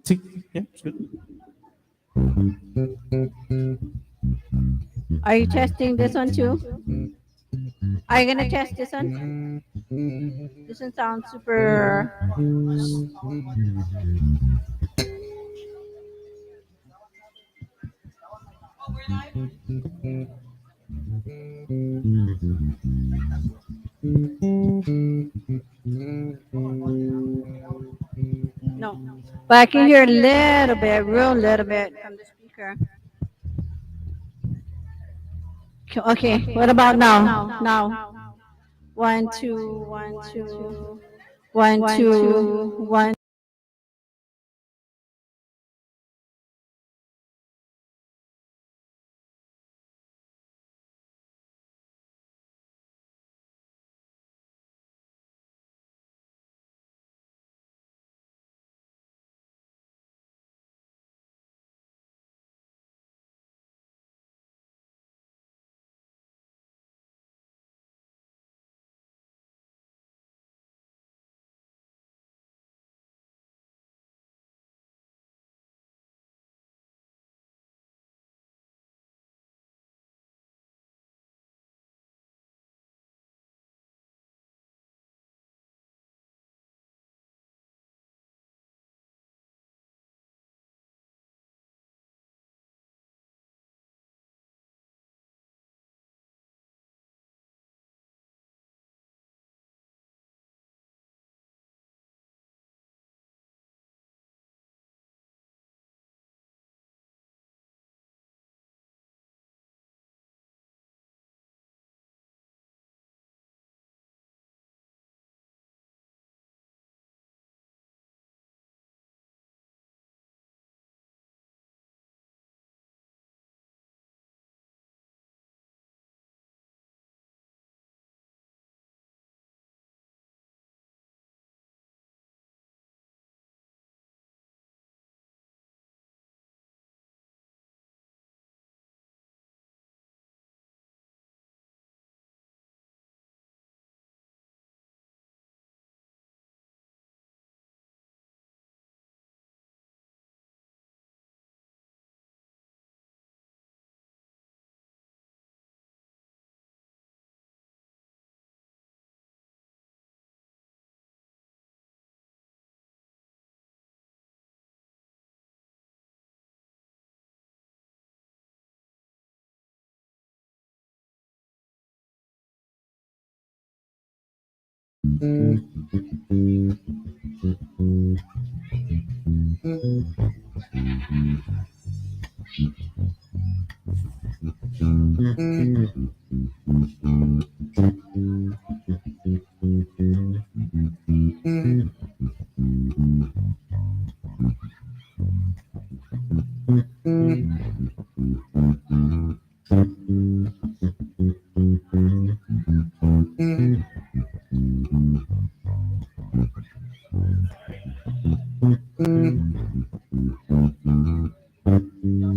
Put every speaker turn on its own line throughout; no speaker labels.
See? Yeah, it's good.
Are you testing this one too? Are you gonna test this one? This one sounds super. No, but I can hear a little bit, real little bit from the speaker. Okay, what about now? Now, one, two, one, two, one, two, one.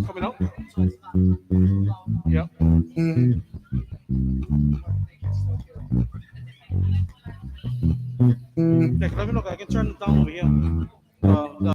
Coming up. Yeah. Yeah, let me look. I can turn it down over here. The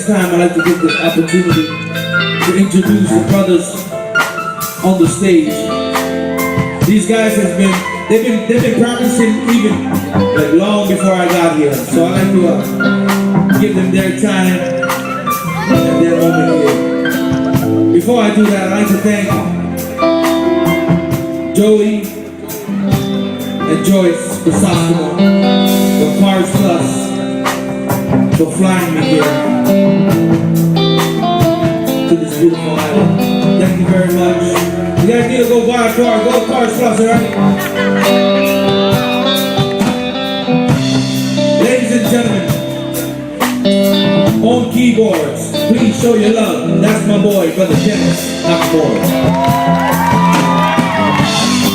this time, I'd like to take this opportunity to introduce the brothers on the stage. These guys they've been practicing even like long before I got here. So I'd like to give them their time and their moment here. Before I do that, I'd like to thank Joey and Joyce Crisostamo from Cars Plus for flying me here to this beautiful island. Thank you very much. You guys need to go buy a car. Go to Cars Plus, alright? Ladies and gentlemen, on keyboards, please show your love. That's my boy, Brother Dennis Nakamura.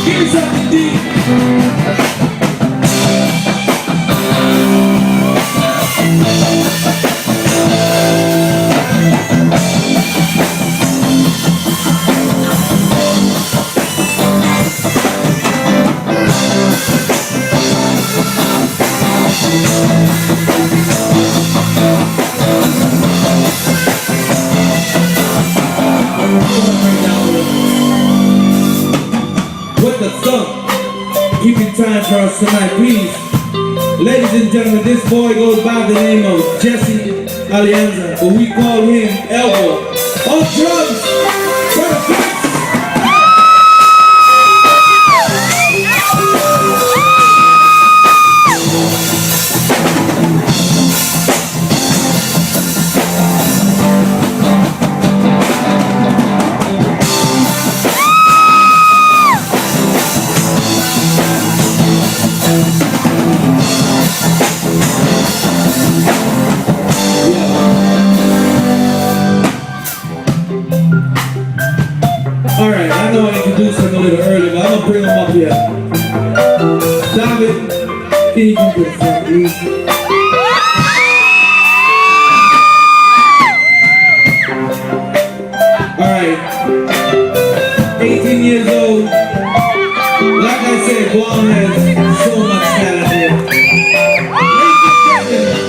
Give me something deep. With the thumb, keeping time for us tonight, please. Ladies and gentlemen, this boy goes by the name of Jesse Alianza, but we call him Elbow. On drums, for the flex. Alright, I know I introduced him a little early, but I'm gonna bring him up here. David, can you come to the front, please? Alright, 18 years old. Like I said, Guam has so much talent here.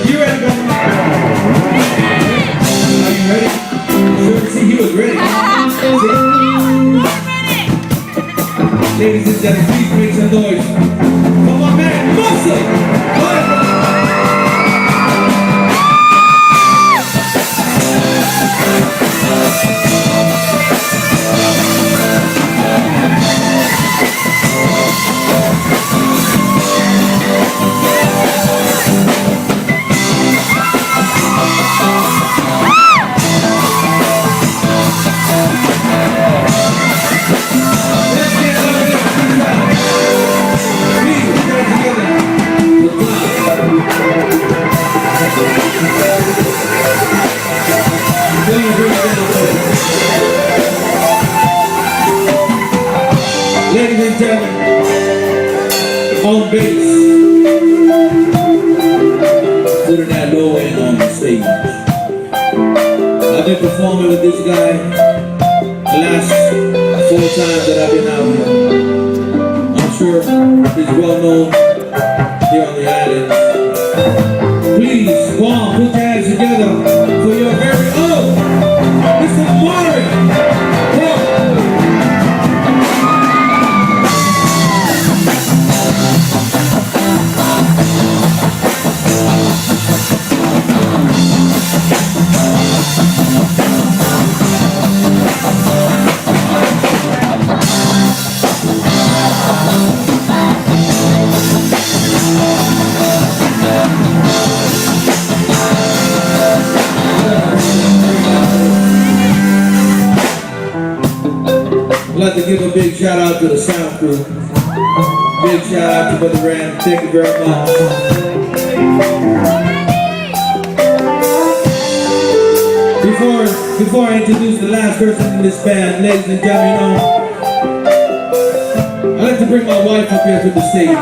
You ready, bro? Are you ready? Sure, see, he was ready. Ladies and gentlemen, please make some noise for my man, Muscle! Ladies and gentlemen, on bass, putting that low end on the stage. I've been performing with this guy the last 4 times that I've been out here. I'm sure he's well known here on the island. Please, Guam, put your hands together for your very own Mr. Maury. I'd like to give a big shout out to the sound crew. Big shout out to Brother Ram. Thank you very much. Before I introduce the last person in this band, ladies and gentlemen, I'd like to bring my wife up here to the stage. And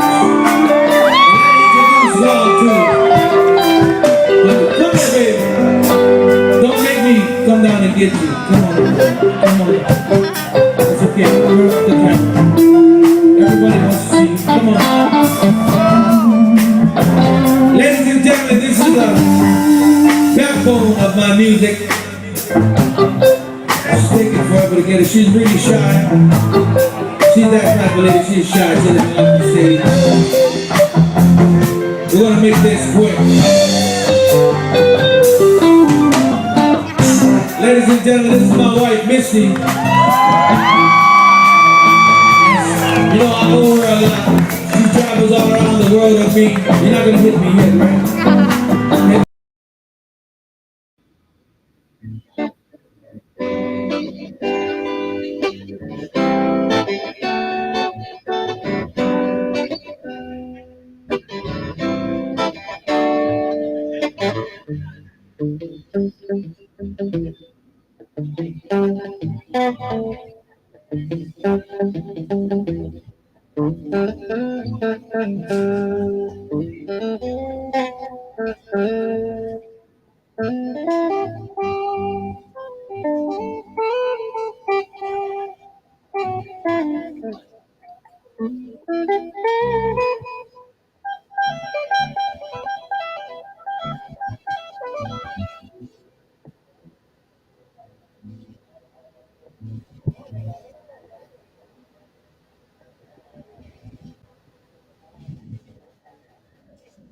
introduce y'all too. Come here, baby. Don't make me come down and get you. Come on, come on. It's okay. We're up the camera. Everybody wants to see you. Come on. Ladies and gentlemen, this is the backbone of my music. music. She's taking forever to get it. She's really shy. She's that type of lady. She's shy. She doesn't want to stage. We're gonna make this quick. Ladies and gentlemen, this is my wife, Misty. You know, I owe her a lot. She travels all around the world with me. You're not gonna hit me yet, right?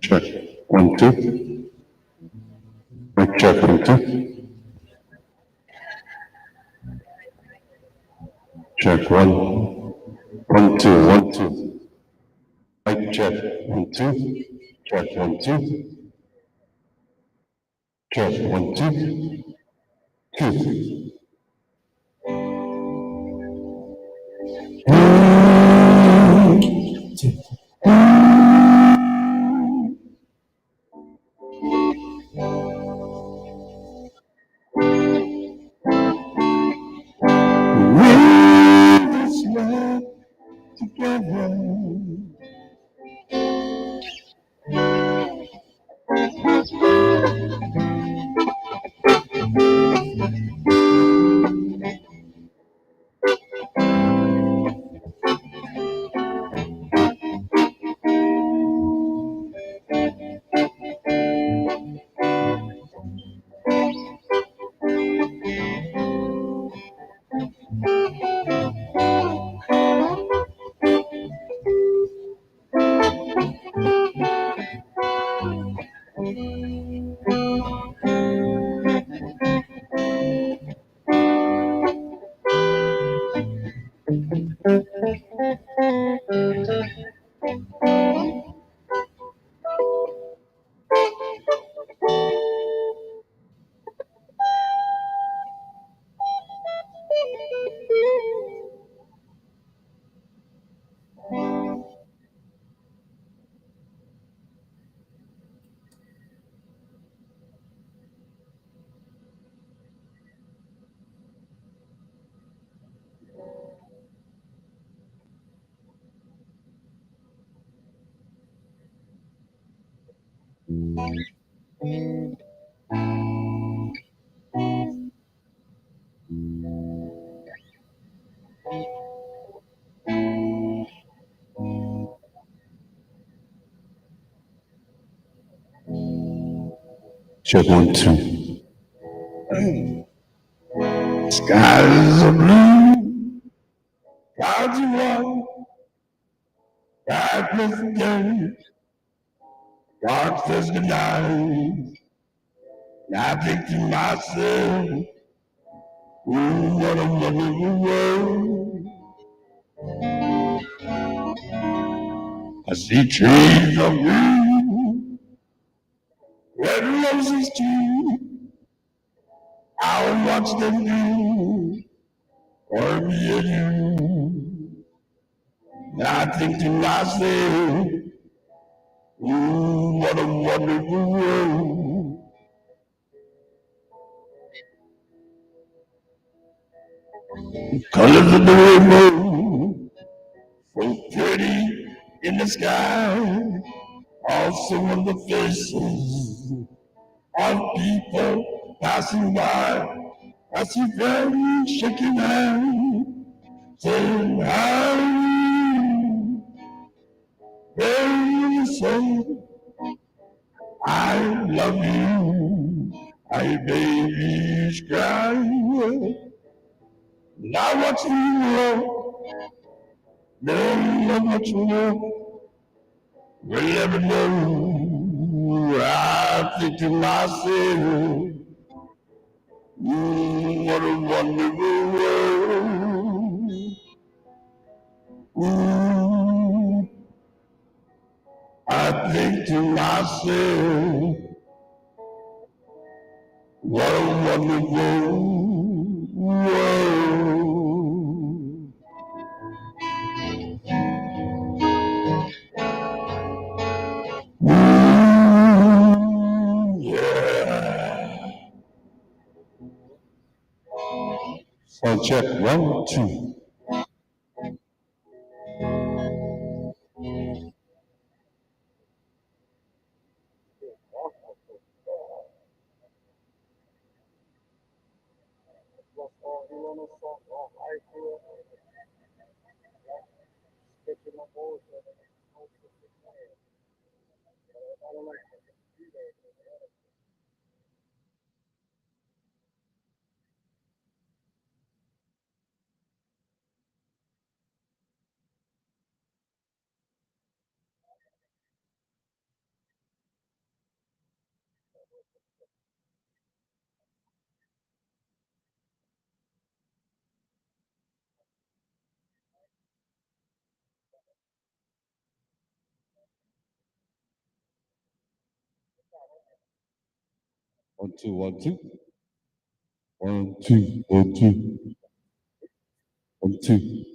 Check. 1, 2. Mic check. 1, 2. Check. 1. 1, 2. 1, 2. Mic check. 1, 2. Check. 1, 2. Check. 1, 2. 2. Check. 1, 2. Skies are blue, clouds are white, darkness is day, dark as the night. And I think to myself, what a wonderful world. I see trees of green, red roses too. I'll watch them do for me and you. And I think to myself, what a wonderful world. The colors of the rainbow, so pretty in the sky, also on the faces of people passing by. I see friends shaking hands, saying how they say, I love you, I I baby sky. Not much more, not much more. We'll never know. I think to myself, what a wonderful world. I think to myself, what a wonderful world. Yeah. Sound check 1, 2. One, two, 1, 2. 1, 2, 1, 2. 1, 2.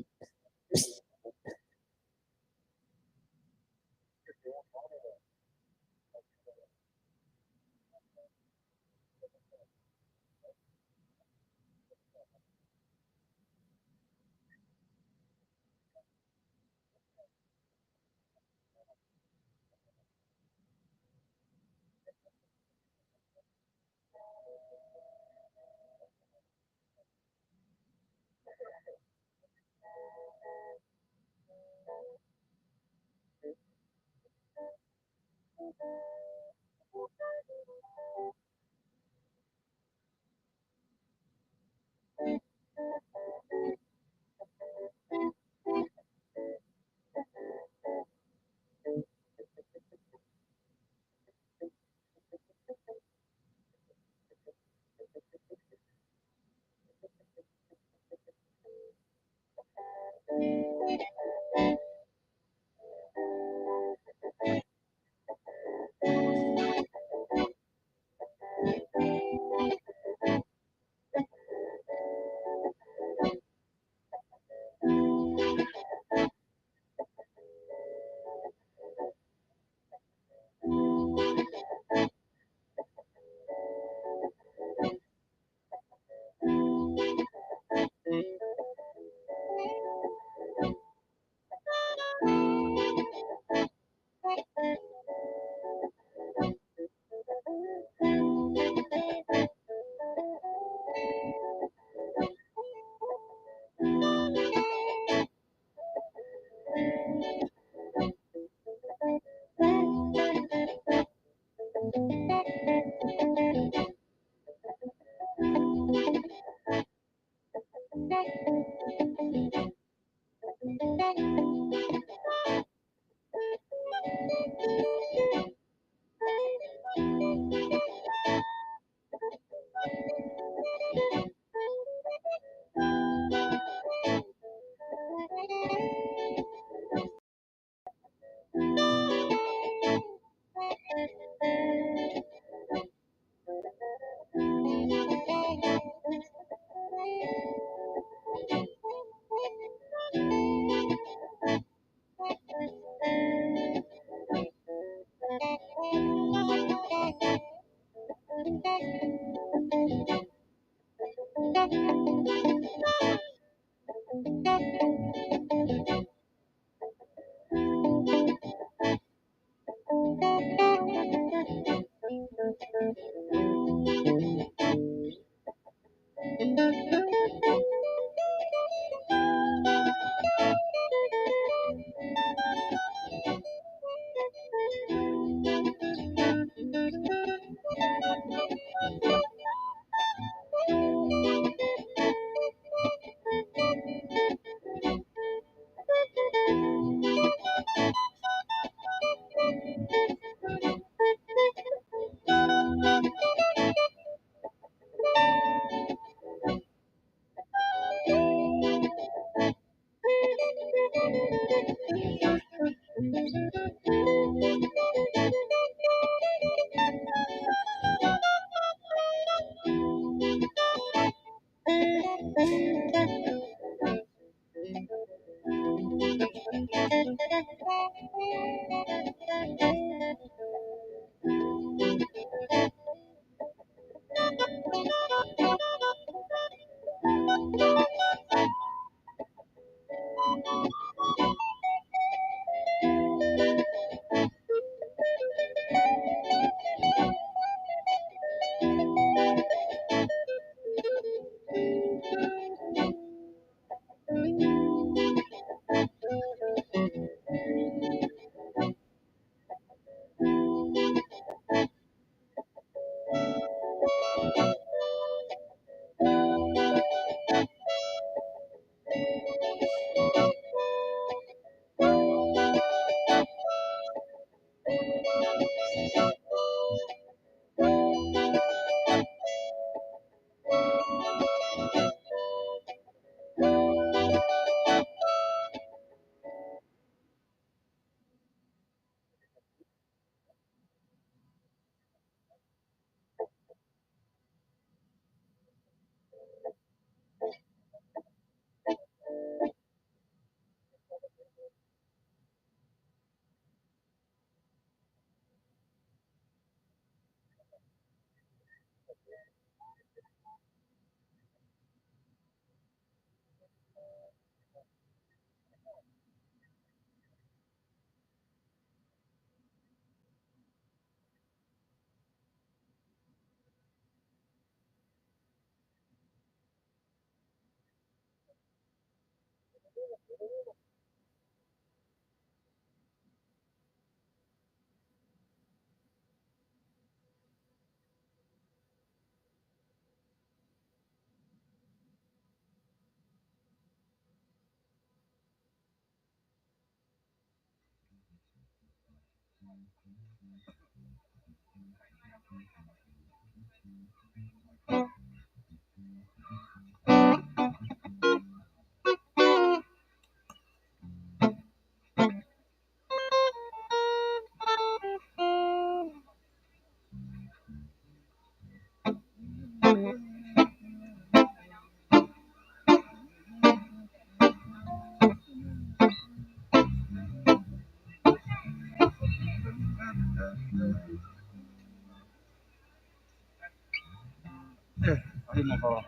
Ahí más abajo.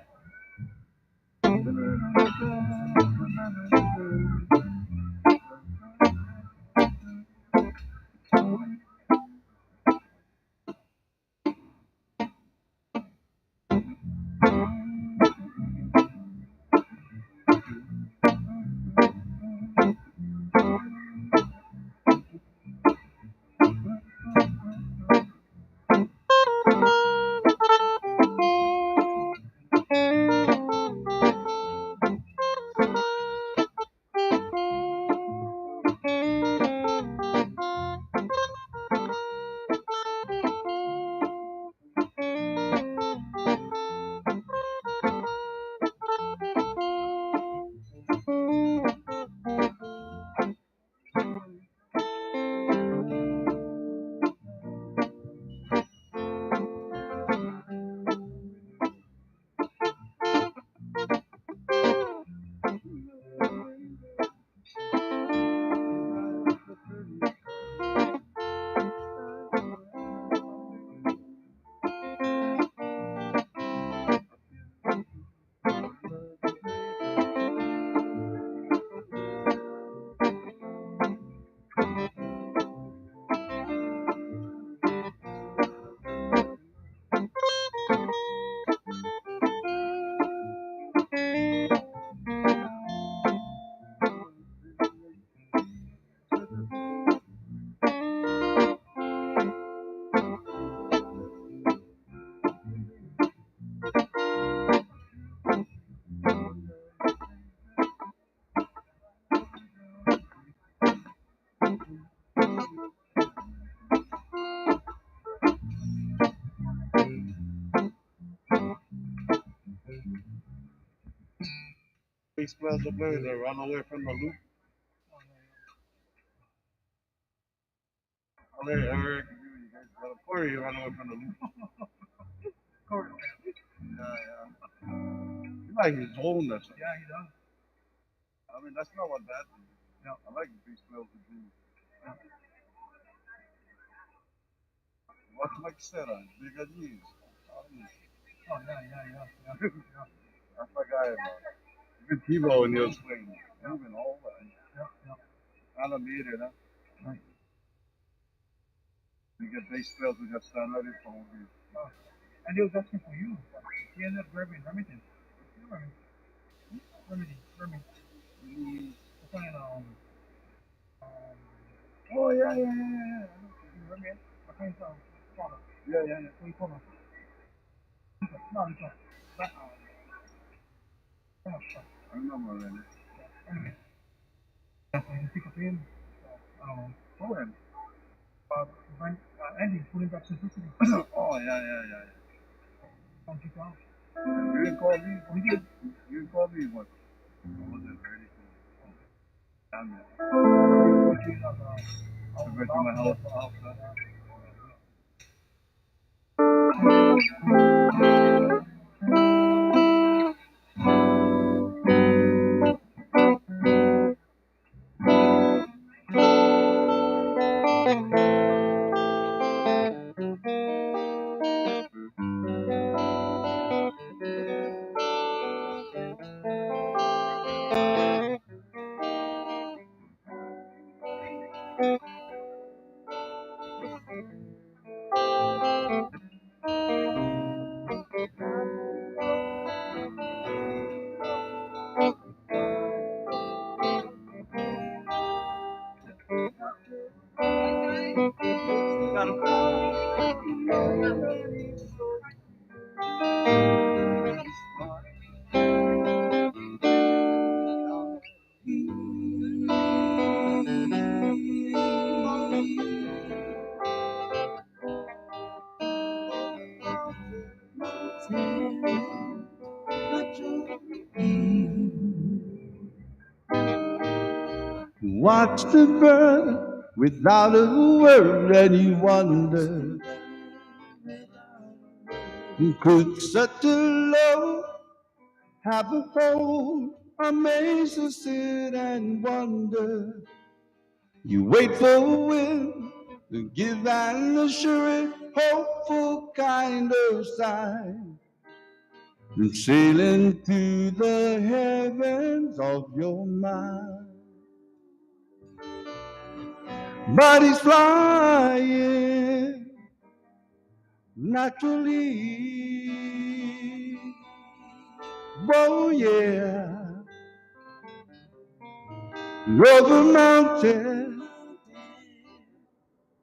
Please splash the blade and run away from the loop. Okay, Eric. Corey, you run away from the loop. Corey. Yeah. He like he's holding us. Yeah, he does. I mean, that's not what that is. Yeah, I like the bass pedals with Jimmy. Yeah. What's Mike said on Big Aziz? Oh, yeah. That's my guy, man. Good Tebow and he'll swing. Moving all that. Yeah. Alameda, huh? Right. You get bass pedals, we got stand ready for you. Oh. And he was asking for you. He ended up grabbing Remington. Remington. Playing oh yeah. Remington. I think so. Yeah. We follow. No, it's not. That, I remember already. Anyway, you pick up him. Who him? Frank, Andy, putting back simplicity. Oh yeah. Don't you go? You didn't call me. We did. You didn't call me, but I wasn't ready to. Damn it. I went to my house.
Watch the bird without a word, and you wonder, could such a love have a hold? Amazed to sit and wonder. You wait for a wind to give an assuring, hopeful kind of sign, and sailing to the heavens of your mind. But he's flying naturally. Oh yeah, over mountain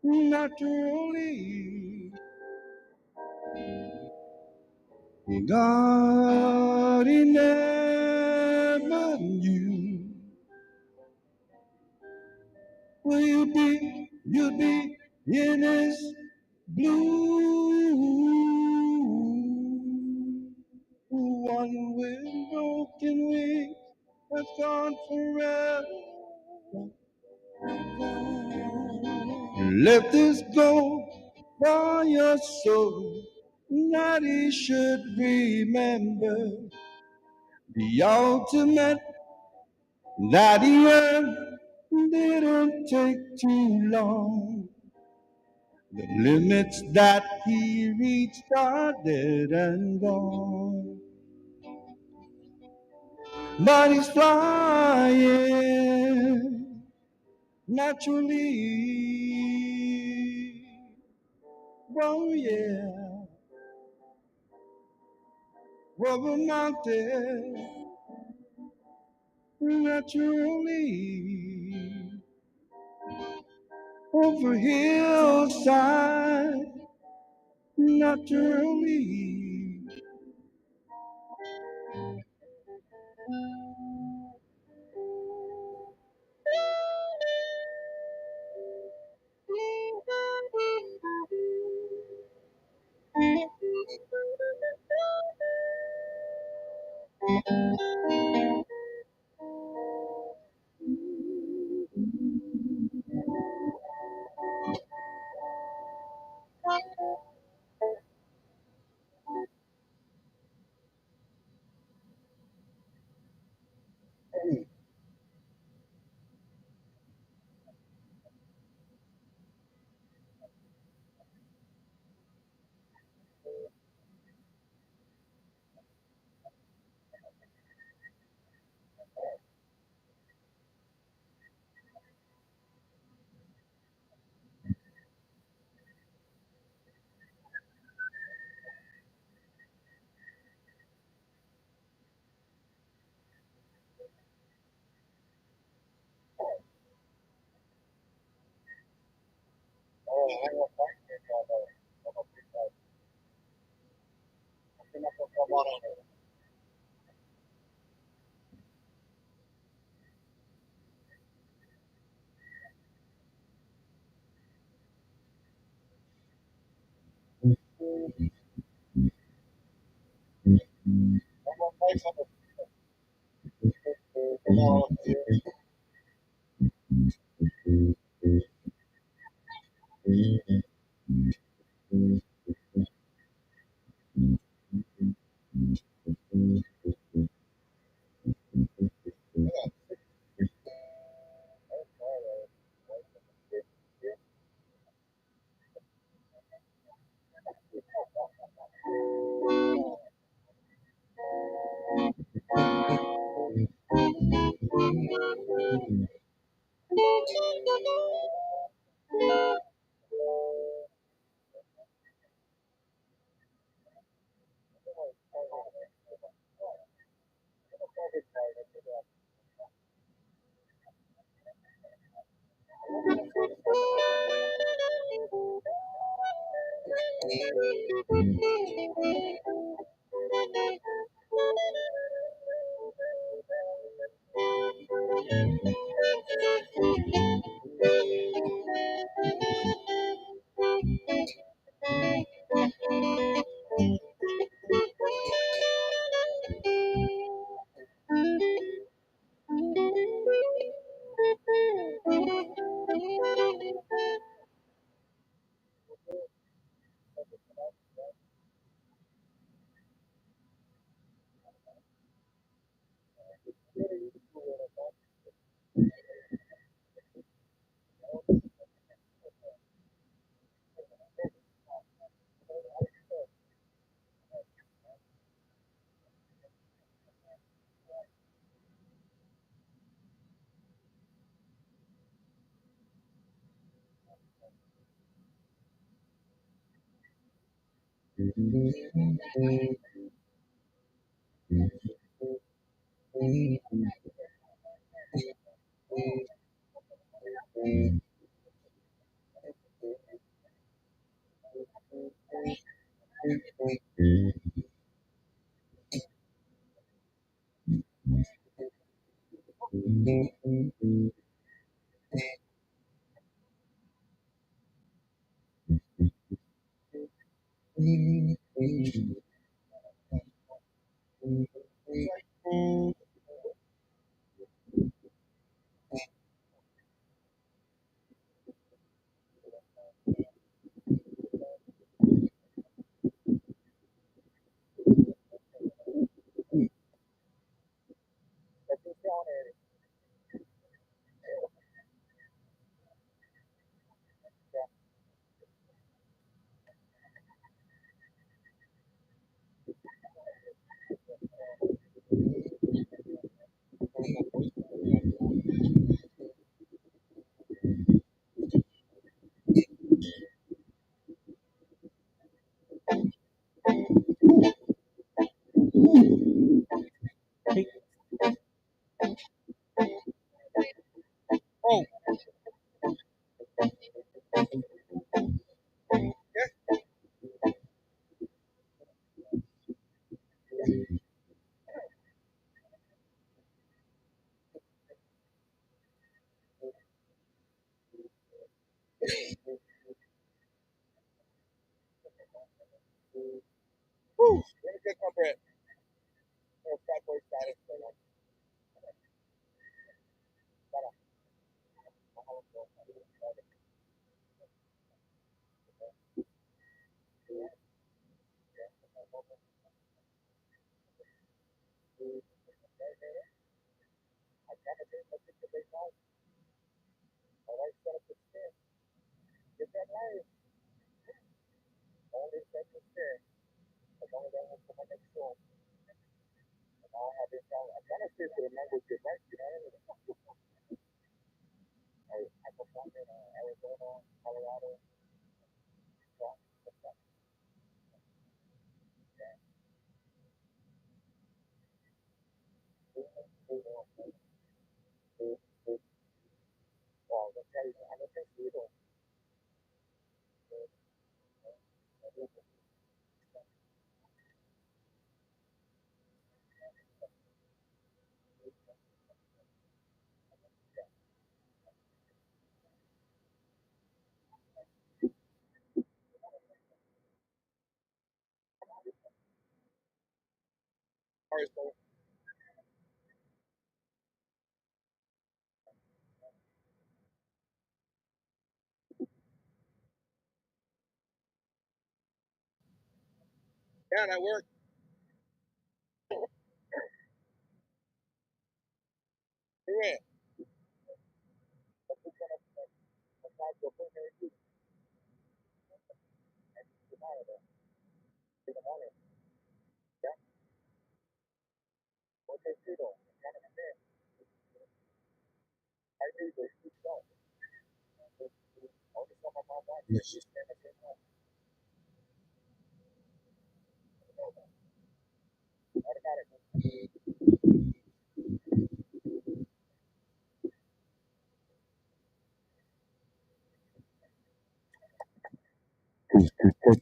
naturally. God he never knew. Will you'll be in his blue. One with broken wings has gone forever. You let this go for your soul, that he should remember the ultimate that he earned didn't take too long. The limits that he reached are dead and gone. But he's flying naturally. Oh yeah, over mountain naturally, over hillside naturally.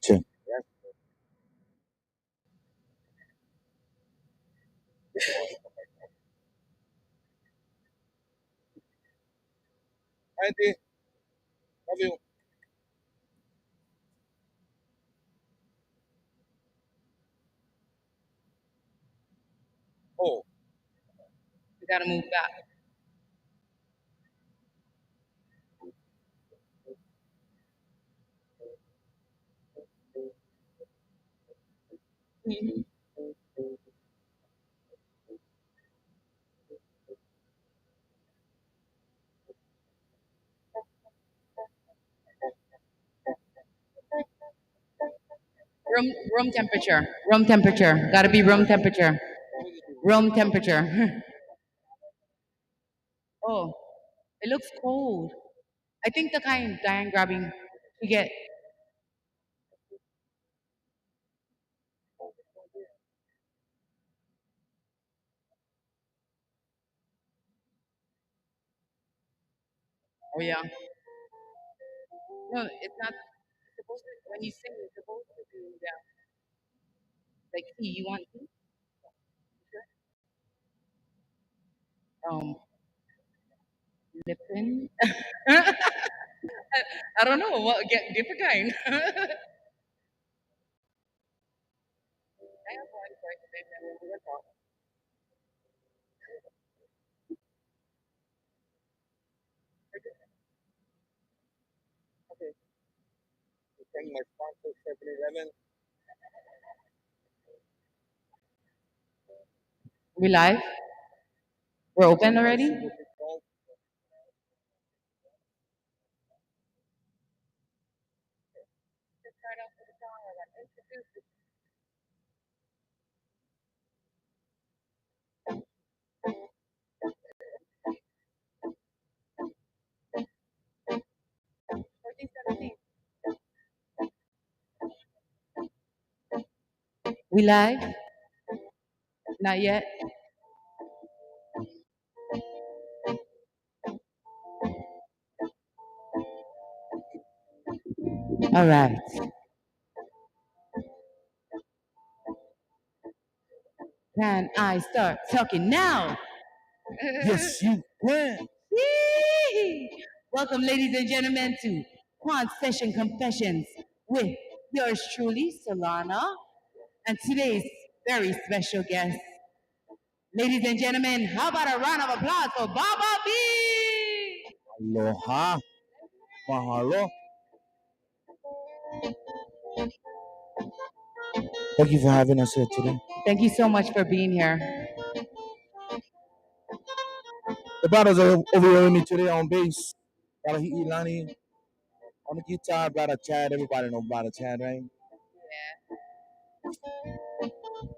Check.
We gotta move back. Mhm. Room temperature. Room temperature. Gotta be room temperature. Room temperature. Oh, it looks cold. I think the kind Diane grabbing to get. Oh yeah. No, it's not supposed to. When you sing, it's supposed to be like tea. You want tea? Um, Lipton. I don't know. What get different kind. I have one for today. We live? We're open already? We live? Not yet. All right. Can I start talking now?
Yes, you can.
Yee! Welcome, ladies and gentlemen, to Quant Session Confessions with yours truly, Solana, and today's very special guest. Ladies and gentlemen, how about a round of applause for Baba B?
Aloha. Mahalo. Thank you for having us here today.
Thank you so much for being here.
The brothers are over here with me today on bass. Brother Ilani on the guitar, brother Chad. Everybody know brother Chad, right?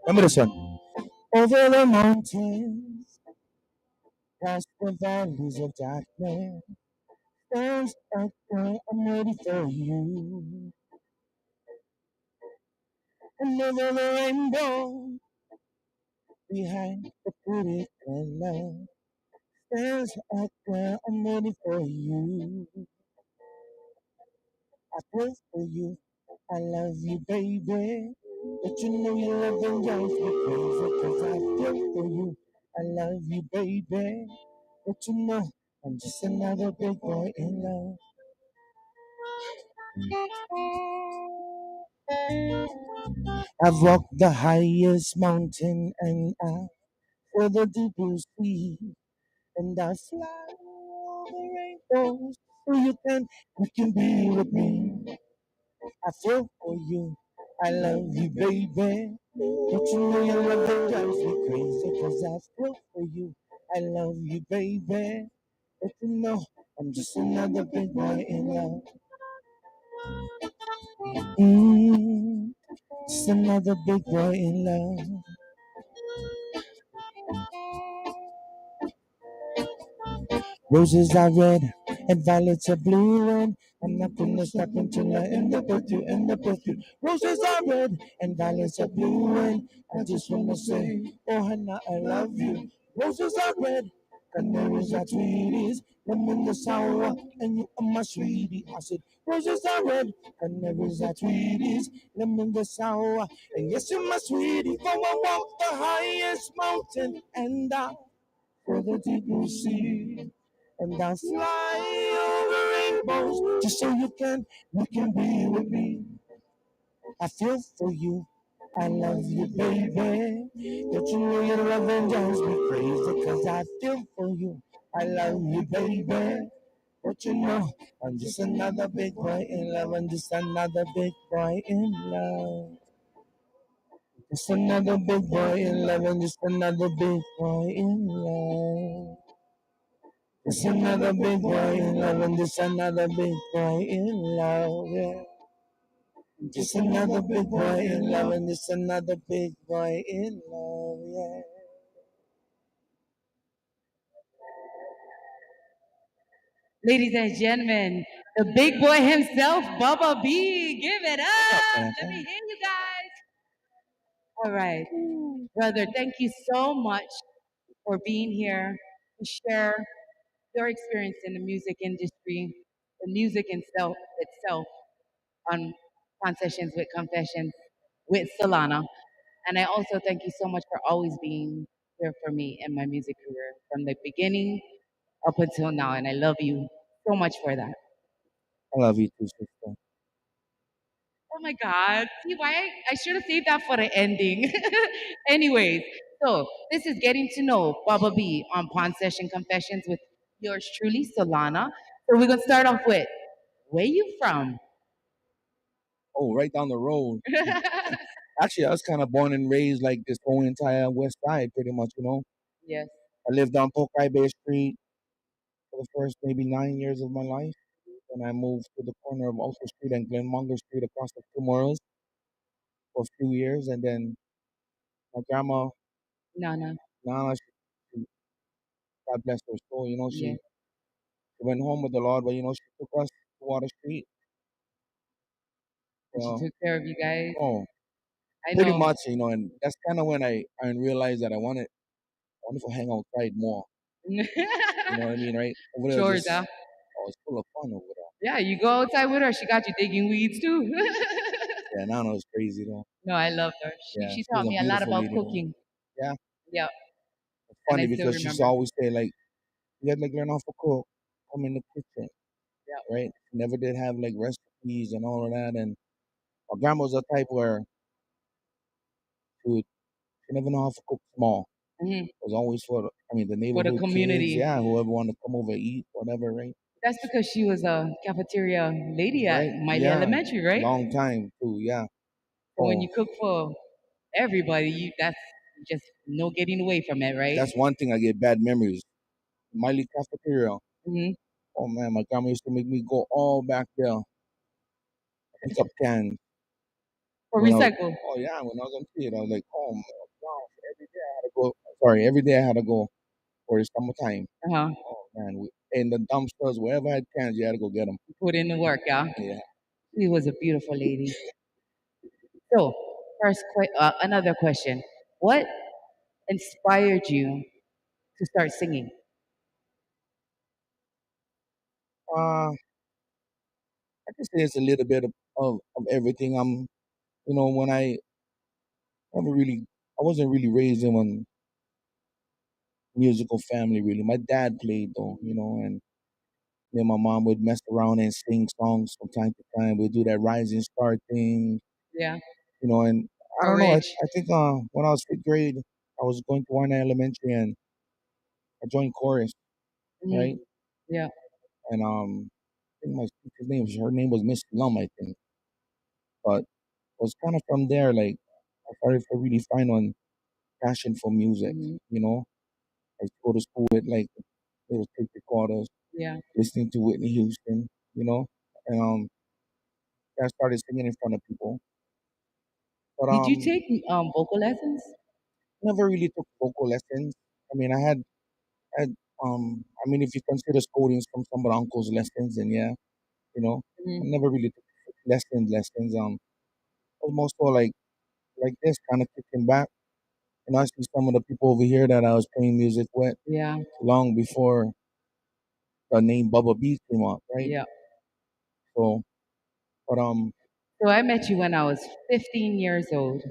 Remember this one. Over the mountains, past the valleys of darkness, there's a girl I'm ready for you. And over the rainbow, behind the pretty color, there's a girl I'm ready for you. I pray for you. I love you, baby. But you know your loving drives me crazy. Cause I pray for you. I love you, baby. But you know I'm just another big boy in love. I've walked the highest mountain and I feel the deep blue sea. And I fly over rainbows so you can be with me. I feel for you. I love you, baby. Don't you know your love that drives me crazy? Cause I feel for you. I love you, baby. Don't you know I'm just another big boy in love? Mm, just another big boy in love. Roses are red and violets are blue, and I'm not gonna stop until I end up with you, end up with you. Roses are red and violets are blue, and I just wanna say, oh Hannah, I love you. Roses are red, canaries are sweeties, lemon the sour, and you are my sweetie. I said, roses are red, canaries are sweeties, lemon the sour, and yes, you're my sweetie. For I walk the highest mountain, and I for the deep blue sea. And I fly over rainbows just so you can be with me. I feel for you. I love you, baby. Don't you know your loving drives me crazy? Cause I feel for you. I love you, baby. Don't you know I'm just another big boy in love. I'm just another big boy in love. Just another big boy in love. And just another big boy in love. Just another big boy in love, and just another big boy in love, yeah. Just another big boy in love, and just another big boy in love, yeah.
Ladies and gentlemen, the big boy himself, Bubba B. Give it up. Let me hear you guys. All right. Brother, thank you so much for being here to share your experience in the music industry, the music itself on Concessions with Confessions with Solana. And I also thank you so much for always being here for me in my music career from the beginning up until now. And I love you so much for that.
I love you too, sister.
Oh my God. See why I should have saved that for the ending. Anyways, so this is Getting to Know Baba B on Pawn Session Confessions with yours truly, Solana. So we're gonna start off with where you from?
Oh, right down the road. Actually, I was kind of born and raised like this whole entire West Side, pretty much, you know.
Yes.
I lived on Pokai Bay Street for the first maybe 9 years of my life. Then I moved to the corner of Ulster Street and Glenmonger Street across the two Morals for a few years. And then my grandma,
Nana.
Nana, she, God bless her soul, you know,
Yeah.
she went home with the Lord, but, you know, she took us to Water Street.
And she
Uh,
took care of you guys.
oh,
I
pretty
know.
much, you know, and that's kind of when I realized that I wanted to hang outside more. You know what I mean, right? Over there,
Chores,
just,
huh?
oh, it's full of fun over there.
Yeah, you go outside with her. She got you digging weeds too.
Yeah, Nana was crazy though.
No, I loved her.
Yeah,
She
she was
taught
a
me a lot
beautiful
about
lady though.
cooking.
Yeah,
Yeah,
it's
and I
funny
still
because she used to
remember.
always say like, you gotta like learn how to cook, come in the kitchen,
Yeah.
right? She never did have like recipes and all of that. And my grandma was the type where she never know how to cook small.
Hmm.
It was always the
For the
neighborhood kids,
community.
yeah, whoever wanted to come over eat, whatever, right?
That's because she was a cafeteria lady at
Right?
Miley
Yeah,
Elementary, right?
long time too. Yeah.
So when
Oh,
you cook for everybody, that's just no getting away from it, right?
that's one thing I get bad memories. Miley cafeteria.
Hmm.
Oh man, my grandma used to make me go all back there, pick up cans.
For
When I was,
recycle.
oh yeah, when I was a kid, I was like, oh my gosh, every day I had to go. Sorry, every day I had to go for the summertime.
Uh-huh.
Oh man, in the dumpsters, wherever I had cans, you had to go get them.
Put in the work, yeah.
Yeah.
She was a beautiful lady. So, another question. What inspired you to start singing?
I can say it's a little bit of everything. When never really, I wasn't really raised in a musical family really. My dad played though, and me and my mom would mess around and sing songs from time to time. We'd do that rising star thing,
Yeah.
And I don't know.
Courage.
I think when I was fifth grade, I was going to Wine Elementary and I joined chorus, right?
Mhm. Yeah.
And I think my teacher's her name was Miss Lum, I think. But it was kind of from there, like I started to really find on passion for music.
Mhm.
I used to go to school with like little tape recorders,
Yeah.
listening to Whitney Houston, and I started singing in front of people. But
Did you take vocal lessons?
never really took vocal lessons. I mean, had I mean, if you consider scoldings from some of the uncle's lessons, then yeah, I
Mhm.
never really took lessons. I was more so like this, kind of kicking back. I see some of the people over here that I was playing music with
Yeah.
long before the name Bubba B came up, right?
Yeah.
So, but
So I met you when I was 15 years old.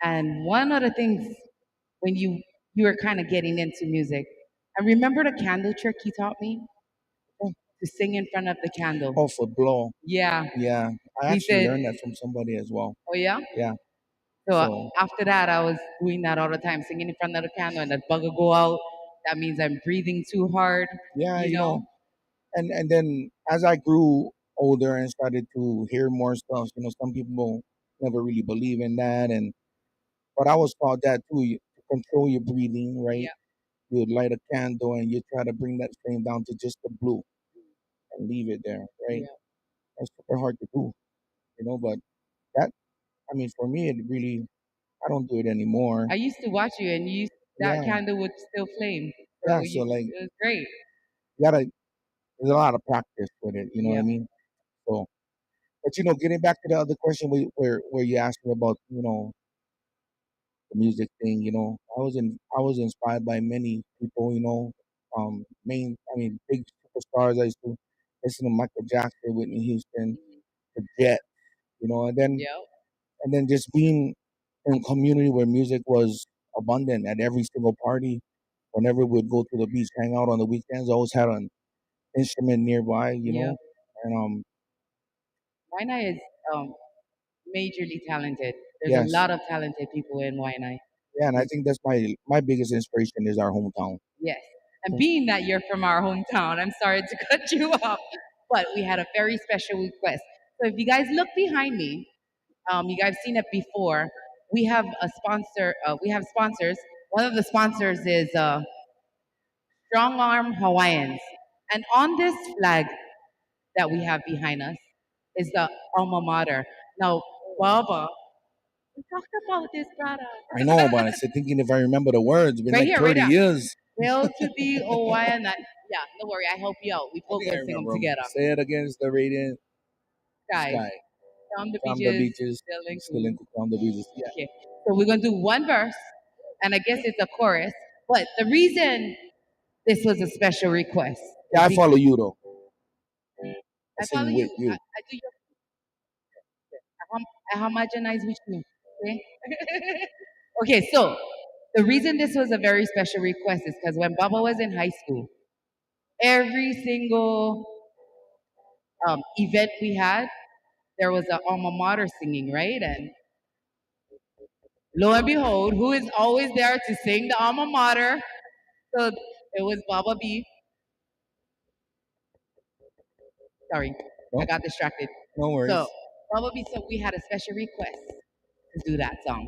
And one of the things when you were kind of getting into music, I remember the candle trick he taught me to sing in front of the candle.
oh, for blow,
Yeah.
yeah, I
He
actually
said,
learned that from somebody as well.
"Oh yeah."
Yeah,
So
so
after that, I was doing that all the time, singing in front of the candle, and that bugger go out. That means I'm breathing too hard,
yeah,
you know.
and then as I grew older and started to hear more stuff, some people never really believe in that, and but I was taught that too. To control your breathing, right?
Yeah.
You would light a candle and you try to bring that flame down to just the blue and leave it there, right?
Yeah.
That's super hard to do, but that, I mean, for me, it really, I don't do it anymore.
I used to watch you, and that
Yeah,
candle would still flame. So
yeah. So like,
it was great.
you gotta, there's a lot of practice with it. You know what I
Yeah.
mean? So, but getting back to the other question where you asked me about, the music thing. I was inspired by many people. I mean, big superstars. I used to listen to Michael Jackson, Whitney Houston, the Jet.
Yeah.
And then just being in a community where music was abundant at every single party. Whenever we'd go to the beach, hang out on the weekends, always had an instrument nearby.
Yeah.
And
Waianae is um, majorly talented. There's a
yes,
lot of talented people in Waianae.
yeah, and I think that's my biggest inspiration is our hometown.
Yes. And being that you're from our hometown, I'm sorry to cut you off, but we had a very special request. So if you guys look behind me, you guys seen it before. We have a sponsor. We have sponsors. One of the sponsors is Strong Arm Hawaiians, and on this flag that we have behind us is the alma mater. Now, Baba, we talked about this, brother.
I know, but I said thinking if I remember the words, it's been
Right
like
here, right
30
there.
years.
Hail to thee, O Waianae. Yeah, don't worry, I help you out. We
I
both
think I
can sing them
remember 'em.
together.
Say it against the radiant
Guys,
sky.
from the
From the
beaches,
beaches,
still in
still in from the beaches. Yeah.
Okay, so we're gonna do one verse, and I guess it's a chorus. But the reason this was a special request is
Yeah, I follow you though. I
I follow
sing
you.
with you.
I do your I homogenize with you. Okay. Okay. So the reason this was a very special request is because when Baba was in high school, every single event we had, there was an alma mater singing, right? And lo and behold, who is always there to sing the alma mater? So it was Baba B. Sorry, I
No,
got distracted.
no worries.
So Baba B, so we had a special request to do that song.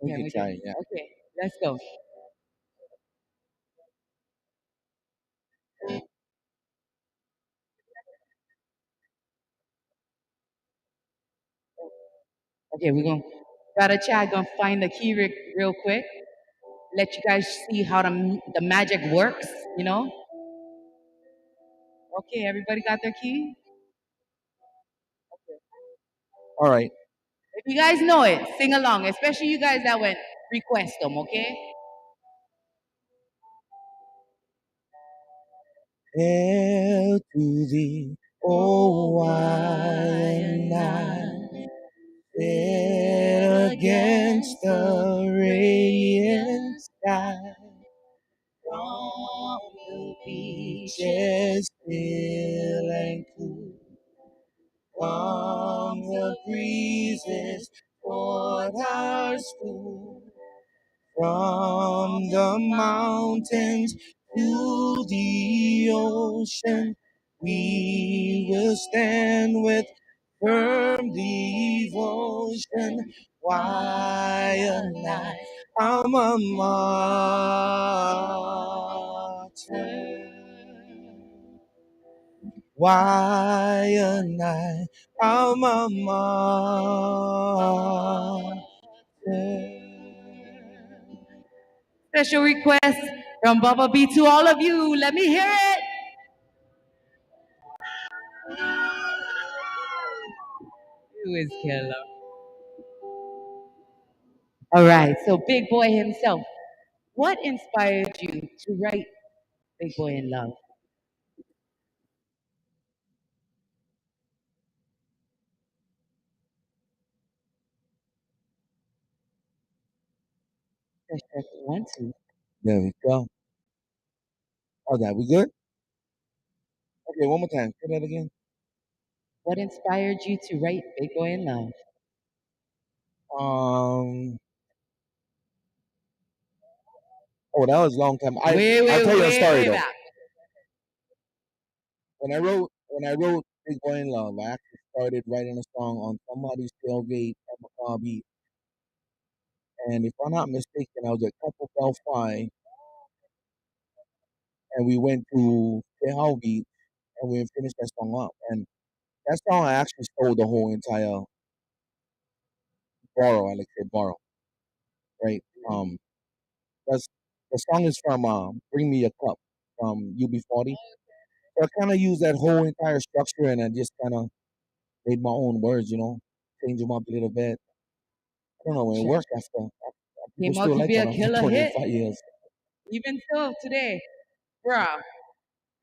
We
Okay,
can try. Yeah.
okay, let's go. Okay, we're gonna Brother Chad gonna find the key real quick. Let you guys see how the magic works. You know. Okay, everybody got their key.
All right.
If you guys know it, sing along. Especially you guys that went request them. Okay.
Hail to thee, O Waianae, set against the radiant sky. From the beaches still and cool, from the breezes toward our school. From the mountains to the ocean, we will stand with firm devotion. Why a night, alma mater. Why a night, alma mater.
Special request from Bubba B to all of you. Let me hear it. Who is killer? All right, so Big Boy himself. What inspired you to write Big Boy in Love? Check, 1, 2.
There we go. Oh, that we good? Okay, one more time. Say that again.
What inspired you to write Big Boy in Love?
Oh, that was a long time. I'll tell you a story though.
back.
When I wrote Big Boy in Love, I actually started writing a song on somebody's tailgate at McCaw Beach. And if I'm not mistaken, I was at Couple Delphi, and we went to Quail Beach, and we finished that song up. And that song, I actually stole the whole entire borrow. I like to say borrow, right? That's the song is from "Bring Me a Cup" from UB40. So I kind of used that whole entire structure, and I just kind of made my own words, change them up a little bit. I don't know, it worked after
Came
people
out
still
to
like
be
that
a
after
killer hit.
25 years.
Even so, today, bruh,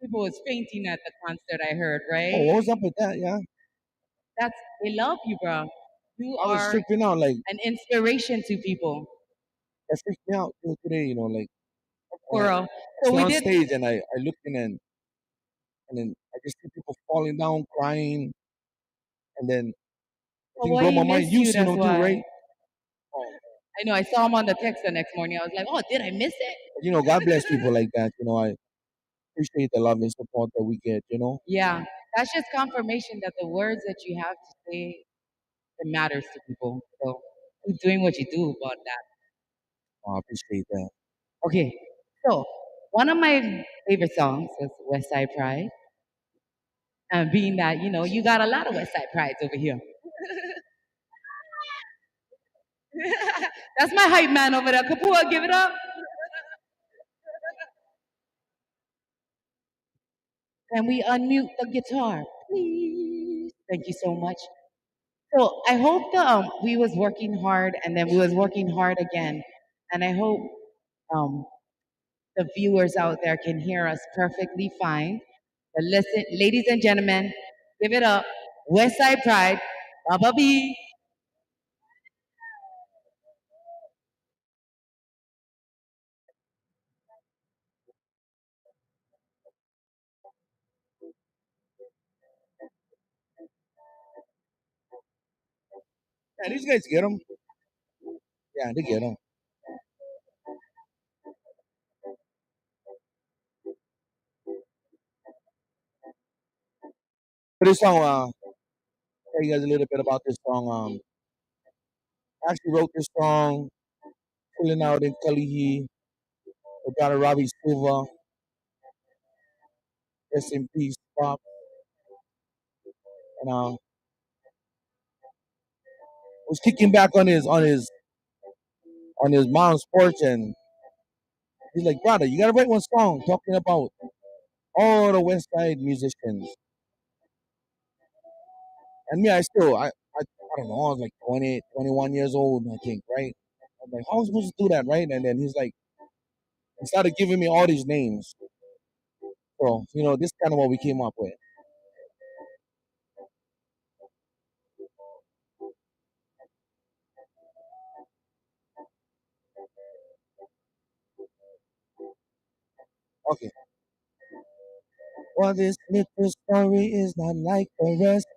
people was fainting at the concert I heard,
Oh,
right?
what was up with that? Yeah,
They love you, bruh. You
I was
are
tripping out. Like
an inspiration to people.
that freaked me out till today. Like
For
when I
real. So
sit
we
on
did,
stage and I look in and then I just see people falling down, crying, and then I
oh,
think
boy,
blow
he
my mind.
missed
You
you,
seen
that's
them too,
why.
right? Oh,
I know, I saw him on the text the next morning. I was like, oh, did I miss it?
but, God bless people like that. I appreciate the love and support that we get.
Yeah, that's just confirmation that the words that you have to say, it matters to people. So keep doing what you do about that.
I appreciate that.
Okay, so one of my favorite songs was West Side Pride. And being that, you got a lot of West Side Prides over here. That's my hype man over there. Kapua, give it up. Can we unmute the guitar, please? Thank you so much. So I hope we was working hard and then we was working hard again. And I hope um, the viewers out there can hear us perfectly fine. But listen, ladies and gentlemen, give it up. West Side Pride, Baba B.
Yeah, these guys get them. Yeah, they get them. But this song, tell you guys a little bit about this song. I actually wrote this song chilling out in Kalihi with Dr. Robbie Silva. Rest in peace, Pop. And was kicking back on his mom's porch, and he's like, "Brother, you gotta write one song talking about all the West Side musicians." And me, I don't know, I was like 20, 21 years old, I think, right? I'm like, how am I supposed to do that, right? And then he started giving me all these names. So, this kind of what we came up with. Okay. Well, this little story is not like the rest.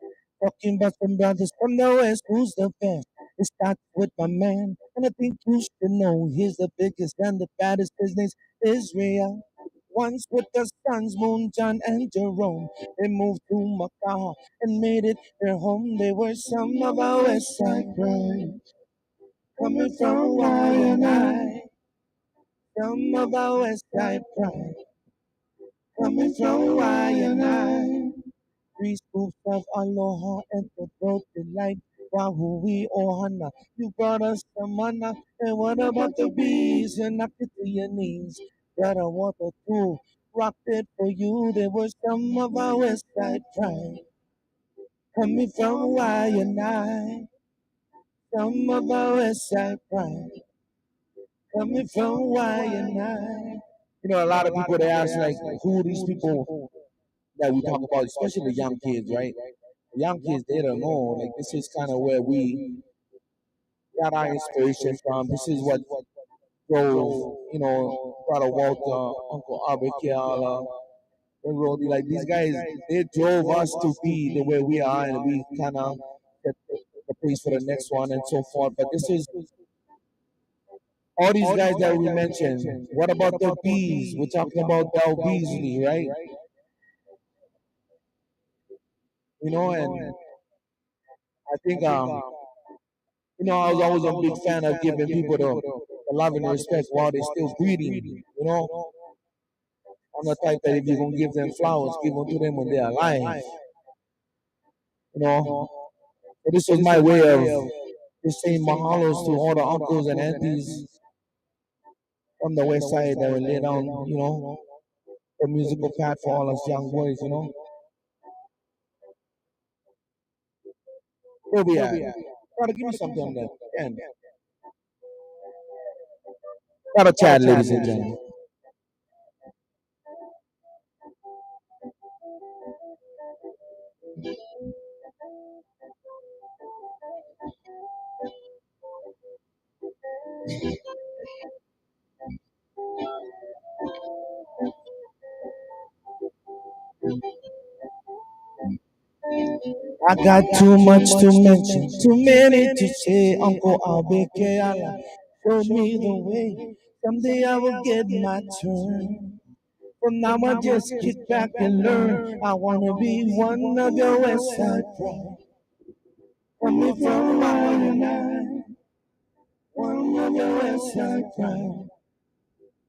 Talking about some brothers from the west, who's the best? It starts with my man, and I think you should know he's the biggest and the baddest. His name's Israel. Once with the sons, Moon, John, and Jerome, they moved to Macau and made it their home. They were some of our West Side Boys, coming from Y and I. Some of our West Side pride, coming from Y and I. Three scoops of aloha and the throat delight. Wahui ohana, you brought us some mana. And what about the bees? You knocked it to your knees. Got a water too, rocked it for you. There were some of our West Side pride, coming from Y and I. Some of our West Side pride, coming from Y and I. You know, a lot of people they ask like, who are these people that we talk about, especially the young kids, right? The young kids, they don't know. Like this is kind of where we got our inspiration from. This is what drove, Brother Walter, Uncle Abikiala, and Rody. Like these guys, they drove us to be the way we are, and we kind of set the pace for the next one and so forth. But this is all these guys that we mentioned. What about the bees? We're talking about Del Beasley, right? And I think I was always a big fan of giving people the love and respect while they're still breathing. I'm the type that if you're gonna give them flowers, give them to them when they're alive. So this was my way of just saying mahalos to all the uncles and aunties from the west side that will lay down, the musical path for all us young boys. Where we at? Gotta give me something on that. And gotta chat, ladies and gentlemen. I got too much to mention, too many to say. Uncle Abikiala, show me the way. Someday I will get my turn. From now I just kick back and learn. I wanna be one of your West Side pride. Coming from I, one of your West Side pride.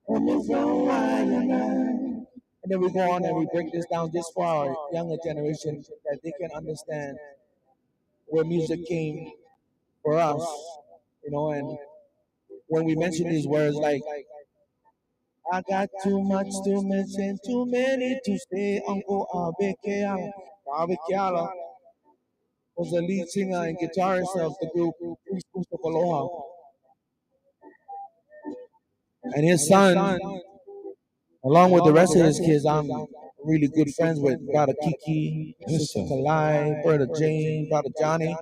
Coming from I. And then we go on and we break this down just for our younger generation that they can understand where music came for us, and when we mention these words like I got too much to mention, too many to say. Uncle Abikiala was the lead singer and guitarist of the group Three Spoons of Aloha. And his son, along with the rest of his kids, I'm really good friends with Brother Kiki, Sister Kalai, Brother Jane, Brother Johnny.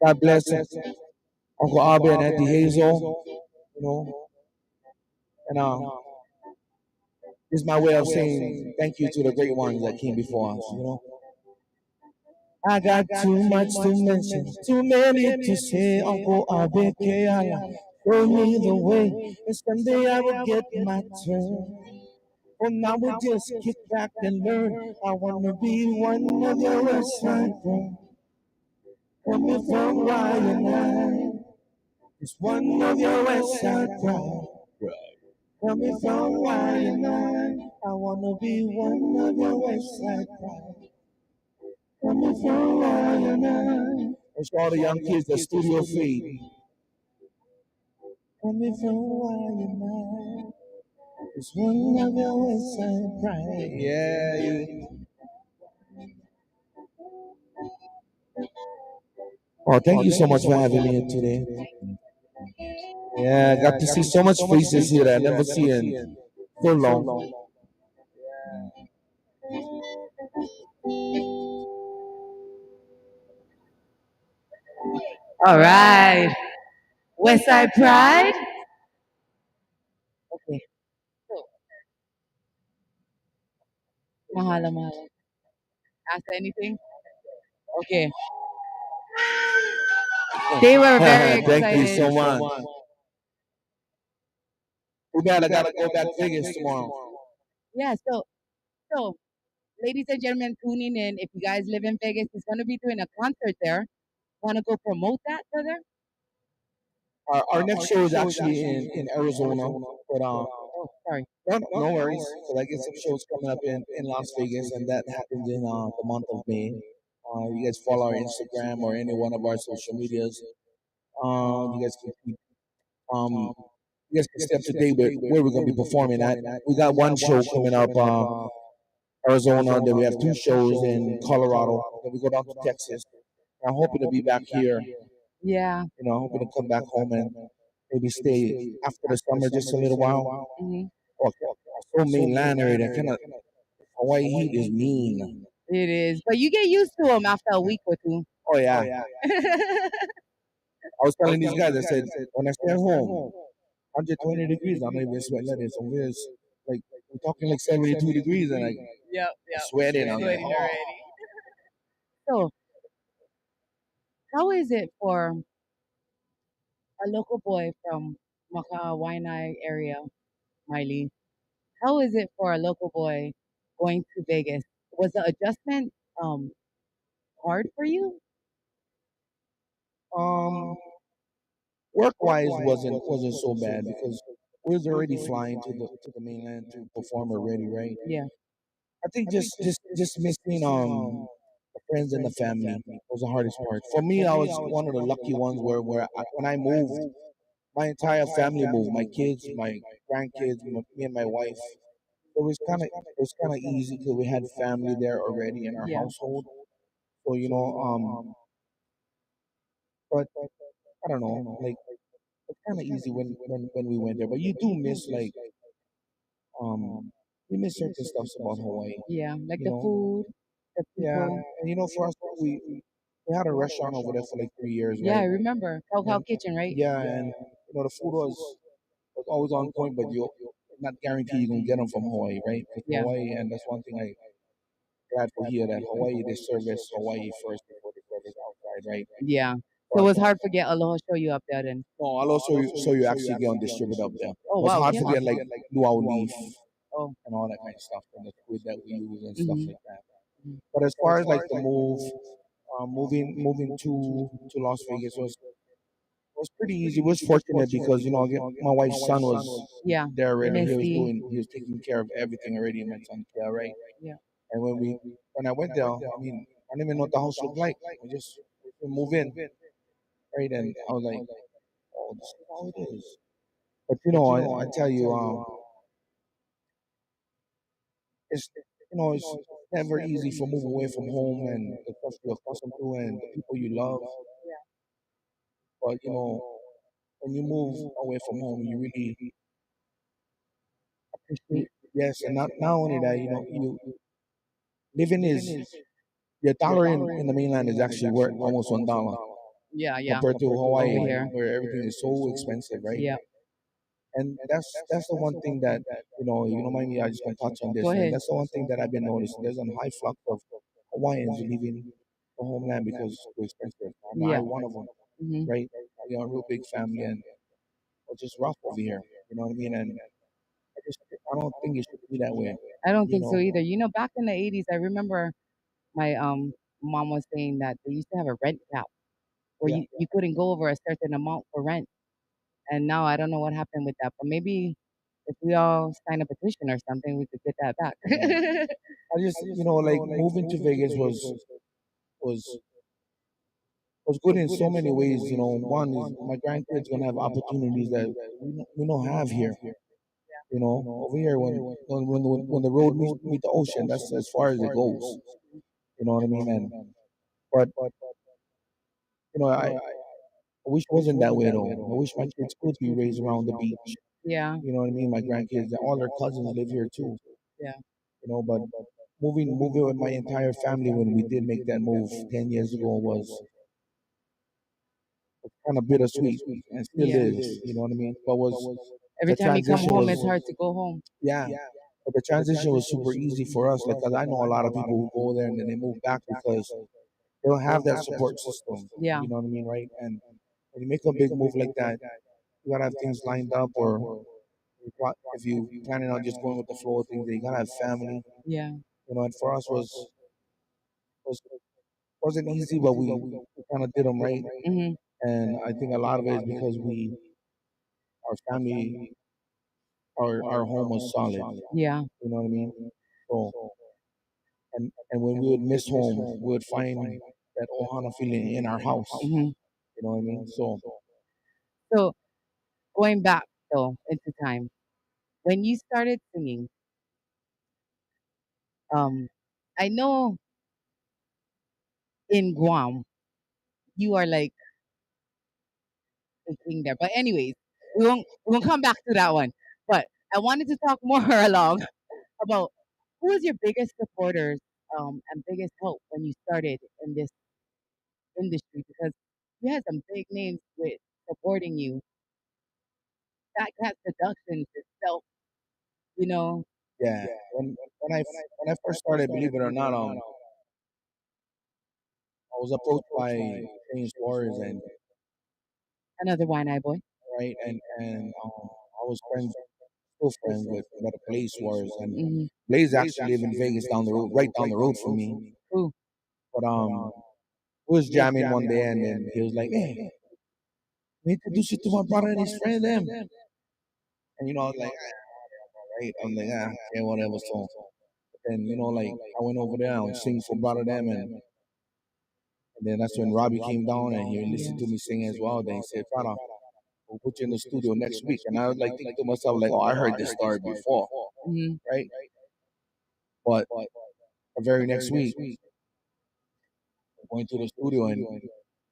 God bless him. Uncle Abby and Auntie Hazel, and this is my way of saying thank you to the great ones that came before us. I got too much to mention, too many to say. Uncle Abikiala, show me the way, and someday I will get my turn. For now we just kick back and learn. I wanna be one of your West Side friends. Coming from Y and I, it's one of your West Side pride. Coming from Y and I wanna be one of your West Side pride. Coming from Y and I. It's all the young kids, the studio feed. Coming from Y and I, it's one of your West Side pride. Yeah, you. Oh, thank you so much for having me here today. Yeah, I got to see so much faces here that I never see in so long.
All right. West Side Pride. Okay. Mahala, mahala. ask anything? Okay. They were very
Thank you so
excited.
much. Too bad I gotta go back to Vegas tomorrow.
Yeah, so ladies and gentlemen tuning in, if you guys live in Vegas, he's gonna be doing a concert there. Wanna go promote that, brother?
Our next show is actually in Arizona, but
Oh, sorry.
no worries. So I get some shows coming up in Las Vegas, and that happens in the month of May. You guys follow our Instagram or any one of our social medias. You guys can keep um you guys can stay up to date with where we're gonna be performing at. We got one show coming up Arizona, then we have two shows in Colorado, then we go down to Texas. I'm hoping to be back here,
Yeah.
hoping to come back home and maybe stay after the summer just a little while.
Hmm.
Or so mainland area, kind of Hawaii heat is mean.
It is, but you get used to them after a week or two.
Oh yeah. I was telling these guys, I said, when I stay at home, 120 degrees, I'm not even sweating. It's over here, it's like we're talking like 72 degrees, and like
Yep,
sweating. I'm like,
sweating
oh.
already. So, how is it for a local boy from Makawainai area, Miley? How is it for a local boy going to Vegas? Was the adjustment um hard for you?
Um, work wise wasn't so bad because we was already flying to the mainland to perform already, right?
Yeah,
I think just missing the friends and the family was the hardest part. For me, I was one of the lucky ones where when I moved, my entire family moved. My kids, my grandkids, me and my wife. It was kind of easy because we had family there already in our
yeah,
household. So but I don't know, like it's kind of easy when we went there. But you do miss um you miss certain stuff about Hawaii,
yeah. Like
you
the
know.
food, the
Yeah,
people.
and for us, we had a restaurant over there for like 3 years,
Yeah, I
right?
remember Cow
And
Kitchen, right?
yeah, and the food was always on point, but you're not guaranteed you're gonna get them from Hawaii, right? 'Cause
Yeah,
Hawaii, and that's one thing I glad to hear that Hawaii they service Hawaii first before they service outside, right?
yeah. So it
But
was hard to get Aloha show you up there then.
no, I'll also so you actually get on distribute up there.
Oh
It was
wow,
hard to
yeah.
get like luau leaf
Oh,
and all that kind of stuff and the squid that we use and stuff
mm-hmm.
like that. But as far as like the move, moving to Las Vegas was pretty easy. It was fortunate because again, my wife's son was
Yeah,
there already.
Misty.
He was taking care of everything already in my son's care, right?
Yeah,
And when I went there, I mean, I didn't even know what the house looked like. I just move in, right? And I was like, oh, this is how it is. But I tell you, it's it's never easy for moving away from home and the stuff you're accustomed to and the people you love. But when you move away from home, you really appreciate. Yes, and not only that, you living is your dollar in the mainland is actually worth almost $1
yeah.
compared to Hawaii,
Over here.
where everything is so expensive, right?
Yeah.
And that's the one thing that you don't mind me. I just gonna touch on this.
Go
And
ahead.
that's the one thing that I've been noticing. There's a high flux of Hawaiians leaving the homeland because it's too expensive.
Yeah.
I one of them,
Hmm.
right? I got a real big family, and it's just rough over here. You know what I mean? And I don't think it should be that way.
I don't
You
think so
know?
either. Back in the 80s, I remember my mom was saying that they used to have a rent cap where
Yeah.
you couldn't go over a certain amount for rent. And now I don't know what happened with that, but maybe if we all sign a petition or something, we could get that back.
I just like moving to Vegas was was good in so many ways. One is my grandkids gonna have opportunities that we don't have here. Over here when the road meet the ocean, that's as far as it goes. You know what I mean? And but I wish it wasn't that way though. I wish my kids could be raised around the beach.
Yeah,
You know what I mean? My grandkids, all their cousins live here too.
yeah,
But moving with my entire family when we did make that move 10 years ago was kind of bittersweet and still
yeah.
is. You know what I mean? But was
Every
the
time you come
transition
home,
was
it's hard to go home.
yeah. But the transition was super easy for us. Like, 'cause I know a lot of people who go there and then they move back because they don't have that support system.
Yeah.
You know what I mean, right? And when you make a big move like that, you gotta have things lined up, or if you planning on just going with the flow of things, you gotta have family.
Yeah.
You know, and for us was wasn't easy, but we kind of did them right.
Hmm.
And I think a lot of it is because our family, our home was solid.
Yeah.
You know what I mean? So, and when we would miss home, we would find that Ohana feeling in our house.
Hmm.
You know what I mean? So,
So going back though into time, when you started singing, um, I know in Guam you are like a king there. But anyways, we won't come back to that one. But I wanted to talk more along about who was your biggest supporters and biggest help when you started in this industry, because you had some big names with supporting you. That Cat Productions itself, you know,
yeah, when I first started, believe it or not, I was approached by Shane Suarez, and
another Wine Eye Boy.
right, and I was still friends with Better Blaze Suarez, and
Mm-hmm.
Blaze actually live in Vegas down the road, right down the road from me.
Ooh.
But we was jamming one day, and then he was like, "Hey, let me introduce you to my brother and his friend, them." And you know, I was like, right, I'm like, yeah, whatever. So, and you know, like I went over there and sing for brother them, and then that's when Robbie came down and he listened to me sing as well. Then he said, "Brother, we'll put you in the studio next week." And I was like thinking to myself, like, "Oh, I heard this story before,
Mm-hmm.
right?" But the very next week, going to the studio, and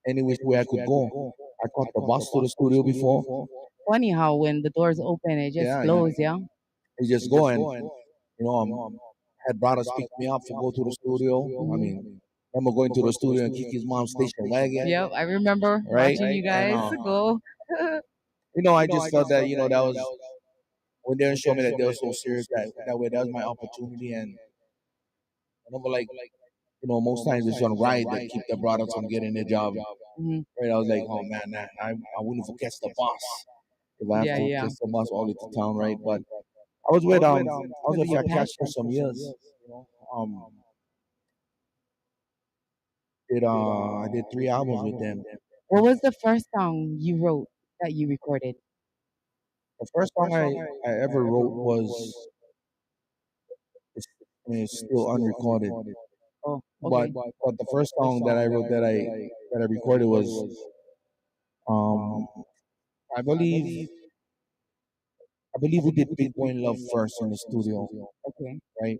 any which way I could go, I caught the bus to the studio before.
Funny how when the doors open, it just
Yeah,
flows, yeah.
you just go, and you know, had brothers pick me up to go to the studio. I mean, I remember going to the studio and Kiki's mom's station wagon.
Yep, I remember
Right?
watching you
And,
guys go.
you know, I just felt that, you know, that was when they showed me that they were so serious, that way that was my opportunity. And I remember, like, you know, most times it's on ride that keep the brothers from getting their job.
Hmm.
Right? I was like, oh man, nah, I wouldn't forget the boss if I have
Yeah,
to
yeah.
catch the bus all the way to town, right? But I was with Fat Cash for some years. You know, I did 3 albums with them.
What was the first song you wrote that you recorded?
The first song I ever wrote was, it's, I mean, it's still unrecorded.
Oh,
But
okay.
but the first song that I wrote that I recorded was um I believe we did Big Boy in Love first in the studio,
Okay.
right?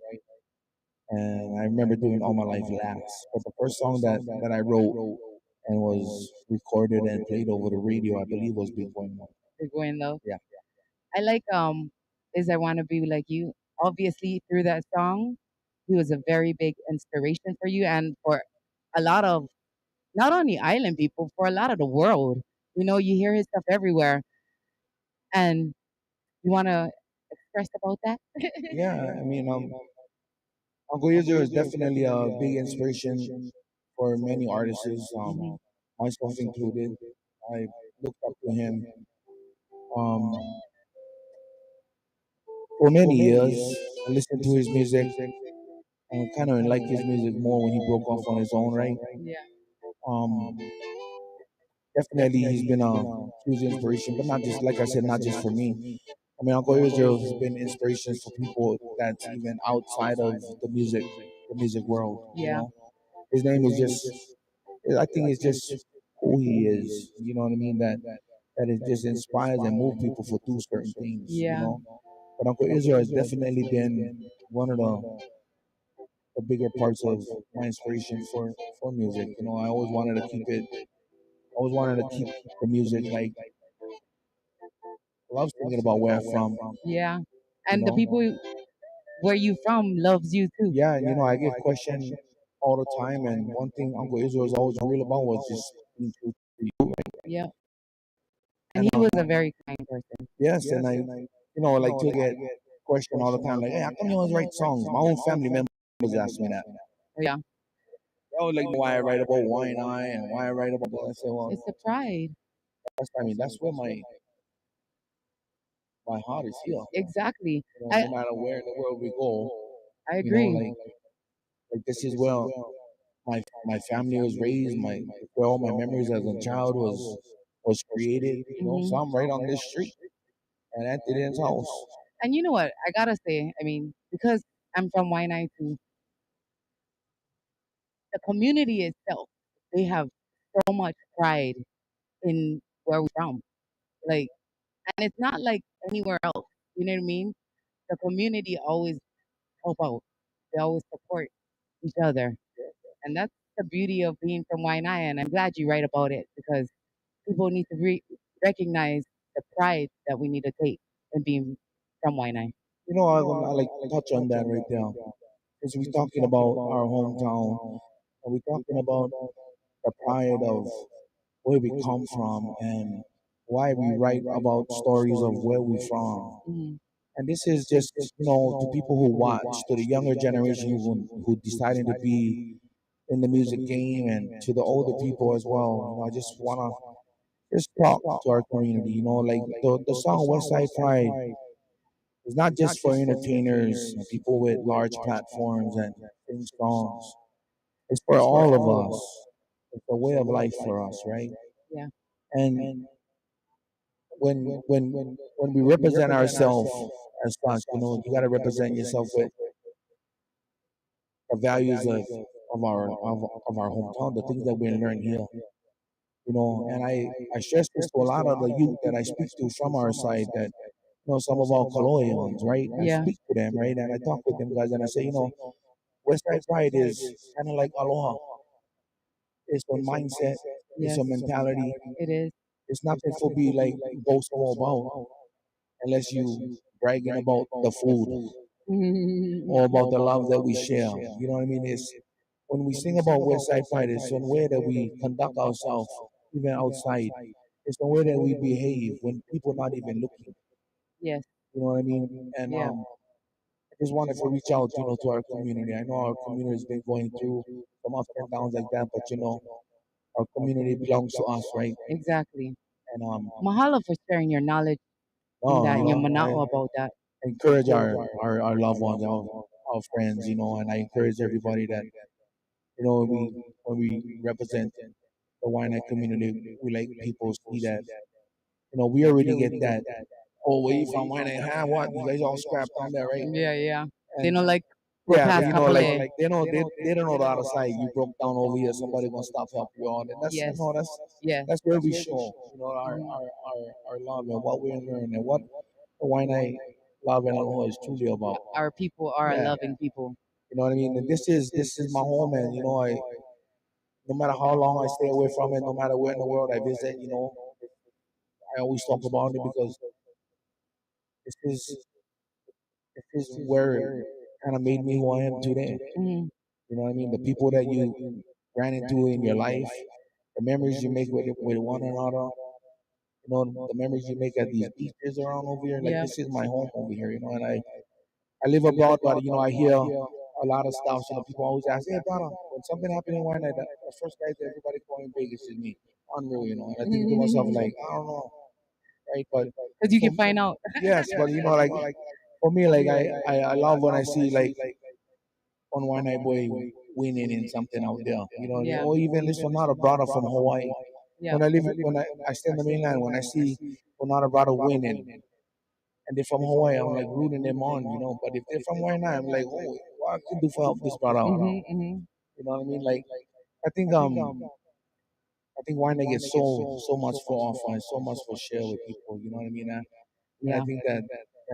And I remember doing All My Life Last. But the first song that I wrote and was recorded and played over the radio, I believe, was Big Boy in Love.
Big Boy in Love.
Yeah.
I like Is I Wanna Be Like You. Obviously through that song, he was a very big inspiration for you and for a lot of not only island people, for a lot of the world. You know, you hear his stuff everywhere. And you wanna express about that?
Yeah, I mean, Uncle Israel is definitely a big inspiration for many artists,
Mhm.
myself included. I looked up to him um, for many years. I listened to his music and kind of liked his music more when he broke off on his own, right?
Yeah.
Um, Definitely, he's been a huge inspiration, but not just, like I said, not just for me. I mean, Uncle Israel has been inspiration for people that's even outside of the music world. You
Yeah.
know, his name is just, I think it's just who he is. You know what I mean? That it just inspires and moves people for do certain things. You
Yeah.
know, but Uncle Israel has definitely been one of the bigger parts of my inspiration for music. You know, I always wanted to keep it. I always wanted to keep the music like, I love thinking about where I'm from.
Yeah.
You
And the
know,
people where you from loves you too.
yeah, and you know, I get questioned all the time, and one thing Uncle Israel was always real about was just being true to you.
Yeah. And
And
he was a very kind person.
yes, and I, you know, like to get question all the time, like, hey, how come you always write songs? My own family members ask me that.
Yeah.
They always like why I write about wine I and why I write about that. I say, well,
It's the pride.
that's where my heart is here.
Exactly.
You know,
I
no matter where in the world we go,
I
you know,
agree.
like this is where my family was raised, where all my memories as a child was created. You know, so I'm right on this street at Anthony's house.
And you know what? I gotta say, I mean, because I'm from Waianae too, the community itself, they have so much pride in where we're from. Like, and it's not like anywhere else. You know what I mean? The community always help out. They always support each other. And that's the beauty of being from Waianae. And I'm glad you write about it because people need to recognize the pride that we need to take in being from Waianae.
You know, I like touch on that right there. Because we're talking about our hometown, and we're talking about the pride of where we come from and why we write about stories of where we're from.
Mhm.
And this is just, you know, to people who watch, to the younger generation who decided to be in the music game, and to the older people as well. You know, I just wanna just talk to our community. You know, like the song West Side Pride is not just for entertainers and people with large platforms and sing songs. It's for all of us. It's a way of life for us, right?
Yeah.
And when we represent ourselves as such, you know, you got to represent yourself with the values of our hometown, the things that we learn here. You know, and I stress this to a lot of the youth that I speak to from our side that, you know, some of our colonials, right? I
Yeah.
speak to them, right? And I talk with them guys and I say, you know, West Side Pride is kind of like aloha. It's a mindset, it's
Yes.
a mentality.
It is.
It's nothing for be like boastful about unless you bragging about the food or about the love that we share. You know what I mean? It's when we sing about West Side Pride, it's one way that we conduct ourselves, even outside. It's the way that we behave when people not even looking.
Yes.
You know what I mean? And
Yeah.
I just wanted to reach out, you know, to our community. I know our community has been going through some ups and downs like that, but you know, our community belongs to us, right?
Exactly.
And
Mahalo for sharing your knowledge in that and your
I
manao about that.
encourage our loved ones, our friends, you know, and I encourage everybody that, you know, when we represent the Waianae community, we like people see that, you know, we already get that. Oh, where you from? Waianae? Huh? What? You guys all scrapped on there, right?
Yeah, yeah. They
And
know like go
yeah,
past
but you know, like
Kapolei.
they don't know the other side. You broke down over here, somebody gonna stop help you on, and that's, you
Yes.
know,
Yes.
that's where we show, you know,
Mhm.
our love and what we learn and what the Waianae love and aloha is truly about.
Our people are
Yeah,
loving people.
you know what I mean. And this is my home, and you know, I no matter how long I stay away from it, no matter where in the world I visit, you know, I always talk about it because this is this is where kind of made me who I am today.
Mhm.
You know what I mean? The people that you ran into in your life, the memories you make with one another, you know, the memories you make at these beaches around over here. Like
Yeah.
this is my home over here, you know. And I live abroad, but you know, I hear a lot of stuff. You know, people always ask, "Hey, brother, when something happened in Wayne, the first guy that everybody calling Vegas is me." Unreal, you know. And I think to myself, like, I don't know, right? But
Because you
for
can find out.
yes, but you know, like for me, like I love when I see like on one night boy winning in something out there, you know,
Yeah.
or even this one not a brother from Hawaii.
Yeah.
When I stay in the mainland, when I see another brother winning and they're from Hawaii, I'm like rooting them on, you know. But if they're from Hawaii, I'm like, oh, what I can do for help this brother out?
Hmm. Hmm.
You know what I mean? Like I think I think Wine gets so much for offer and so much for share with people. You know what I mean? And I
Yeah.
think that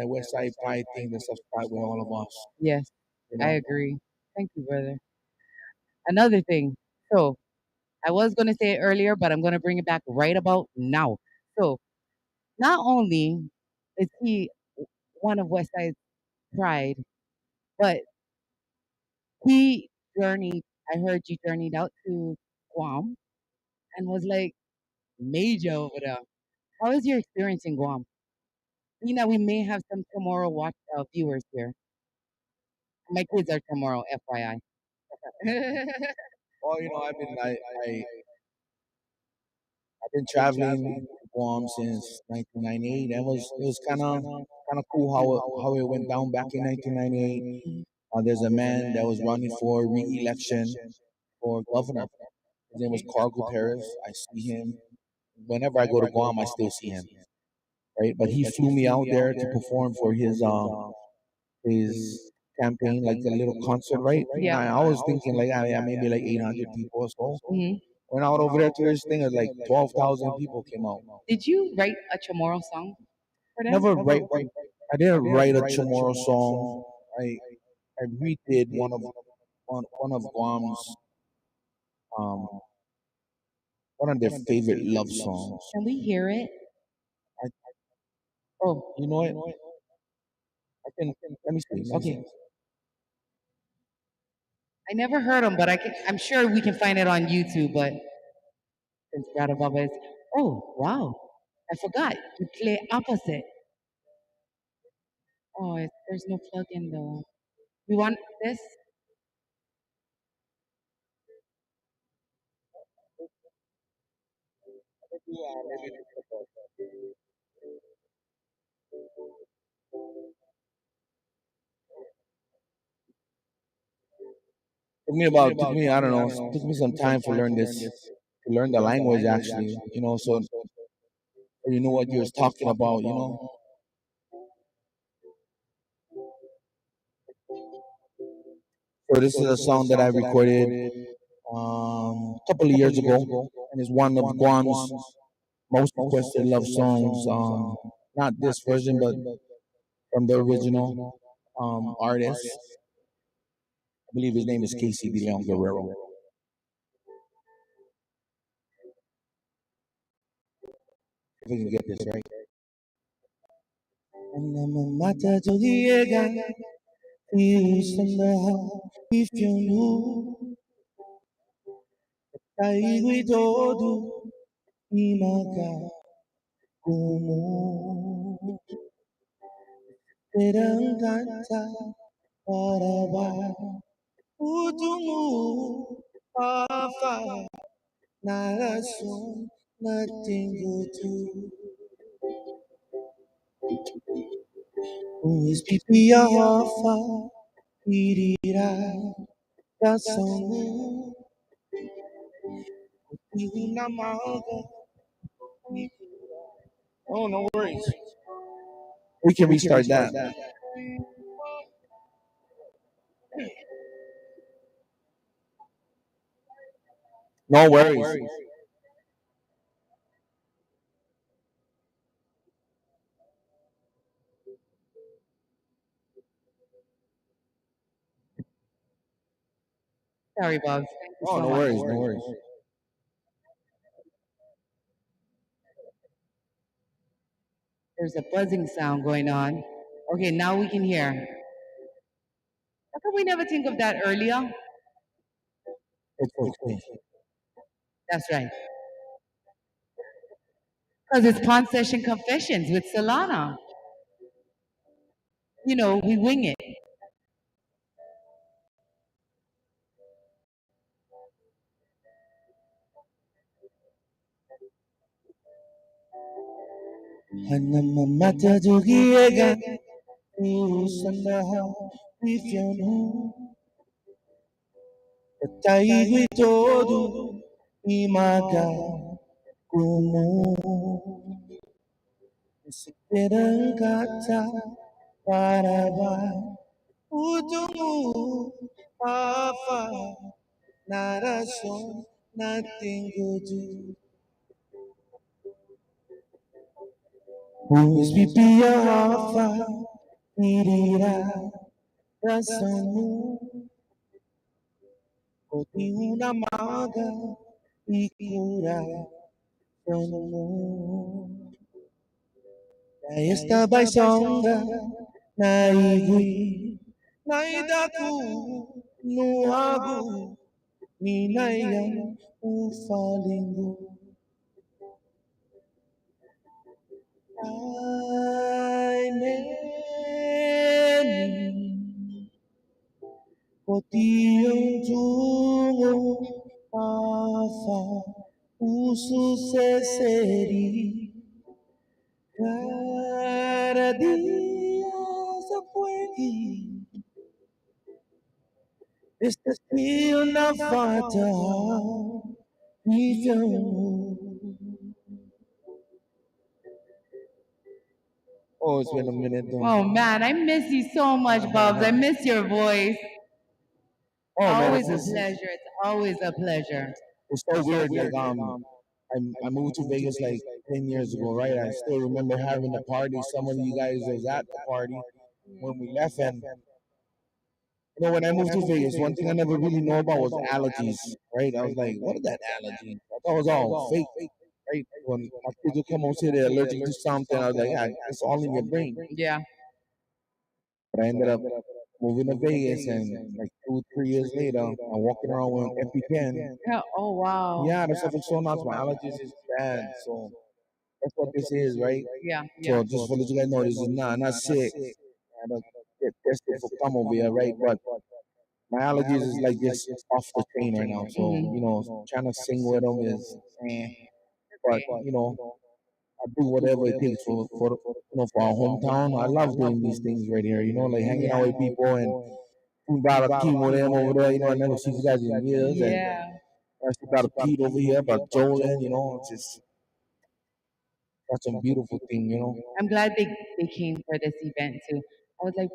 West Side Pride thing that subscribe with all of us.
Yes.
You
I
know,
agree. Thank you, brother. Another thing. So I was going to say it earlier, but I'm going to bring it back right about now. So not only is he one of West Side's pride, but he journeyed, I heard you journeyed out to Guam and was like major over there. How was your experience in Guam? Nina, we may have some tomorrow watch viewers here. My kids are tomorrow, FYI.
Well, I've been traveling to Guam since 1998. It was kind of cool how it went down back in 1998. There's a man that was running for re-election for governor. His name was Carl Gutierrez. I see him whenever I go to Guam. I still see him, right? But he flew me out there to perform for his campaign, like a little concert, right?
Yeah.
I was thinking like, yeah, maybe like 800 people or so.
hmm
Went out over there to this thing, and like 12,000 people came out.
Did you write a tomorrow song for them?
Never write. I didn't write a tomorrow song. I redid one of Guam's um one of their favorite love songs.
Can we hear it?
I,
Oh,
you know it. I can. Let me see.
okay. I never heard them, but I'm sure we can find it on YouTube. But since Brother Baba is, oh wow, I forgot. You play opposite. Oh, there's no plug in though. You want this?
Took me, I don't know, took me some time to learn this, to learn the language actually, so you know what you was talking about. So this is a song that I recorded a couple of years ago, and it's one of Guam's most requested love songs. Not this version, but from the original artist. I believe his name is Casey De Leon Guerrero. If we can get this right. If you knew, imaga kumu terangkata parawa utumu apa narasun nothing to do. Is pipiya hafa irira kasamu ihunamaga. Oh, no worries. We can restart that. No worries.
Sorry, Bob. Thank you
Oh,
so
no
much.
worries. No worries.
There's a buzzing sound going on. Okay, now we can hear. How come we never think of that earlier?
It's okay.
That's right. Because it's Pawn Session Confessions with Solana. You know, we wing it.
Hanamamata jogiega usandaha ifyanu taigui todo imaga kumu Siterangkata parawa utumu apa narason nothing to do. Who's pipiya hafa irira kasamu koti unamaga ikura sono. Esta baisonga naigui naidaku nuagu ninaya ufalingu. Ay, neni, kotiyong tungo asa puso seseri cada día se puede este sí una falta y yo. Oh, it's been a minute though.
Oh man, I miss you so much, Bubs. I miss your voice.
Oh man,
Always a pleasure. It's always a pleasure.
it's so weird. Like I moved to Vegas like 10 years ago, right? I still remember having the party. Some of you guys was at the party when we left, and when I moved to Vegas, one thing I never really know about was allergies, right? I was like, what is that allergy? I thought it was all fake, right? When my kids would come home and say they're allergic to something, I was like, yeah, it's all in your brain.
Yeah.
But I ended up moving to Vegas, and like 2, 3 years later, I'm walking around with EpiPen.
Yeah. Oh wow.
Yeah, the stuff is so nuts. My allergies is bad, so that's what this is, right?
Yeah.
So just for let you guys know, this is not sick. I don't get tested for Camovir, right? But my allergies is like just off the chain right now. So trying to sing with them is, but I do whatever it takes for our hometown. I love doing these things right here. Like hanging out with people and got a team with them over there. I never seen you guys in years.
Yeah.
And I still got a Pete over here, but Jolene, it's just that's a beautiful thing.
I'm glad they came for this event too. I was like,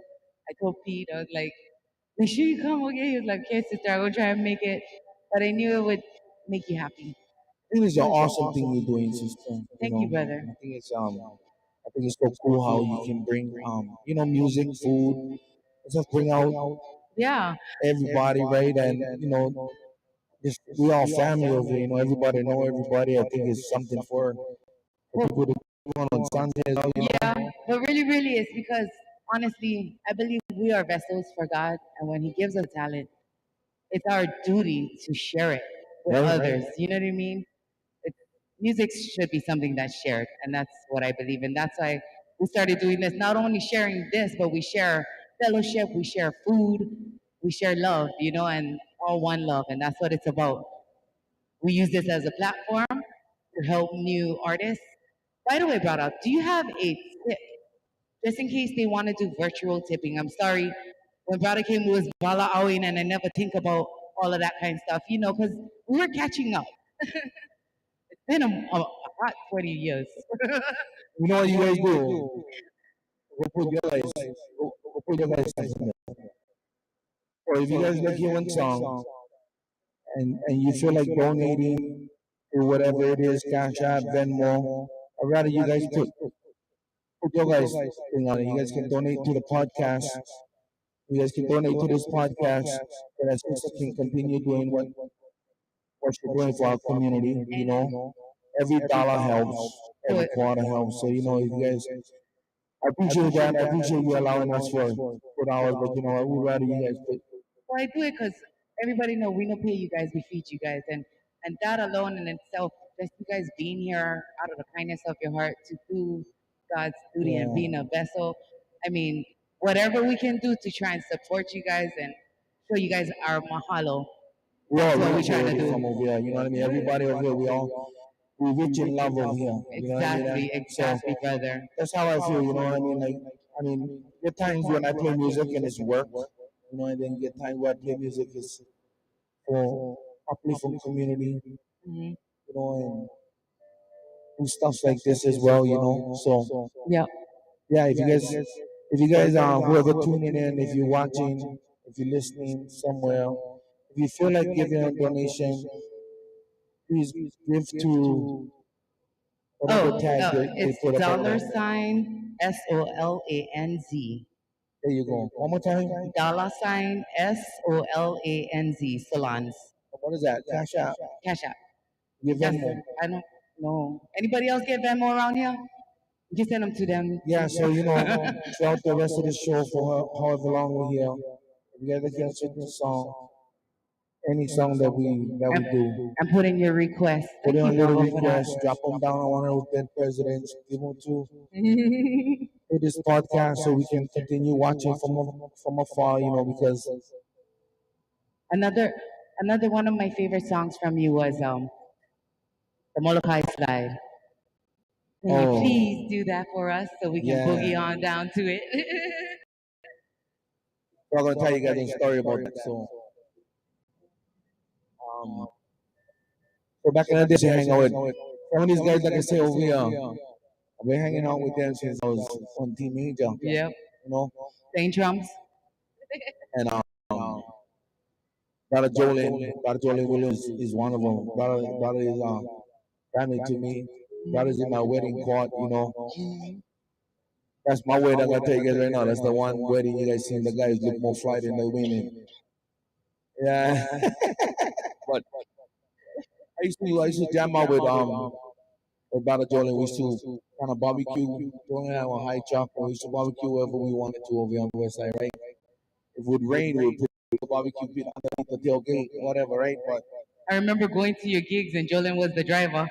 I told Pete, I was like, make sure you come, okay? He was like, okay, sister, I will try and make it. But I knew it would make you happy.
I think it's an awesome thing you're doing, sister.
Thank you, brother.
I think it's so cool how you can bring music, food, just bring out
Yeah.
everybody, right? And just we all family over here. Everybody know everybody. I think it's something for people to do on Sundays.
Yeah, but really, really, it's because honestly, I believe we are vessels for God, and when He gives us talent, it's our duty to share it with
Right.
others. You know what I mean? Music should be something that's shared, and that's what I believe in. That's why we started doing this. Not only sharing this, but we share fellowship, we share food, we share love, and all one love, and that's what it's about. We use this as a platform to help new artists. By the way, brother, do you have a tip just in case they want to do virtual tipping? I'm sorry, when brother came, it was Bala Awin, and I never think about all of that kind of stuff, because we're catching up. It's been a hot 20 years.
You know what you guys do? Go put your guys, go put your guys in there. Or if you guys like your one song and you feel like donating to whatever it is, Cash App, Venmo, I'd rather you guys put your guys thing on it. You guys can donate to the podcast. You guys can donate to this podcast so that sister can continue doing what you're doing for our community. Every dollar helps, every quarter helps. So if you guys, I appreciate that. I appreciate you allowing us for hours, but I would rather you guys put.
Well, I do it because everybody know we don't pay you guys, we feed you guys, and that alone in itself, just you guys being here out of the kindness of your heart to do God's duty and being a vessel. I mean, whatever we can do to try and support you guys and show you guys our mahalo.
That's
what we trying to do.
From over here, you know what I mean? Everybody over here, we rich in love over here. You know what I mean?
Exactly, brother.
That's how I feel. You know what I mean? There are times when I play music and it's work. And then get times where I play music is for uplift community. And do stuff like this as well. So
yeah.
If you guys whoever tuning in, if you're watching, if you're listening somewhere, if you feel like giving a donation, please give to whatever tag
it's
put up
$
there.
SOLANZ.
There you go. One more time.
$ SOLANZ. Solans.
What is that? Cash App.
Cash App.
Give Venmo.
I don't know. Anybody else get Venmo around here? You can send them to them.
Yeah, so throughout the rest of the show for however long we're here, if you guys can certain song, any song that we do.
And put in your request.
Put in a
Thank you,
little
Baba, for that.
request, drop them down on one of those dead presidents, give them to this podcast so we can continue watching from afar, you know, because
Another one of my favorite songs from you was the Molokai Slide. Can you
Oh.
please do that for us so we can
Yeah.
boogie on down to it?
So I'm gonna tell you guys a story about that. So back in the day, I hang out with some of these guys, like I say over here. I've been hanging out with them since I was on teenager.
Yep.
You know,
Playing drums.
and Brother Jolene Williams is one of them. Brother is family to me. Brother's in my wedding court, you know. That's my wedding. I'm gonna tell you guys right now. That's the one wedding you guys seen. The guys look more fly than the women. Yeah. But I used to jam out with Brother Jolene. We used to kind of barbecue. Jolene and I were high chop. We used to barbecue wherever we wanted to over here on the west side, right? If it would rain, we would put the barbecue pit underneath the tailgate, whatever, right? But
I remember going to your gigs and Jolene was the driver.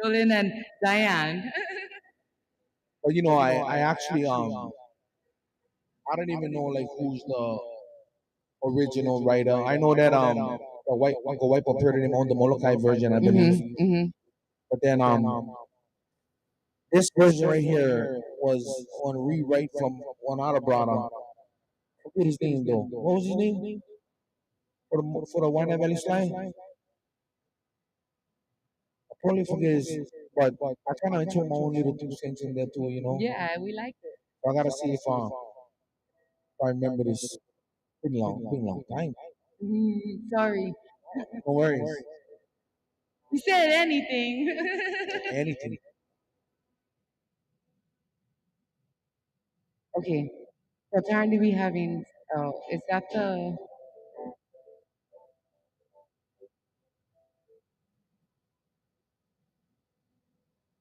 Jolene and Diane.
But you know, I actually I don't even know like who's the original writer. I know that the white Uncle Wipe appeared in on the Molokai version, I believe. But then this version right here was on a rewrite from one other brother. Forget his name though. What was his name? For the Wine Valley Slide? I probably forget his, but I kind of enjoy my own little 2 cents in there too, you know.
Yeah, we liked it.
So I gotta see if I remember this. Been a long time.
Sorry.
No worries.
You said anything.
Anything.
Okay. So apparently we having, is that the,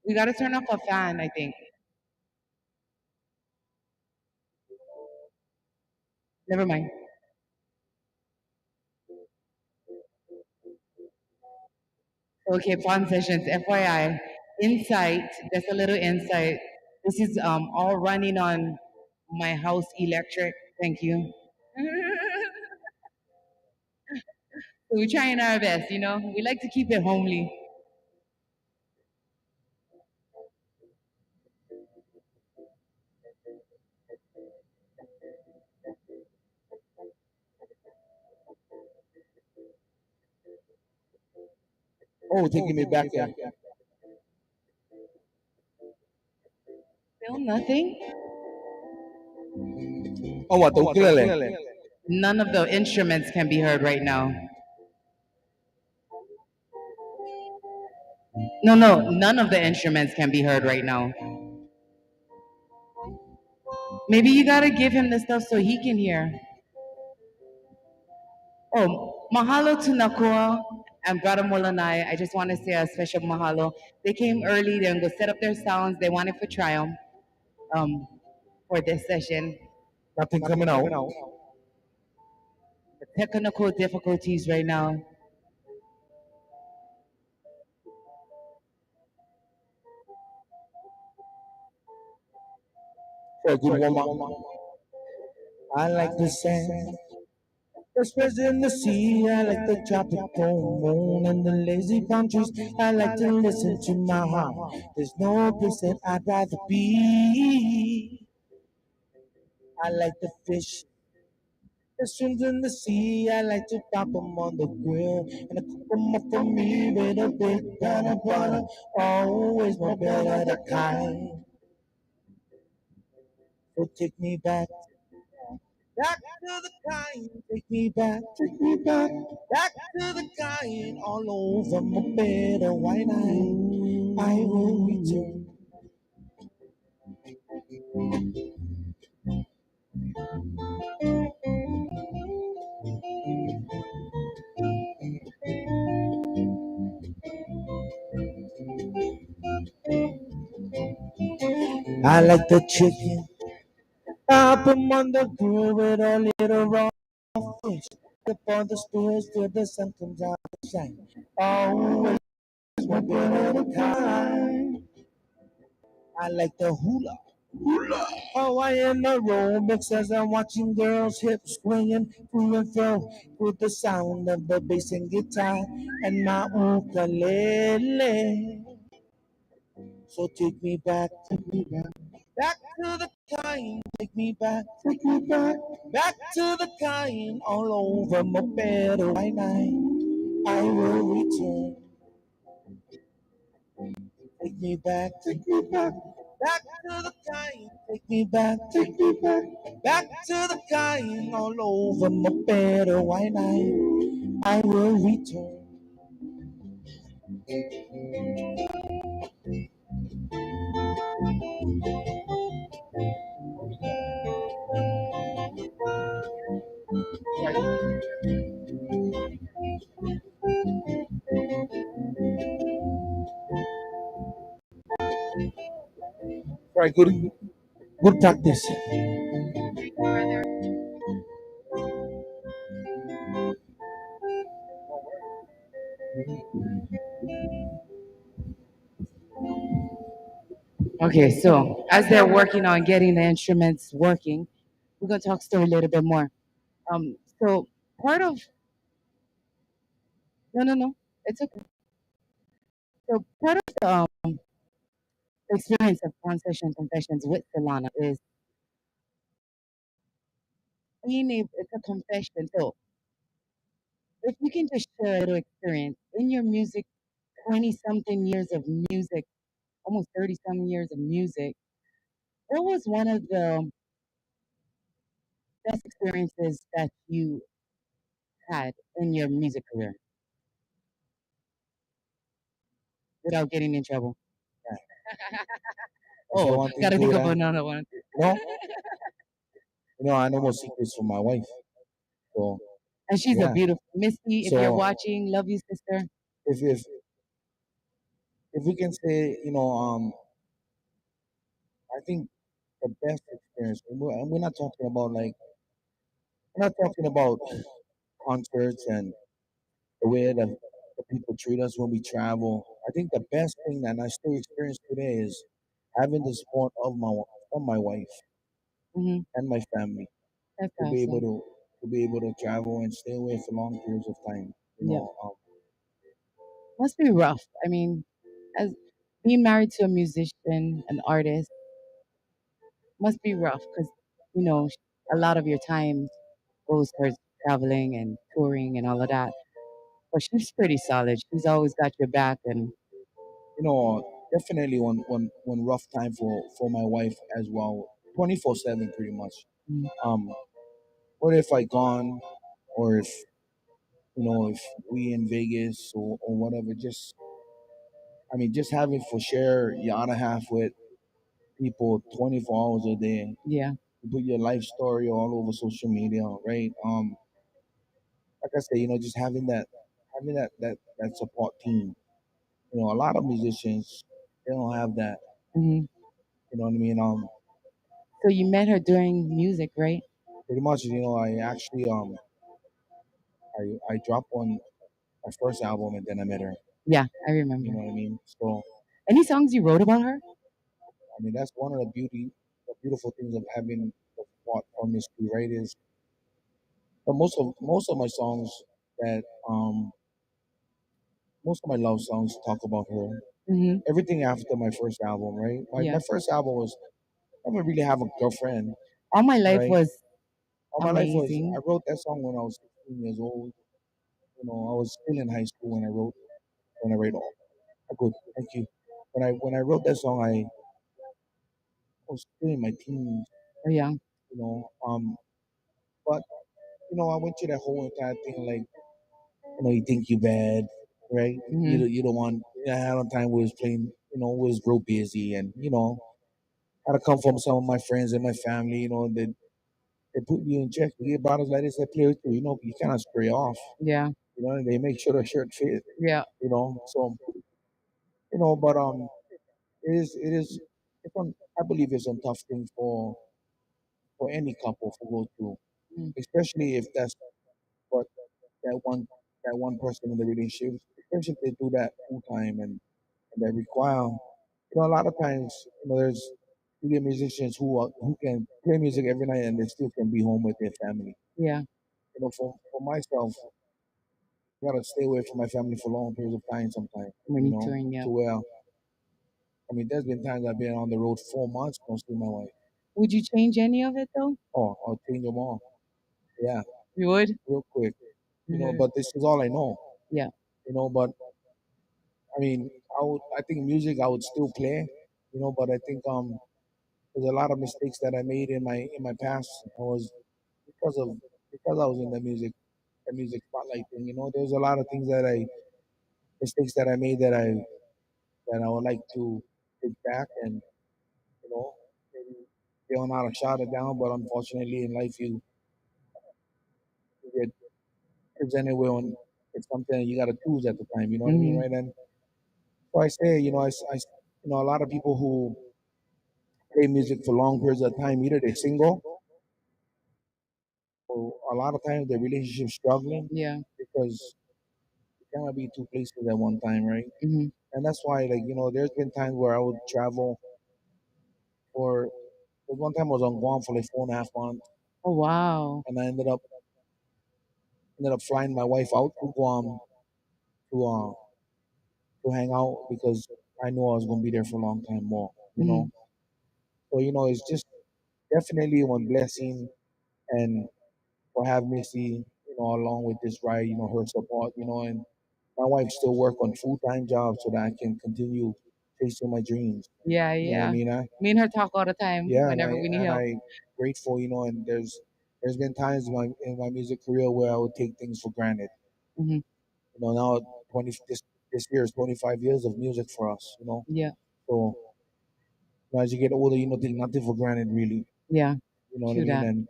we got to turn off a fan, I think. Never mind. Okay, Pawn Sessions, FYI, insight, just a little insight. This is all running on my house electric. Thank you. So we're trying our best, you know. We like to keep it homely.
Oh, taking me back there.
Still nothing?
Oh, what? The ukulele?
None of the instruments can be heard right now. No, none of the instruments can be heard right now. Maybe you gotta give him the stuff so he can hear. Oh, mahalo to Nakua and Brother Molanai. I just want to say a special mahalo. They came early, they're gonna go set up their sounds. They wanted for Triumph for this session.
Nothing coming out.
The technical difficulties right now.
For a good woman. I like the sand. The spreads in the sea, I like the tropical moon and the lazy palm trees. I like to listen to my heart. There's no place that I'd rather be. I like the fish, the shrimps in the sea. I like to pop them on the grill and I cook them up for me with a big pan of butter. Always more better the kind. So take me back to the kind, take me back, back to the kind, all over my bed of white I will return. I like the chicken. I put 'em on the grill with a little raw fish. Up on the stairs till the sun comes out to shine. Always one bit at a time. I like the hula. Hawaiian aerobics as I'm watching girls' hips swinging to and fro with the sound of the bass and guitar and my ukulele. So take me back to the kind, take me back to the kind all over my bed by night. I will return. Take me back to the kind. Take me back to the kind all over my bed by night. I will return. Right, good practice.
Okay, so as they're working on getting the instruments working, we're gonna talk story a little bit more. So part of no, it's okay. So part of the experience of One Session Confessions with Solana is being able. It's a confession. So if you can just share a little experience in your music, 20 something years of music, almost 30 some years of music, what was one of the best experiences that you had in your music career without getting in trouble?
So
Oh,
one thing
gotta
to
think of
that.
another one.
No, I know more secrets from my wife. So
And she's a
yeah.
beautiful Misty. If you're
So
watching, love you, sister.
if we can say, I think the best experience. And we're not talking about we're not talking about concerts and the way that the people treat us when we travel. I think the best thing that I still experience today is having the support of my wife
Hmm.
and my family
That's
to be able
awesome.
to travel and stay away for long periods of time.
Yeah, must be rough. I mean, as being married to a musician, an artist, must be rough because you know a lot of your time goes towards traveling and touring and all of that. But she's pretty solid. She's always got your back, and
definitely one rough time for my wife as well. 24/7, pretty much.
mm,
Um, what if I gone, or if we in Vegas or whatever, just having for share your other half with people 24 hours a day.
yeah,
You put your life story all over social media, right? Like I say, just having that support team. A lot of musicians, they don't have that.
hmm.
You know what I mean?
So you met her doing music, right?
Pretty much, I actually I dropped on my first album and then I met her.
Yeah, I
You
remember.
know what I mean? So
Any songs you wrote about her?
I mean, that's one of the beautiful things of having the support from Miss B, right? Is but most of my songs that most of my love songs talk about her.
Hmm.
Everything after my first album, right? My
Yeah.
first album was I didn't really have a girlfriend,
All My Life
right?
was
All my life was
amazing.
I wrote that song when I was 16 years old. I was still in high school when I wrote all. Good, thank you. When I wrote that song, I was still in my teens,
Oh, yeah.
you know. But I went through that whole entire thing like, you think you bad, right?
Hmm.
You don't want. I had a time we was playing, we was real busy, and had to come from some of my friends and my family, they put you in check. You get bottles like this, they play with you, you cannot stray off,
Yeah.
and they make sure the shirt fit,
Yeah.
So, but it is, I believe it's a tough thing for any couple to go through,
Mm.
especially if that's what that one person in the relationship, especially if they do that full time and they require, a lot of times, there's you get musicians who can play music every night and they still can be home with their family.
Yeah.
For myself, I gotta stay away from my family for long periods of time sometimes.
Monitoring, yeah.
To where, I mean, there's been times I've been on the road 4 months, don't see my wife.
Would you change any of it though?
Oh, I'll change them all. Yeah,
You would?
real quick.
Mhm.
But this is all I know.
Yeah.
But I mean, I think music I would still play. But I think there's a lot of mistakes that I made in my past. I was because I was in the music spotlight thing. There's a lot of things mistakes that I made that I would like to take back and maybe they don't know how to shut it down. But unfortunately, in life, you get presented with when it's something you got to choose at the time. You know what I mean,
Mhm.
right? And so I say, a lot of people who play music for long periods of time, either they're single or a lot of times their relationship's struggling
Yeah.
because you cannot be two places at one time, right?
Mhm.
And that's why, like, there's been times where I would travel for. There's one time I was on Guam for like 4.5 months,
Oh wow.
and I ended up flying my wife out to Guam to hang out because I knew I was gonna be there for a long time more.
Mhm.
So it's just definitely one blessing, and for having me see along with this ride, her support, and my wife still work on full-time jobs so that I can continue chasing my dreams.
Yeah,
You know what I
yeah.
mean?
Me and her talk all the time
Yeah, and
whenever we need help.
I grateful, and there's been times in my music career where I would take things for granted.
Mhm.
Now this year is 25 years of music for us.
Yeah.
So as you get older, take nothing for granted, really.
Yeah.
You know what I
True
mean?
that.
And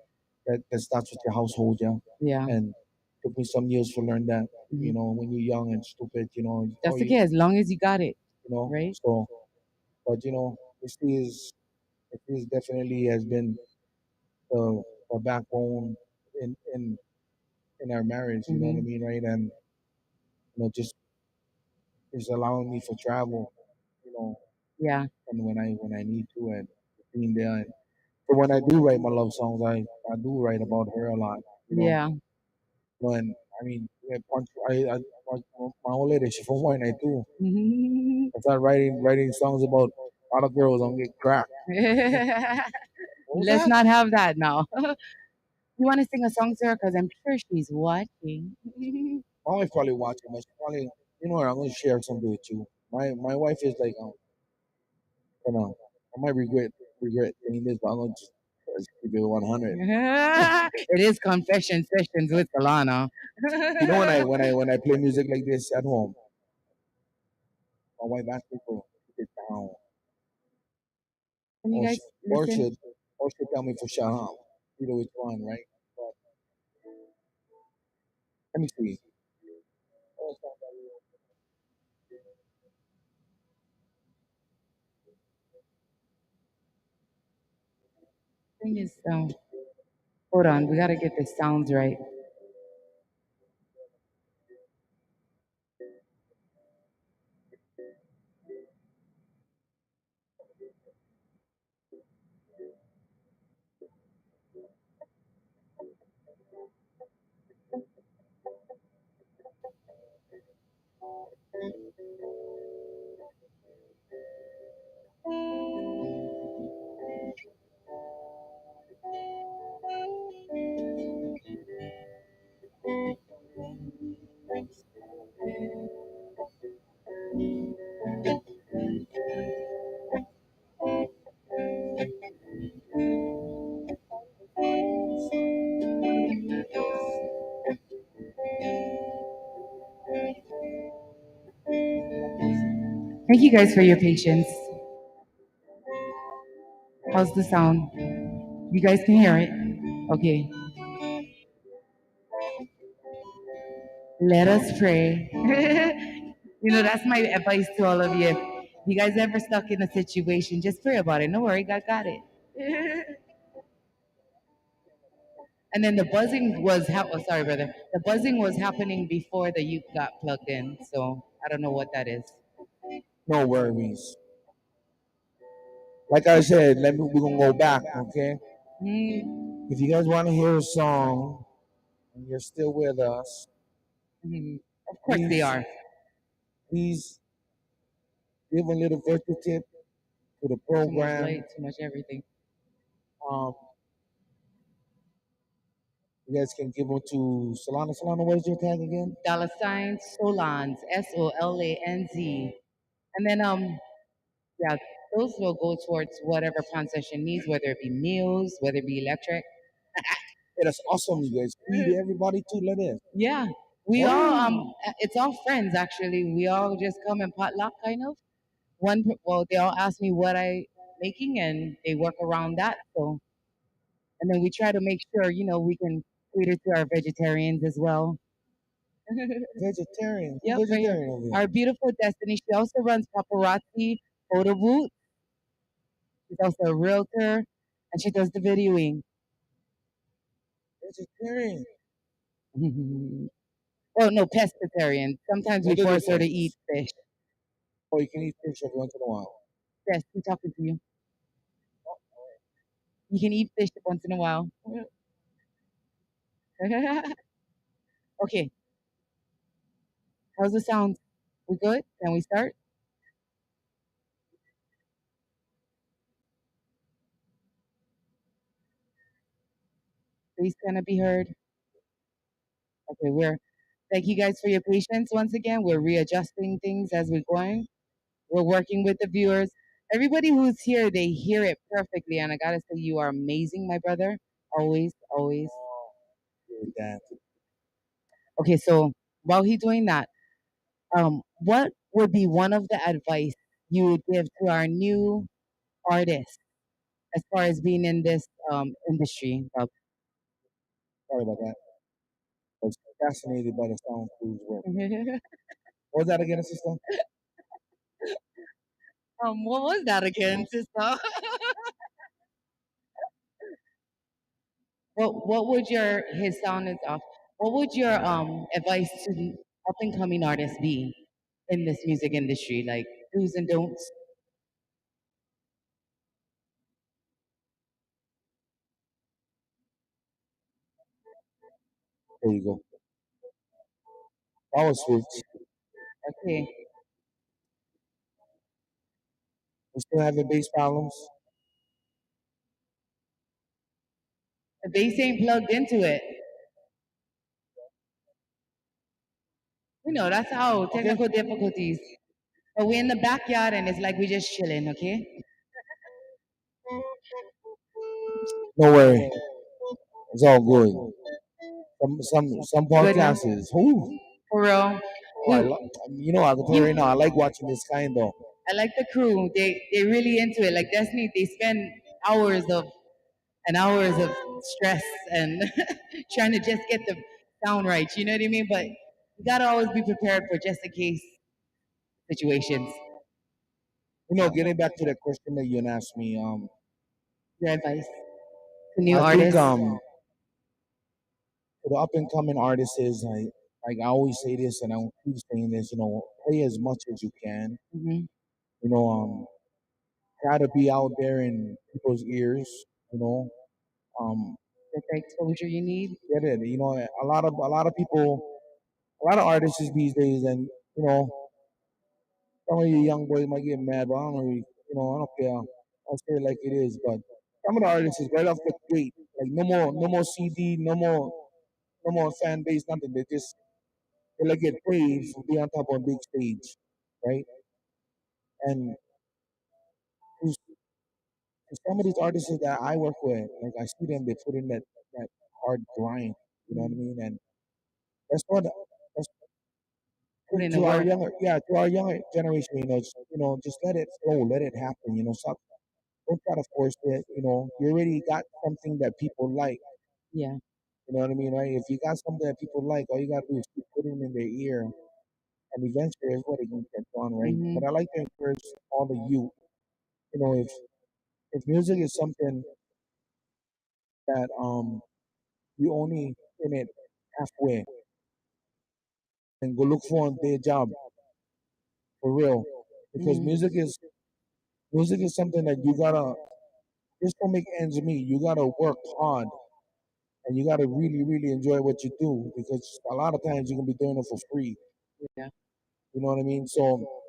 that starts with your household, yeah.
Yeah.
And took me some years to learn that.
Mhm.
When you're young and stupid,
That's okay as long as you got it,
you know.
right?
So, but this is definitely has been the backbone in in in our marriage. You know what I
Mhm.
mean, right? And just is allowing me for travel. You know,
Yeah.
and when I need to, and being there. And so when I do write my love songs, I do write about her a lot.
Yeah.
When I mean, yeah, my old lady, she from White Night too. I started writing songs about other girls on get cracked. What was
Let's
that?
not have that now. You want to sing a song to her? Because I'm sure she's watching.
My wife probably watching, but she probably, what, I'm gonna share something with you. My wife is like, gonna, I might regret saying this, but I'm gonna just keep it 100.
It is confession sessions with Solana.
When I play music like this at home, my wife asks me to keep it down,
Can you
or
guys
she, or
listen?
should or she tell me for shut up. Either which one, right? But let me see.
Thing is, hold on, we gotta get the sounds right. Thank you guys for your patience. How's the sound? You guys can hear it? Okay. Let us pray. That's my advice to all of you. If you guys ever stuck in a situation, just pray about it. No worry, God got it. And then the buzzing was oh, sorry, brother. The buzzing was happening before the youth got plugged in. So I don't know what that is.
No worries. Like I said, we're gonna go back, okay?
Mm,
If you guys want to hear a song and you're still with us,
mhm. Of course they
please,
are.
please give a little virtual tip to the
Too much
program.
light, too much everything.
Um, you guys can give them to Solana. Solana, where's your tag again?
$ Solans, SOLANZ. And then yeah, those will go towards whatever concession needs, whether it be meals, whether it be electric.
Yeah, that's awesome, you guys. Feed everybody too. Let it.
Yeah. We all
Wow.
it's all friends actually. We all just come and potluck kind of. Well, they all ask me what I making and they work around that. So and then we try to make sure, we can cater to our vegetarians as well.
Vegetarian. Who
Yep, right here.
vegetarian over here?
Our beautiful Destiny. She also runs paparazzi photo booth. She's also a realtor and she does the videoing.
Vegetarian.
Oh no, pescatarian. Sometimes we
What the
force her to
difference?
eat fish.
Oh, you can eat fish every once in a while.
Yes, I'm talking to you. You can eat fish once in a while. Okay, how's the sound? We good? Can we start? Please can it be heard? Okay, thank you guys for your patience once again. We're readjusting things as we're going. We're working with the viewers. Everybody who's here, they hear it perfectly. And I gotta say, you are amazing, my brother. Always, always.
With that.
Okay, so while he's doing that, what would be one of the advice you would give to our new artists as far as being in this industry? Rob?
Sorry about that. I was fascinated by the sound crews work. What was that again, sister?
What was that again, sister? What would your his sound is off? What would your advice to the up and coming artists be in this music industry? Like do's and don'ts?
There you go. Power switch.
Okay.
We still having bass problems.
The bass ain't plugged into it. That's how
Okay.
technical difficulties. But we're in the backyard and it's like we're just chilling, okay?
No worry. It's all good. Some
Good now?
podcasts is. Ooh.
For real.
Oh, I
We,
I can tell you right now. I like watching this kind though.
I like the crew. They really into it. Like Destiny, they spend hours and hours of stress and trying to just get the sound right. You know what I mean? But you gotta always be prepared for just in case situations.
Getting back to that question that you asked me,
Your advice to new
I think
artists.
for the up and coming artists is like I always say this and I will keep saying this, play as much as you can.
Hmm.
You know, try to be out there in people's ears, um
The exposure you need.
get it. A lot of people, a lot of artists these days, and some of you young boys might get mad, but I don't really, I don't care. I'll say it like it is. But some of the artists is right off the gate, like no more CD, no more fan base, nothing. They like get paid for being on top of a big stage, right? And to some of these artists that I work with, like I see them, they put in that hard grind. You know what I mean? And that's what that's
Put in the
to our
work.
younger generation. Just let it flow, let it happen. Stop. Don't try to force it. You already got something that people like.
Yeah.
You know what I mean, right? If you got something that people like, all you gotta do is keep putting it in their ear, and eventually everybody can catch on, right?
Hmm.
But I like to encourage all the youth. If music is something that you only in it halfway, and go look for a day job for real, because
Mhm.
music is something that you gotta just to make ends meet. You gotta work hard, and you gotta really really enjoy what you do, because a lot of times you're gonna be doing it for free.
Yeah.
You know what I mean? So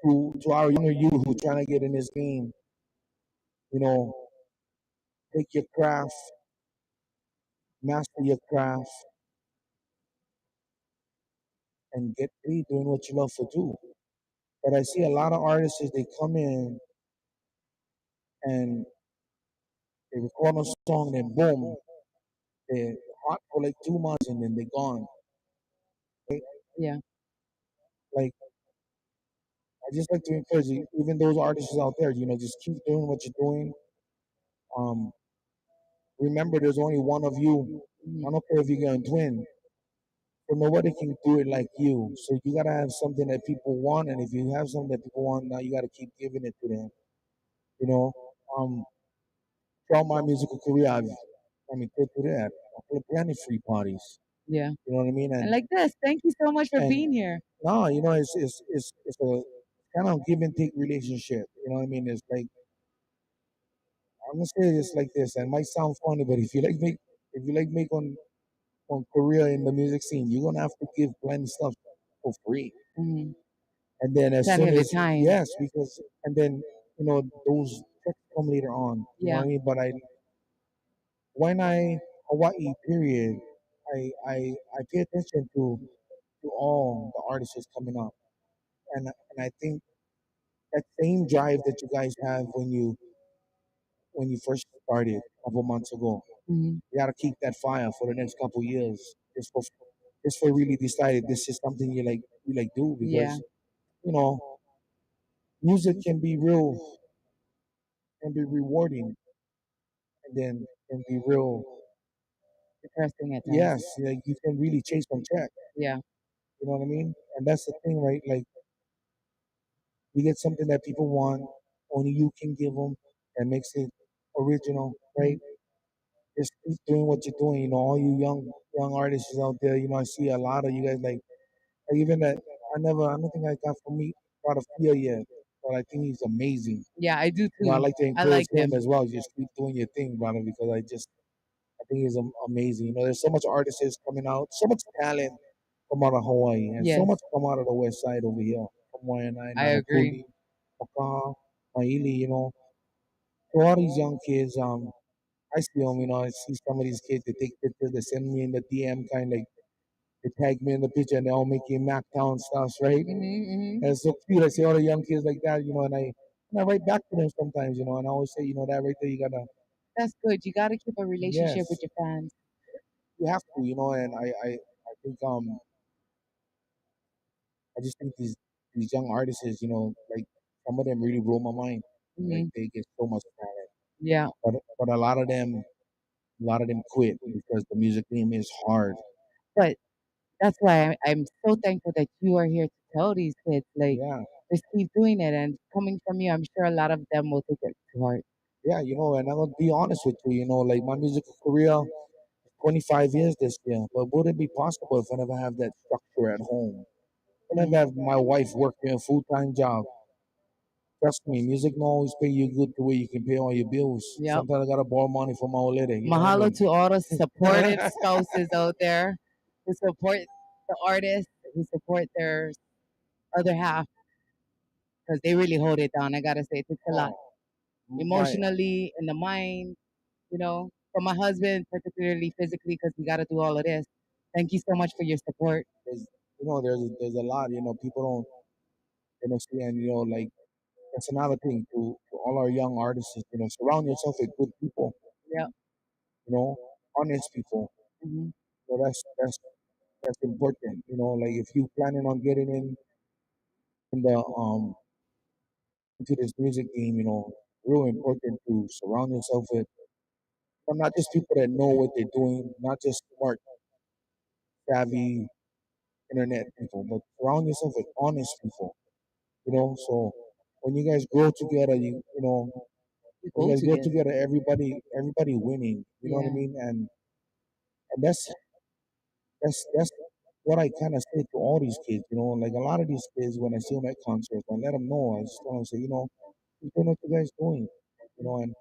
to our younger youth who trying to get in this game, you know, take your craft, master your craft, and get paid doing what you love to do. But I see a lot of artists, they come in and they record a song, and boom, they're hot for like 2 months and then they're gone. Right?
Yeah.
Like, I just like to encourage you, even those artists out there, just keep doing what you're doing. Um, Remember, there's only one of you.
Mhm.
I don't care if you're getting twin. So nobody can do it like you. So you gotta have something that people want, and if you have something that people want, now you gotta keep giving it to them. You know, um, throughout my musical career, I mean, put to that, I played plenty free parties.
Yeah.
You know what I mean?
And like this, thank you so much for
And
being here.
no, it's a kind of give and take relationship. You know what I mean? It's like, I'm gonna say this like this, and it might sound funny, but if you like make on career in the music scene, you're gonna have to give plenty stuff for free.
Mhm.
And then as
Plenty
soon
of the
as
time.
yes, because and then those checks come later on. You know what
Yeah.
I mean? But when I Hawaii period, I pay attention to all the artists that's coming up, and I think that same drive that you guys have when you first started a couple months ago,
Mhm.
you gotta keep that fire for the next couple years. Just for really decided this is something you like do,
Yeah.
because you know music can be rewarding, and then can be real.
Depressing at times.
Yes, like you can really chase some check.
Yeah.
You know what I mean? And that's the thing, right? Like you get something that people want, only you can give them, that makes it original, right?
Mhm.
Just keep doing what you're doing. All you young artists out there. I see a lot of you guys like even that. I don't think I got a feel yet, but I think he's amazing.
Yeah, I do
I
too.
like to
I
encourage
like
him
him.
as well. Just keep doing your thing, brother, because I think he's amazing. There's so much artists coming out, so much talent come out of Hawaii, and so
Yes,
much come out of the West Side over here, from Waianae,
I agree.
Nanapuli, Makaha, Maili. To all these young kids, I see them. I see some of these kids. They take pictures. They send me in the DM, kind of like they tag me in the picture, and they all making Mactown stuff, right?
Hmm.
And it's so cute. I see all the young kids like that, and I write back to them sometimes, and I always say, that right there, you gotta,
That's good. You got to keep a relationship with
yes,
your fans.
you have to, and I think, I just think these young artists, like some of them really blow my mind. Like
Hmm.
they get so much talent,
Yeah,
but a lot of them quit because the music game is hard.
but that's why I'm so thankful that you are here to tell these kids, like,
Yeah,
just keep doing it. And coming from you, I'm sure a lot of them will take it to heart.
yeah, and I'm gonna be honest with you, like my musical career, 25 years this year. But would it be possible if I never have that structure at home? If I never
Mhm.
have my wife working a full-time job. Trust me, music will always pay you good the way you can pay all your bills.
Yep.
Sometimes I gotta borrow money from my old lady. You know what I
Mahalo
mean?
to all the supportive spouses out there who support the artists, who support their other half, because they really hold it down. I gotta say, it takes a lot
Oh, my,
emotionally, in the mind, for my husband, particularly physically, because we gotta do all of this. Thank you so much for your support.
there's, there's a lot. People don't see, and like that's another thing to all our young artists. Surround yourself with good people.
Yeah.
You know, honest people.
Hmm.
So that's important. Like if you planning on getting in the into this music game, real important to surround yourself with not just people that know what they're doing, not just smart, savvy internet people, but surround yourself with honest people. So when you guys grow together,
We
when
go
you guys grow
together.
together, everybody winning. You know what I
Yeah.
mean? And And that's what I kind of say to all these kids. Like a lot of these kids, when I see them at concerts, I let them know. I just tell them, say, keep doing what you guys doing. And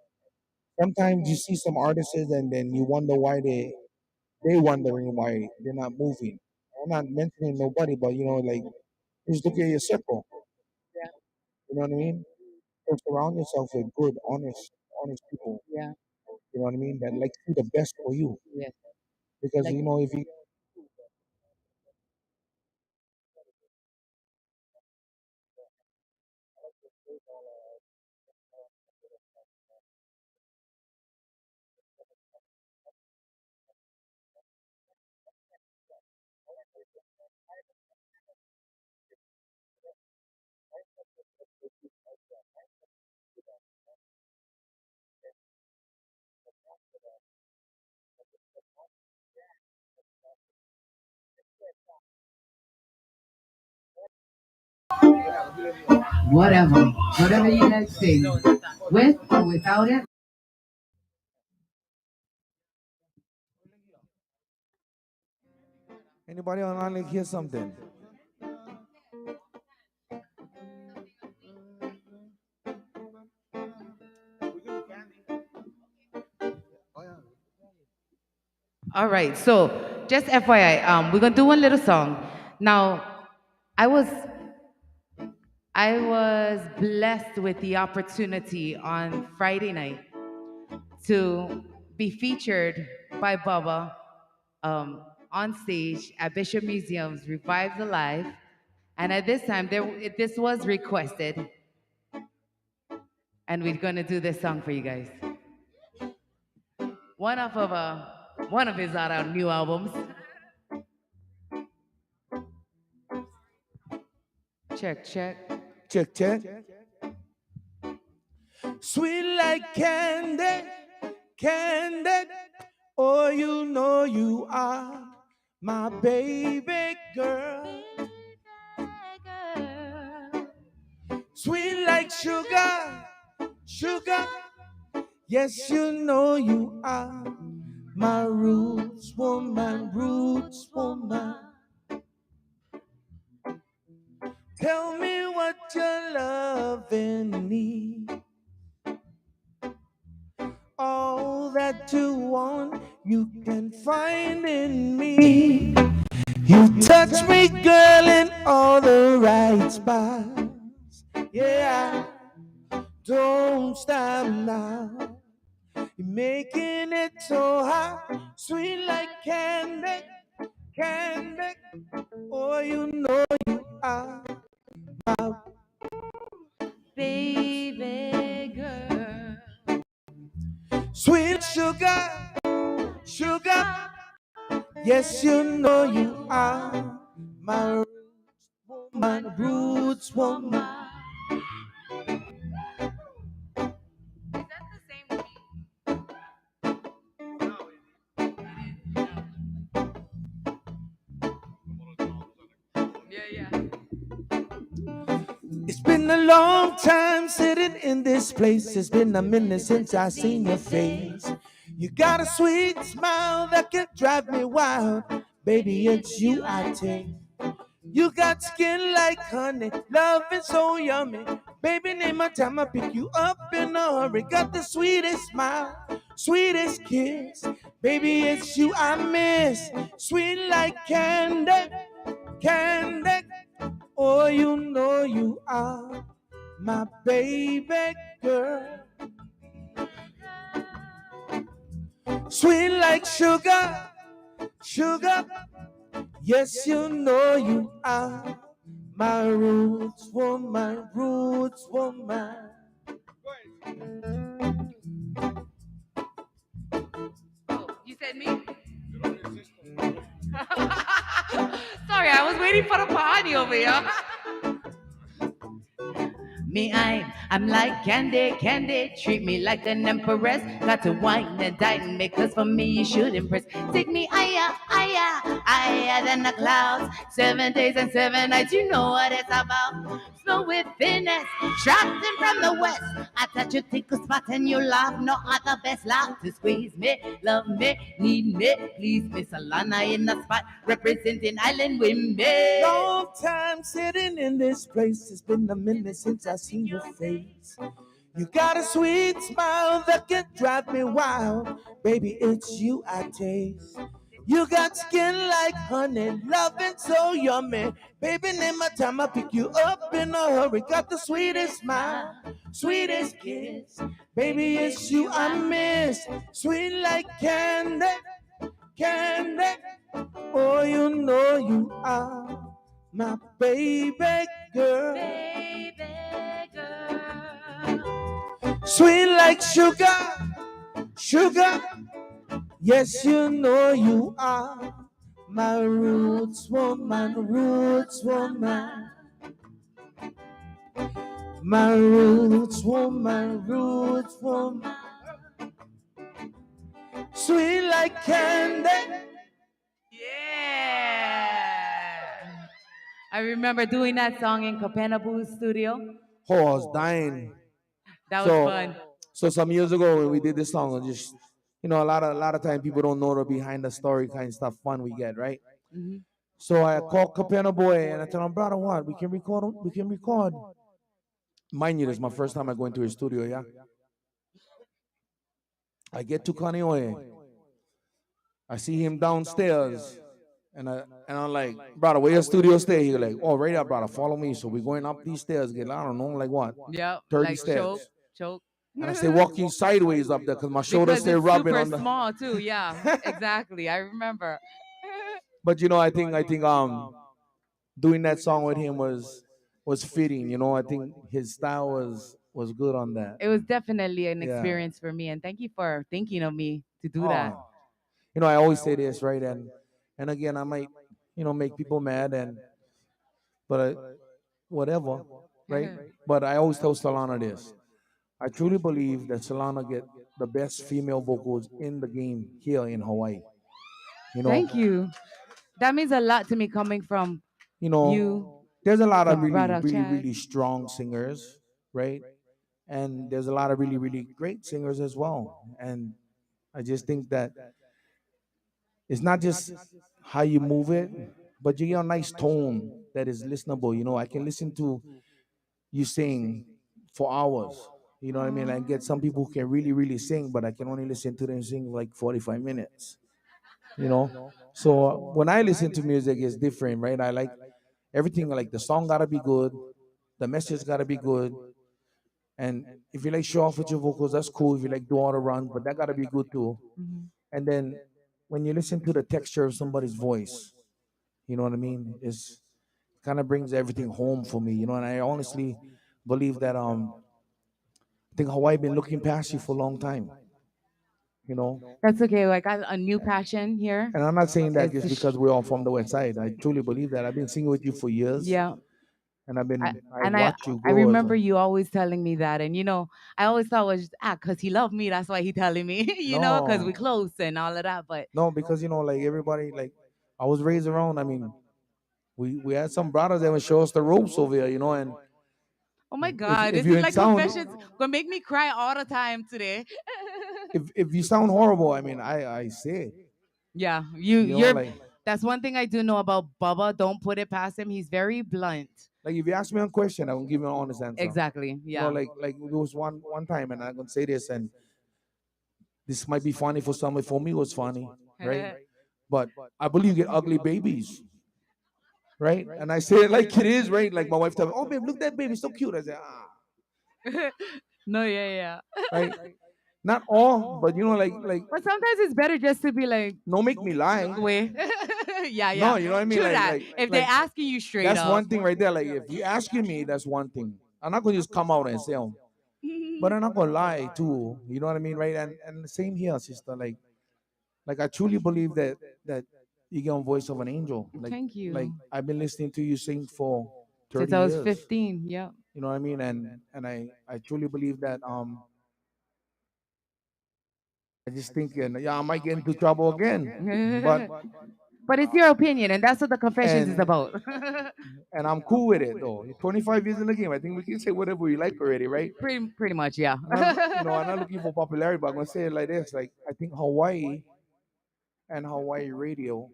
sometimes you see some artists and then you wonder why they wondering why they're not moving. I'm not mentioning nobody, but like just look at your circle. You know what I mean? So surround yourself with good, honest people.
Yeah.
You know what I mean? That like see the best for you.
Yes.
Because
Like,
if you
whatever. Whatever you guys sing. With or without it.
anybody online like hear something?
All right. So just FYI, we're gonna do one little song. Now, I was I was blessed with the opportunity on Friday night to be featured by Bubba on stage at Bishop Museum's Revive the Life. And at this time, this was requested. And we're gonna do this song for you guys. One of his new albums. Check, check.
Check, check. Sweet like candy, candy. Oh, you are my baby girl. Sweet like sugar, sugar. Yes, you are my roots woman, roots woman. Tell me what your loving need. All that you want, you can find in me. You touch me, girl, in all the right spots. Yeah, don't stop now. You're making it so hot, sweet like candy, candy. Oh, you are my
Baby girl.
sweet sugar, sugar. Yes, you are my roots woman.
Is that the same Yeah.
It's been a long time sitting in this place. It's been a minute since I seen your face. You got a sweet smile that can drive me wild. Baby, it's you I take. You got skin like honey, love is so yummy. Baby, name my time, I pick you up in a hurry. Got the sweetest smile, sweetest kiss. Baby, it's you I miss. Sweet like candy, candy. Oh, you are my baby girl. Sweet like sugar, sugar. Yes, you are my roots woman, roots woman.
Oh, you said me? Sorry, I was waiting for the party over here. I'm like candy, candy. Treat me like an empress. Got to wine and dine because for me you should impress. Take me higher, higher, higher than the clouds. 7 days and 7 nights, you know what it's about. Flow with finesse, trapped in from the west. I touch your tickle spot and you laugh. No other best laugh to squeeze me, love me, need me, please me. Solana in the spot, representing island women.
Long time sitting in this place. It's been a minute since I seen your face. You got a sweet smile that can drive me wild. Baby, it's you I taste. You got skin like honey, loving so yummy. Baby, name my time, I pick you up in a hurry. Got the sweetest smile, sweetest kiss. Baby, it's you I miss. Sweet like candy, candy. Oh, you know you are my baby girl.
Baby girl.
Sweet like sugar, sugar. Yes, you know you are my roots woman, roots woman. My roots woman, roots woman. Sweet like candy.
Yeah. I remember doing that song in Kapenaboo's studio.
Oh, I was dying.
That was fun.
So some years ago when we did this song, it just a lot of time people don't know the behind the story kind of stuff fun we get, right?
Mm-hmm.
So I called Capena Boy and I told him, brother, what? We can record. We can record. Mind you, this is my first time I go into his studio, yeah? I get to Kaneohe. I see him downstairs. And I'm like, brother, where your studio stay? He's like, oh, right up, brother, follow me. So we're going up these stairs, get, I don't know, like what?
Yeah,
30
like
steps.
choke.
And I stay walking sideways up there because my shoulders stay rubbing on the.
Small too, yeah, exactly. I remember.
But I think doing that song with him was fitting. I think his style was good on that.
It was definitely an
Yeah.
experience for me, and thank you for thinking of me to do that.
I always say this, right? And again, I might make people mad, but whatever, right? But I always tell Solana this. I truly believe that Solana get the best female vocals in the game here in Hawaii.
Thank you. That means a lot to me coming from you.
There's a lot of
from
really,
Brother
really,
Chad.
really strong singers, right? And there's a lot of really, really great singers as well. And I just think that it's not just how you move it, but you get a nice tone that is listenable. I can listen to you sing for hours. You know what I mean? I get some people who can really, really sing, but I can only listen to them sing like 45 minutes. So when I listen to music, it's different, right? I like everything. Like the song gotta be good, the message gotta be good, and if you like show off with your vocals, that's cool. If you like do all the runs, but that gotta be good too. And then when you listen to the texture of somebody's voice, you know what I mean? It's kind of brings everything home for me, and I honestly believe that I think Hawaii been looking past you for a long time.
That's okay. Like I got a new passion here.
And I'm not saying that
It's
just
the
because we're all from the west side. I truly believe that. I've been singing with you for years.
Yeah.
And I
And
watched you
I
grow.
remember you always telling me that, and I always thought it was just because he loved me. That's why he telling me, because we close and all of that. But
No, because like everybody, like I was raised around. I mean, we had some brothers that would show us the ropes over here, and
oh my God,
if
this
you
is like
sound-
confessions. Gonna make me cry all the time today.
if you sound horrible, I mean, I say it.
Yeah,
You know,
you're.
like-
That's one thing I do know about Bubba. Don't put it past him. He's very blunt.
Like if you ask me a question, I will give you an honest answer.
Exactly. Yeah.
Like there was one time, and I'm gonna say this, and this might be funny for some, but for me it was funny, right? But I believe you get ugly babies, right? And I say it like it is, right? Like my wife tells me, "Oh, babe, look at that baby, so cute." I say,
No, yeah.
right? Not all, but like
But sometimes it's better just to be like,
no, make me lie.
way. Yeah.
No, you know what I mean?
True
Like-
that.
like-
If they're
like,
asking you straight
That's
up.
one thing right there. Like if you asking me, that's one thing. I'm not gonna just come out and say, but I'm not gonna lie too. You know what I mean, right? And the same here, sister. Like I truly believe that you get a voice of an angel. Like,
Thank you.
Like I've been listening to you sing for 30
Since I was
years.
15. Yeah.
You know what I mean? And I truly believe that I just thinking, yeah, I might get into trouble again, but
But it's your opinion, and that's what the confessions is
and
about.
and I'm cool with it though. You're 25 years in the game. I think we can say whatever we like already, right?
Pretty much, yeah.
I'm not looking for popularity, but I'm gonna say it like this: like I think Hawaii and Hawaii radio,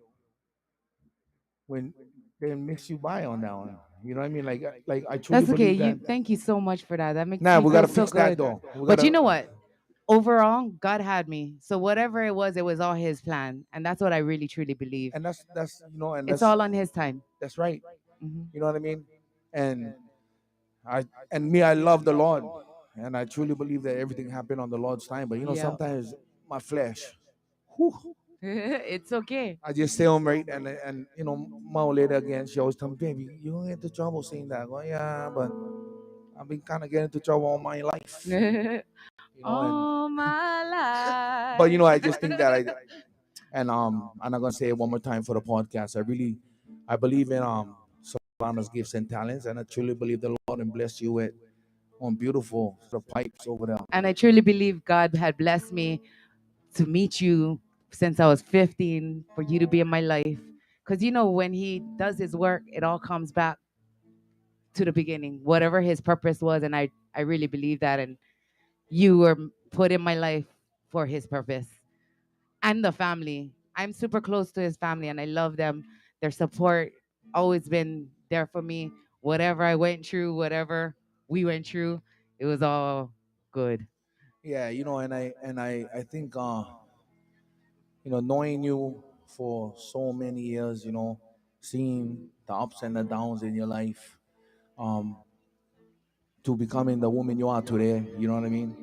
when they mix you by on that one. You know what I mean? Like I truly
That's okay.
believe that.
You thank you so much for that. That makes
Nah,
me
we
feel
gotta
so
fix that
good.
though. We
But you
gotta.
know what? Overall, God had me. So whatever it was all His plan, and that's what I really truly believe.
And that's and
It's all on His time.
that's right.
Hmm.
You know what I mean? And I love the Lord, and I truly believe that everything happened on the Lord's time. But
Yeah.
sometimes my flesh, whew,
It's okay.
I just stay home right, and my old lady again, she always tell me, baby, you gonna get into trouble saying that. I go, yeah, but I've been kind of getting into trouble all my life, and
All my
but
life.
I just think that I'm not gonna say it one more time for the podcast. I believe in Solana's gifts and talents, and I truly believe the Lord and bless you with on beautiful the pipes over there.
And I truly believe God had blessed me to meet you since I was 15, for you to be in my life. Because when He does His work, it all comes back to the beginning, whatever His purpose was. And I really believe that. And you were put in my life for His purpose. And the family. I'm super close to His family and I love them. Their support always been there for me. Whatever I went through, whatever we went through, it was all good.
Yeah, and I think knowing you for so many years, seeing the ups and the downs in your life, um, to becoming the woman you are today. You know what I mean?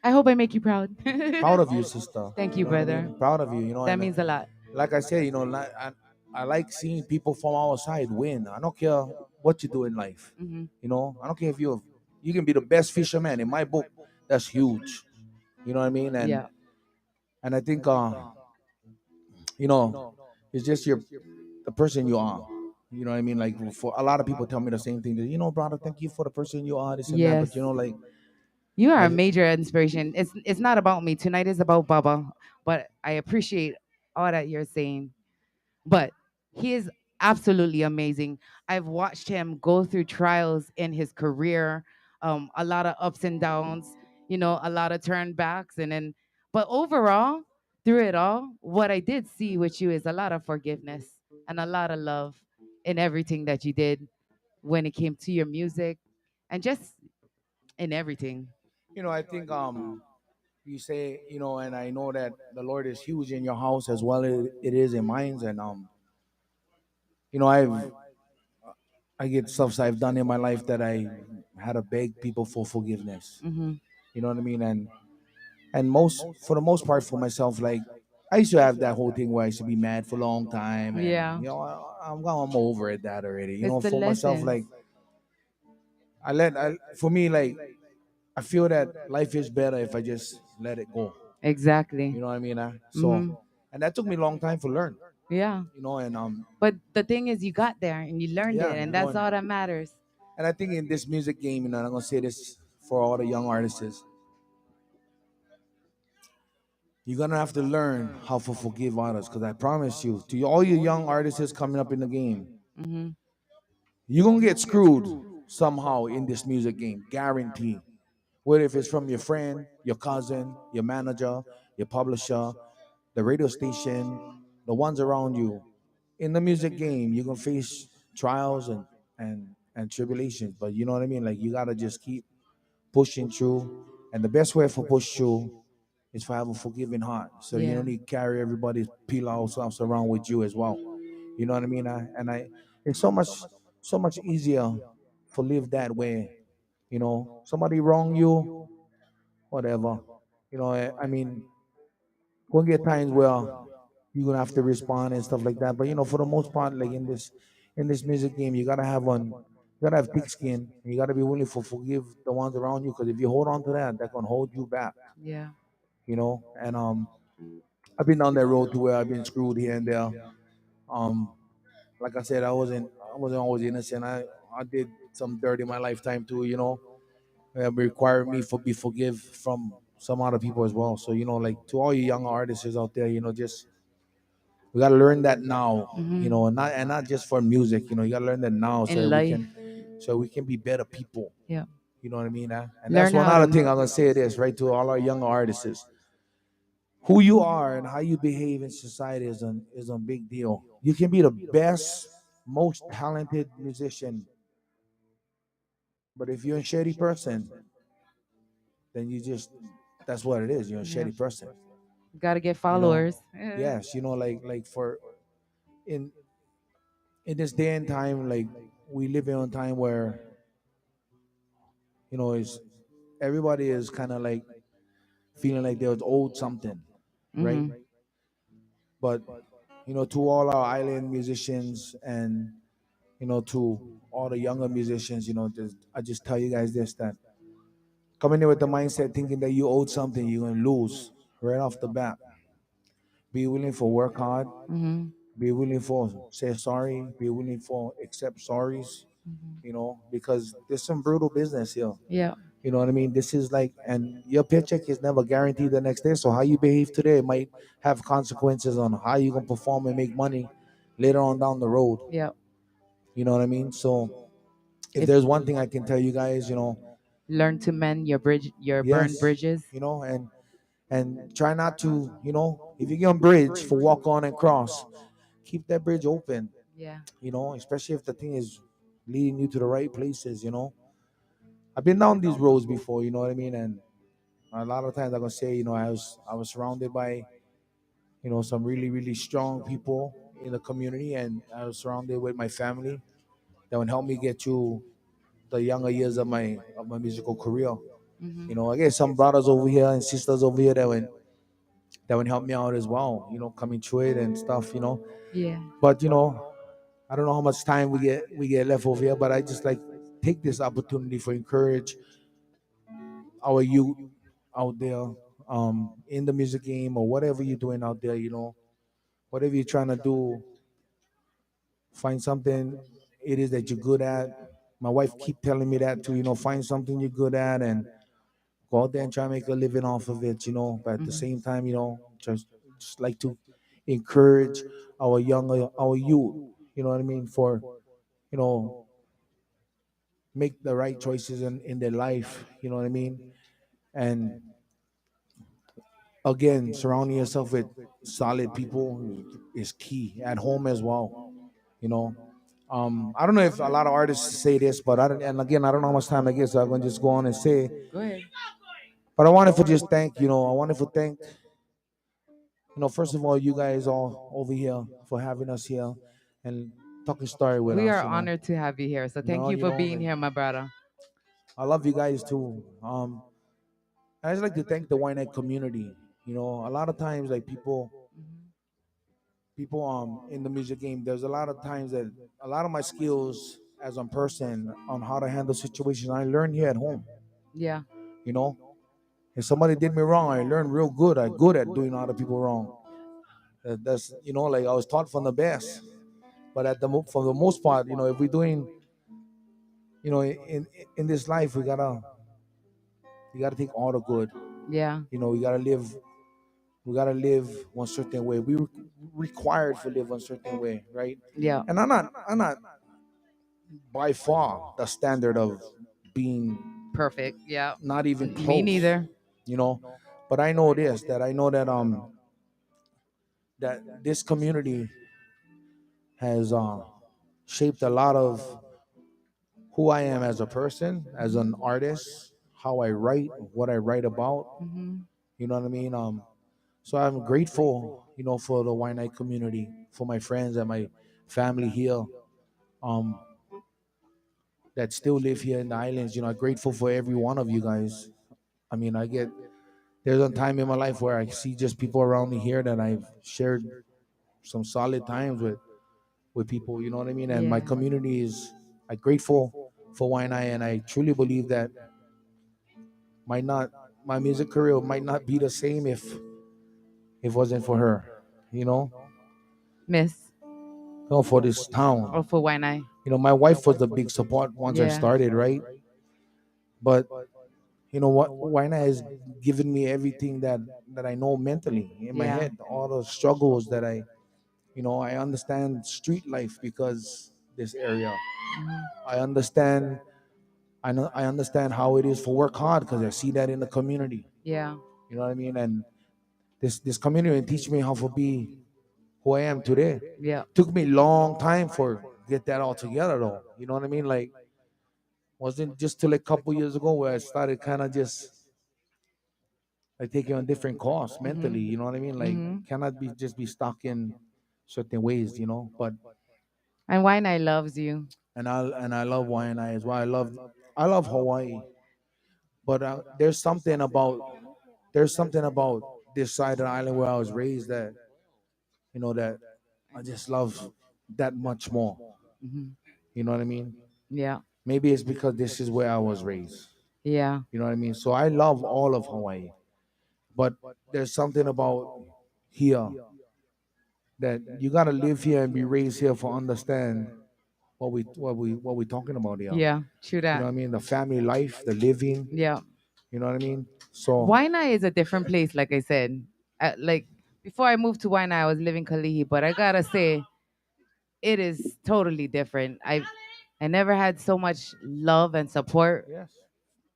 I hope I make you proud.
Proud of you, sister.
Thank
You
you,
know what I
brother.
mean? Proud of you.
That means a lot.
Like I said, I like seeing people from our side win. I don't care what you do in life.
Hmm.
I don't care if you can be the best fisherman in my book. That's huge. You know what I mean?
Yeah.
And I think you know, it's just the person you are. You know what I mean? Like for a lot of people tell me the same thing. That, brother, thank you for the person you are, this and that. But
Yes.
like
You are
I
a major inspiration. It's not about me. Tonight is about Baba. But I appreciate all that you're saying. But he is absolutely amazing. I've watched him go through trials in his career, a lot of ups and downs, a lot of turnbacks, but overall, through it all, what I did see with you is a lot of forgiveness and a lot of love in everything that you did when it came to your music and just in everything.
I think you say, and I know that the Lord is huge in your house as well as it is in mine. And I get stuff I've done in my life that I had to beg people for forgiveness.
Hmm.
You know what I mean? And for the most part for myself, like I used to have that whole thing where I used to be mad for a long time, and
Yeah,
I'm over it that already.
it's the
For myself,
lessons.
like for me, like I feel that life is better if I just let it go.
Exactly.
You know what I mean?
Hmm.
And that took me a long time to learn.
Yeah.
And
But the thing is, you got there and you learned
yeah,
it, and that's all that matters.
and I think in this music game, and I'm gonna say this for all the young artists, you're gonna have to learn how to forgive others. Because I promise you, to all you young artists coming up in the game,
Hmm.
you're gonna get screwed somehow in this music game, guarantee. Whether if it's from your friend, your cousin, your manager, your publisher, the radio station, the ones around you. In the music game, you're gonna face trials and tribulations. But you know what I mean? Like you gotta just keep pushing through. And the best way for push through is to have a forgiving heart. So you
Yeah.
don't need to carry everybody's pillow stuff around with you as well. You know what I mean? It's so much easier to live that way. Somebody wrong you, whatever. I mean, gonna get times where you're gonna have to respond and stuff like that. But for the most part, like in this music game, you gotta have thick skin. You gotta be willing to forgive the ones around you. Because if you hold on to that, that can hold you back.
Yeah.
And I've been down that road to where I've been screwed here and there. Um, like I said, I wasn't always innocent. I did
some dirt in my lifetime too, you know. Require me for be forgive from some other people as well. So, you know, like to all you young artists out there, you know, just we gotta learn that now, you know, and not just for music, you know, you gotta learn that now so
In
that we
life.
can be better people.
Yeah.
You know what I mean? And that's
Learn
one
how
other
to.
thing I'm gonna say this right to all our young artists is who you are and how you behave in society is a big deal. You can be the best, most talented musician, but if you're a shady person, then you just that's what it is. You're a
Yeah.
shady person.
Gotta get
You know?
followers.
Yes, you know, like for in this day and time, like we live in a time where you know is everybody is kind of like feeling like they was owed something, right?
Mm-hmm.
But you know, to all our island musicians and you know to all the younger musicians, you know, I just tell you guys this that coming in with the mindset thinking that you owed something, you're gonna lose right off the bat. Be willing for work hard.
Mm-hmm.
Be willing for say sorry. Be willing for accept sorries. You know, because there's some brutal business here.
Yeah.
You know what I mean? This is like, and your paycheck is never guaranteed the next day. So how you behave today might have consequences on how you gonna perform and make money later on down the road.
Yeah.
You know what I mean? So if
If
there's one thing I can tell you guys, you know,
learn to mend your bridge, your burned
yes,
bridges.
you know, and try not to, you know, if you get on bridge for walk on and cross, keep that bridge open.
Yeah.
You know, especially if the thing is leading you to the right places. You know, I've been down these roads before. You know what I mean? And a lot of times I'm gonna say, you know, I was surrounded by, you know, some really strong people in the community, and I was surrounded with my family that would help me get to the younger years of my musical career. You
Mm-hmm.
know, I get some brothers over here and sisters over here that would help me out as well. You know, coming through it and stuff. You know,
Yeah.
but you know, I don't know how much time we get left over here, but I just like take this opportunity for encourage our youth out there in the music game or whatever you're doing out there. You know, whatever you're trying to do, find something it is that you're good at. My wife keep telling me that too. You know, find something you're good at and go out there and try to make a living off of it. You know, but at the
Mm-hmm.
same time, you know, just like to encourage our youth. You know what I mean? For you know, make the right choices in their life. You know what I mean? And again, surrounding yourself with solid people is key at home as well. You know, I don't know if a lot of artists say this, but I don't. And again, I don't know how much time I get, so I'm gonna just go on and say.
Go ahead.
But I wanted to just thank, you know, I wanted to thank, you know, first of all, you guys all over here for having us here and talking story with
We
us.
are
You know,
honored to have you here. So thank
no,
you
you
for
know,
being here, my brother.
I love you guys too. I just like to thank the wine night community. You know, a lot of times like people in the music game, there's a lot of times that a lot of my skills as a person on how to handle situations I learned here at home.
Yeah.
You know, if somebody did me wrong, I learned real good. I'm good at doing other people wrong. That's you know, like I was taught from the best. But for the most part, you know, if we're doing, you know, in this life, we gotta take all the good.
Yeah.
You know, we gotta live one certain way. We required to live one certain way, right?
Yeah.
And I'm not by far the standard of being
Perfect. Yeah.
not even
Me
close,
neither.
you know. But I know this that I know that this community has shaped a lot of who I am as a person, as an artist, how I write, what I write about.
Mm-hmm.
You know what I mean? So I'm grateful, you know, for the Wine Night community, for my friends and my family here, um, that still live here in the islands. You know, I'm grateful for every one of you guys. I mean, there's a time in my life where I see just people around me here that I've shared some solid times with people. You know what I mean? And my
Yeah.
community is I'm grateful for Wine Night, and I truly believe that might not my music career might not be the same if it wasn't for her. You know,
Miss.
no, for this town.
Or for wine I.
my wife was the big support once I
Yeah.
started, right? But you know what, Wina has given me everything that I know mentally in my
Yeah.
head, all the struggles that I understand street life because this area. I understand I understand how it is for work hard because I see that in the community.
Yeah.
You know what I mean? And this community teach me how to be who I am today.
Yeah.
Took me a long time for get that all together though. You know what I mean? Like wasn't just till a couple years ago where I started kind of just like taking on different course mentally. You know what I mean? Like cannot be just be stuck in certain ways. But
And Wine I loves you.
and I love Waianae as well. I love Hawaii, but there's something about this side of the island where I was raised that I just love that much more.
Mhm.
You know what I mean?
Yeah.
Maybe it's because this is where I was raised.
Yeah.
You know what I mean? So I love all of Hawaii, but there's something about here that you gotta live here and be raised here for understand what we talking about here.
Yeah. True
You know
that.
what I mean? The family life, the living.
Yeah.
You know what I mean? So
Waina is a different place, like I said. Like before I moved to Waina, I was living Kalihi, but I gotta say, it is totally different. I never had so much love and support.
yes,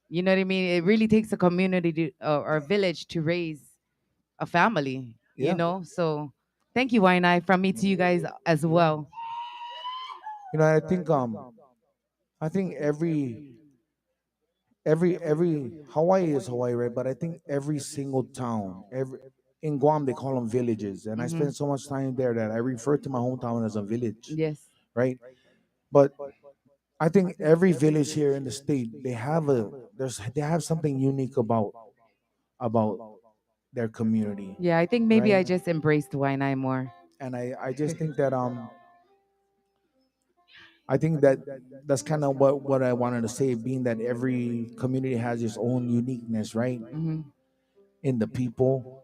You know what I mean? It really takes a community or a village to raise a family.
yeah.
So thank you, Waina, from me to you guys as well.
I think every Hawaii is Hawaii, right? But I think every single town, every in Guam they call them villages, and I
Hmm.
spent so much time there that I refer to my hometown as a village,
Yes.
right? But I think every village here in the state they have something unique about their community,
Yeah, I think maybe I
right?
just embraced Waina more.
And I just think that I think that that's kind of what I wanted to say, being that every community has its own uniqueness, right?
Hmm.
In the people,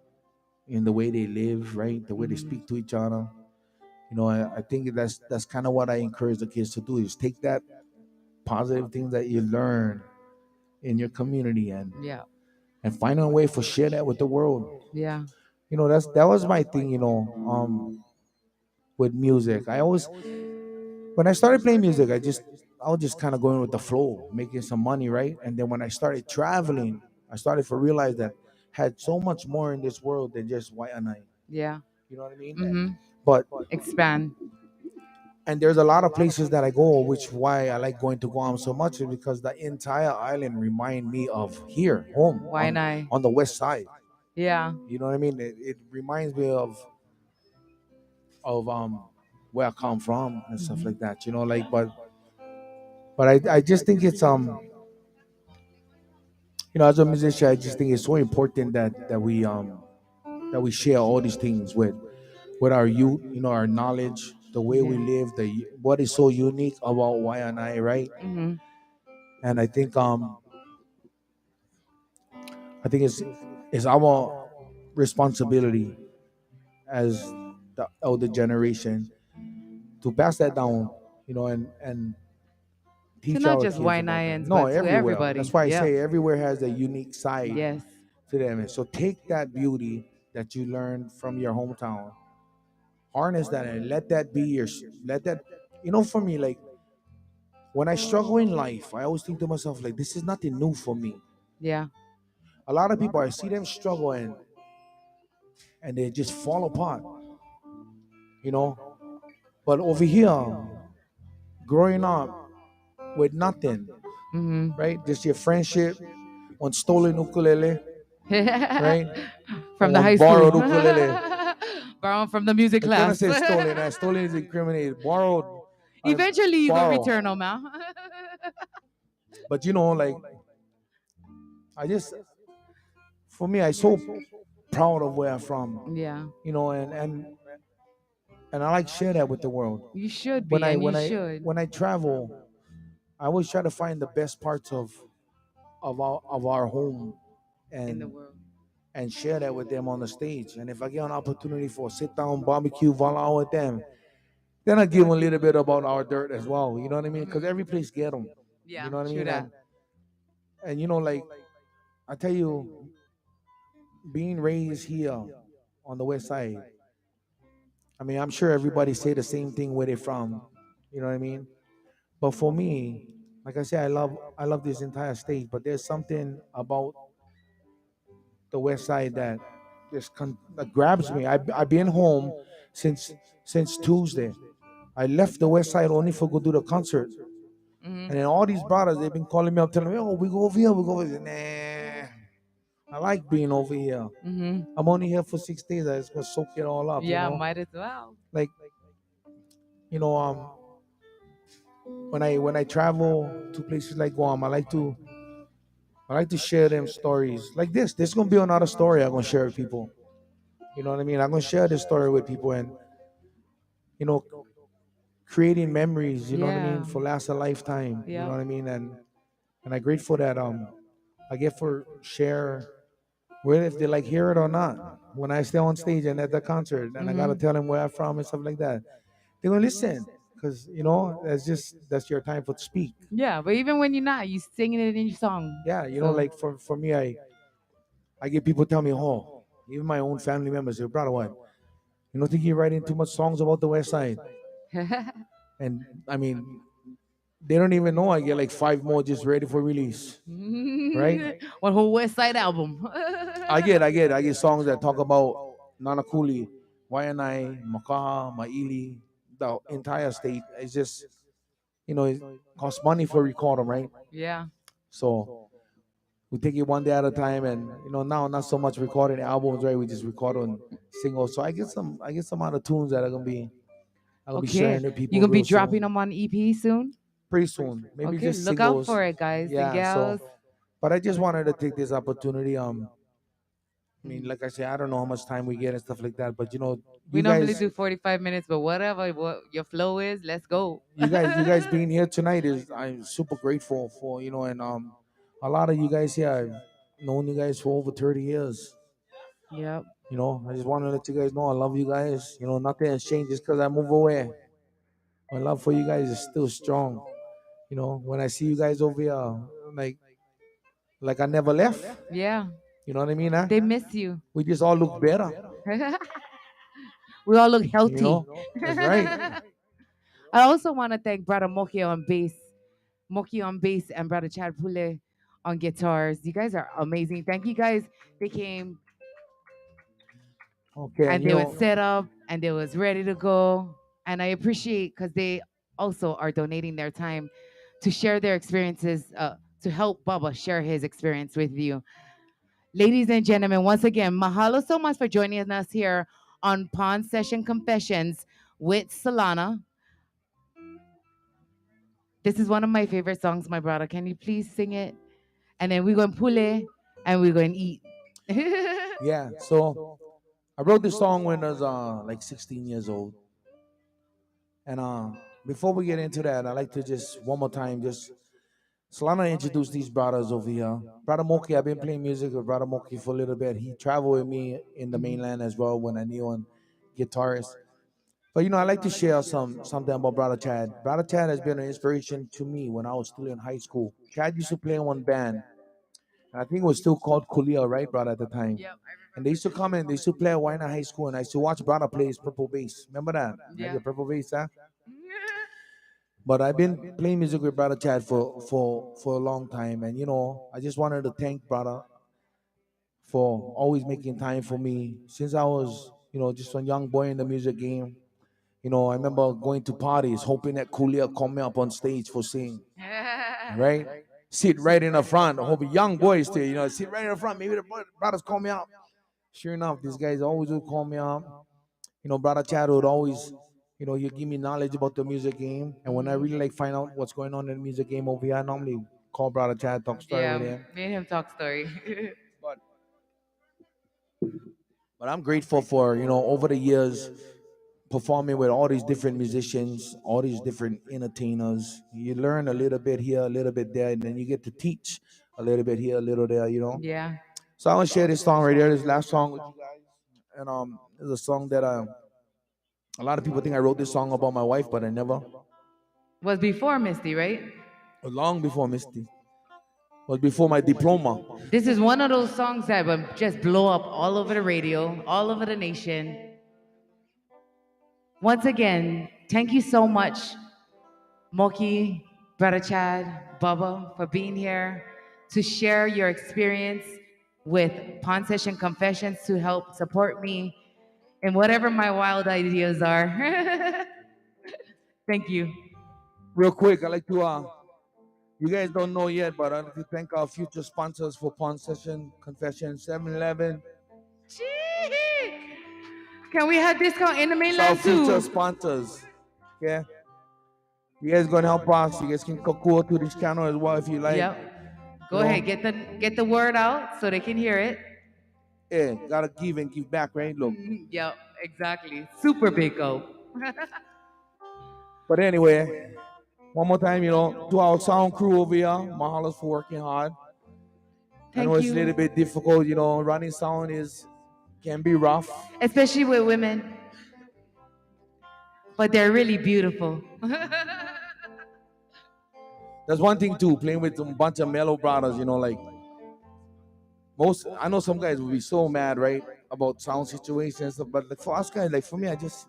in the way they live, right? The way they
Hmm.
speak to each other. I think that's kind of what I encourage the kids to do is take that positive things that you learn in your community
Yeah.
and find a way for share that with the world.
Yeah.
That was my thing, with music. I always when I started playing music, I was just kind of going with the flow, making some money, right? And then when I started traveling, I started to realize that had so much more in this world than just white and I.
Yeah.
You know what I mean?
Hmm.
But
Expand.
and there's a lot of places that I go, which why I like going to Guam so much is because the entire island remind me of here, home
Why not?
on the west side.
Yeah.
You know what I mean? It reminds me of where I come from and stuff like that. Like but I just think it's as a musician, I just think it's so important that we share all these things with our youth, our knowledge, the way we
Yeah.
live, what is so unique about Y and I, right?
Hmm.
And I think it's our responsibility as the elder generation to pass that down, and
To
teach
not
our
just
kids about that.
Winaians,
No,
but to
everywhere. That's
everybody.
why I
Yeah.
say everywhere has a unique side
Yes.
to them. And so take that beauty that you learned from your hometown, harness that, and let that be let that. For me, like when I struggle in life, I always think to myself, like, this is nothing new for me.
Yeah.
A lot of people, I see them struggle and they just fall apart, you know. But over here, growing up with nothing,
Hmm.
right? Just your friendship on stolen ukulele, right?
From
On
the
one
high school.
borrowed ukulele.
Borrowing from the music
I cannot
class.
say stolen. Stolen is incriminated. Borrowed,
Eventually, you gonna
borrow.
return home, man.
But like I just, for me, I so proud of where I'm from.
Yeah.
And I like share that with the world.
You should
When
be,
I
and you
when I
should.
when I travel, I always try to find the best parts of our home
In the
and
world.
and share that with them on the stage. And if I get an opportunity for a sit down barbecue while with them, Then I give them a little bit about our dirt as well. You know what I mean? Because every place get them.
Yeah,
You know what I
true
mean?
that.
And you know, like I tell you, being raised here on the west side, I mean, I'm sure everybody say the same thing where they from. You know what I mean? But for me, like I said, I love this entire state. But there's something about the west side that that grabs me. I've been home since Tuesday. I left the west side only for go do the concert.
Hmm.
And then all these brothers, they've been calling me up, telling me, "Oh, we go over here, we go over here." Nah, I like being over here.
Hmm.
I'm only here for 6 days. I just gonna soak it all up,
Yeah, might as well.
Like, you know, when I travel to places like Guam, I like to share them stories like this. There's gonna be another story I'm gonna share with people. You know what I mean? I'm gonna share this story with people, and you know, creating memories. You know what I mean?
Yeah.
For last a lifetime. You know
Yep.
what I mean? And I'm grateful that I get for share, whether if they like hear it or not. When I stay on stage and at the concert, and I gotta
Hmm.
tell them where I'm from and stuff like that, they're gonna listen because that's your time for to speak.
Yeah, but even when you're not, you singing it in your song.
Yeah,
So
like for me, I get people tell me, oh, even my own family members, say, brother, what? You don't think you're writing too much songs about the West Side? And I mean, they don't even know I get like 5 more just ready for release, right?
one whole West Side album.
I get songs that talk about Nana Cooley, Waianae, Makaha, Maili, the entire state. It's just, it costs money for record them, right?
Yeah.
So we take it one day at a time, and now not so much recording albums, right? We just record on singles. So I get some other tunes that I'm gonna be
Okay.
sharing with
You
people
gonna be
real
dropping
soon,
them on EP soon?
pretty soon. Maybe
Okay,
just
look out
singles.
for it, guys and
Yeah.
gals.
But I just wanted to take this opportunity. I mean,
Mhm.
like I said, I don't know how much time we get and stuff like that, but
We
you
normally
guys,
do 45 minutes, but whatever what your flow is, let's go.
you guys being here tonight is I'm super grateful for, and a lot of you guys here, I've known you guys for over 30 years.
Yep.
I just want to let you guys know I love you guys. Nothing has changed just because I move away. My love for you guys is still strong. When I see you guys over here, like like I never left.
Yeah.
You know what I mean? Huh?
They miss you.
We just all look better.
We all look
You
healthy.
know, that's right.
I also want to thank Brother Moki on bass, and Brother Chad Pule on guitars. You guys are amazing. Thank you guys. They came
Okay, and
and they was set up and they was ready to go. And I appreciate because they also are donating their time to share their experiences, to help Baba share his experience with you. Ladies and gentlemen, once again, mahalo so much for joining us here on Pawn Session Confessions with Solana. This is one of my favorite songs, my brother. Can you please sing it? And then we're going to pull it and we're going to eat.
yeah. So I wrote this song when I was like 16 years old. And before we get into that, I like to just one more time just Solana introduce these brothers over here. Brother Moki, I've been playing music with Brother Moki for a little bit. He traveled with me in the
Mhm.
mainland as well when I knew on guitarist. But I like to share something about Brother Chad. Brother Chad has been an inspiration to me when I was still in high school. Chad used to play in one band. I think it was still called Kulia, right, brother, at the time.
Yep,
And they used to come in, they used to play at Wina High School, and I used to watch brother play his purple bass. Remember that? Like
yeah.
the purple bass, huh? But I've been playing music with brother Chad for a long time, and I just wanted to thank brother for always making time for me since I was, just a young boy in the music game. I remember going to parties, hoping that Kulia call me up on stage for sing, right? Sit right in the front, hoping young boys still, sit right in the front. Maybe the brothers call me up. Sure enough, these guys always would call me up. Brother Chad would always, you give me knowledge about the music game. And when I really like find out what's going on in the music game over here, I normally call Brother Chad, talk story
Yeah,
with him.
me and him talk story.
But but I'm grateful for, over the years performing with all these different musicians, all these different entertainers. You learn a little bit here, a little bit there, and then you get to teach a little bit here, a little there.
Yeah.
So I want to share this song right here, this last song with you guys. And it's a song that A lot of people think I wrote this song about my wife, but I never.
Was before Misty, right?
Long before Misty. Was before my diploma.
This is one of those songs that would just blow up all over the radio, all over the nation. Once again, thank you so much, Moki, Brother Chad, Bubba, for being here to share your experience with Pawn Session Confessions to help support me in whatever my wild ideas are. Thank you.
Real quick, I like to you guys don't know yet, but I'd like to thank our future sponsors for Pawn Session Confession 7-Eleven.
Can we have discount in the
It's our
mainland
future
too?
sponsors. Okay. You guys gonna help us. You guys can go to this channel as well if you like.
Yep. Go
You know?
ahead, get the word out so they can hear it.
Yeah, gotta give and give back, right? Look.
Yep, exactly. Super big go.
But anyway, one more time, to our sound crew over here, Mahalas for working hard. I know
Thank
it's
you.
a little bit difficult, running sound can be rough.
Especially with women. But they're really beautiful.
There's one thing too, playing with a bunch of mellow brothers, like I know some guys will be so mad, right, about sound situations, but like for us guys, like for me, I just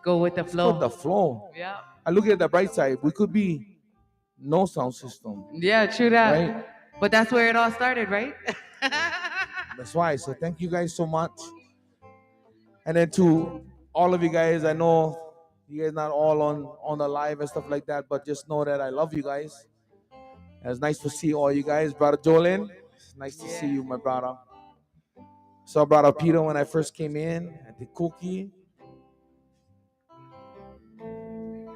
go with the flow.
Go with the flow.
Yeah.
I look at the bright side. We could be no sound system.
Yeah, true that.
Right?
But that's where it all started, right?
That's why. So thank you guys so much. And then to all of you guys, I know you guys not all on the live and stuff like that, but just know that I love you guys. And it's nice to see all you guys. Brother Jolin, it's nice to see you, my brother. Saw Brother Peter when I first came in at the cookie.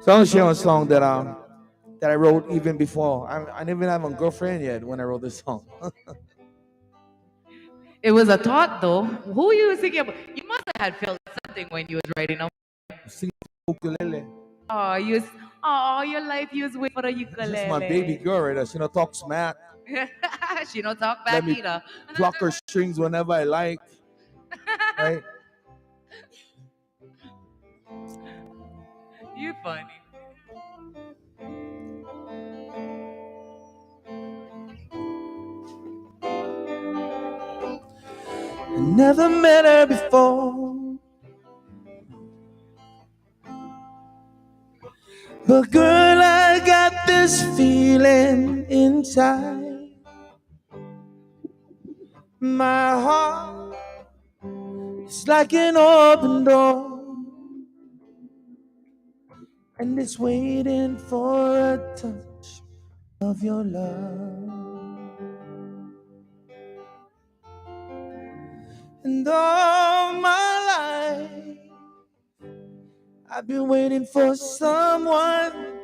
So I'm gonna share a song that I wrote even before. I didn't even have a girlfriend yet when I wrote this song.
It was a thought though. Who you was thinking about? You must have had felt something when you was writing them.
Singing ukulele.
Oh, your life you was waiting for the ukulele.
This is my baby girl right there. She don't talk smack.
She don't talk
Let
back
me
either.
pluck her strings whenever I like. Right?
You funny.
I never met her before, but girl, I got this feeling inside my heart. It's like an open door, and it's waiting for a touch of your love. And all my life, I've been waiting for someone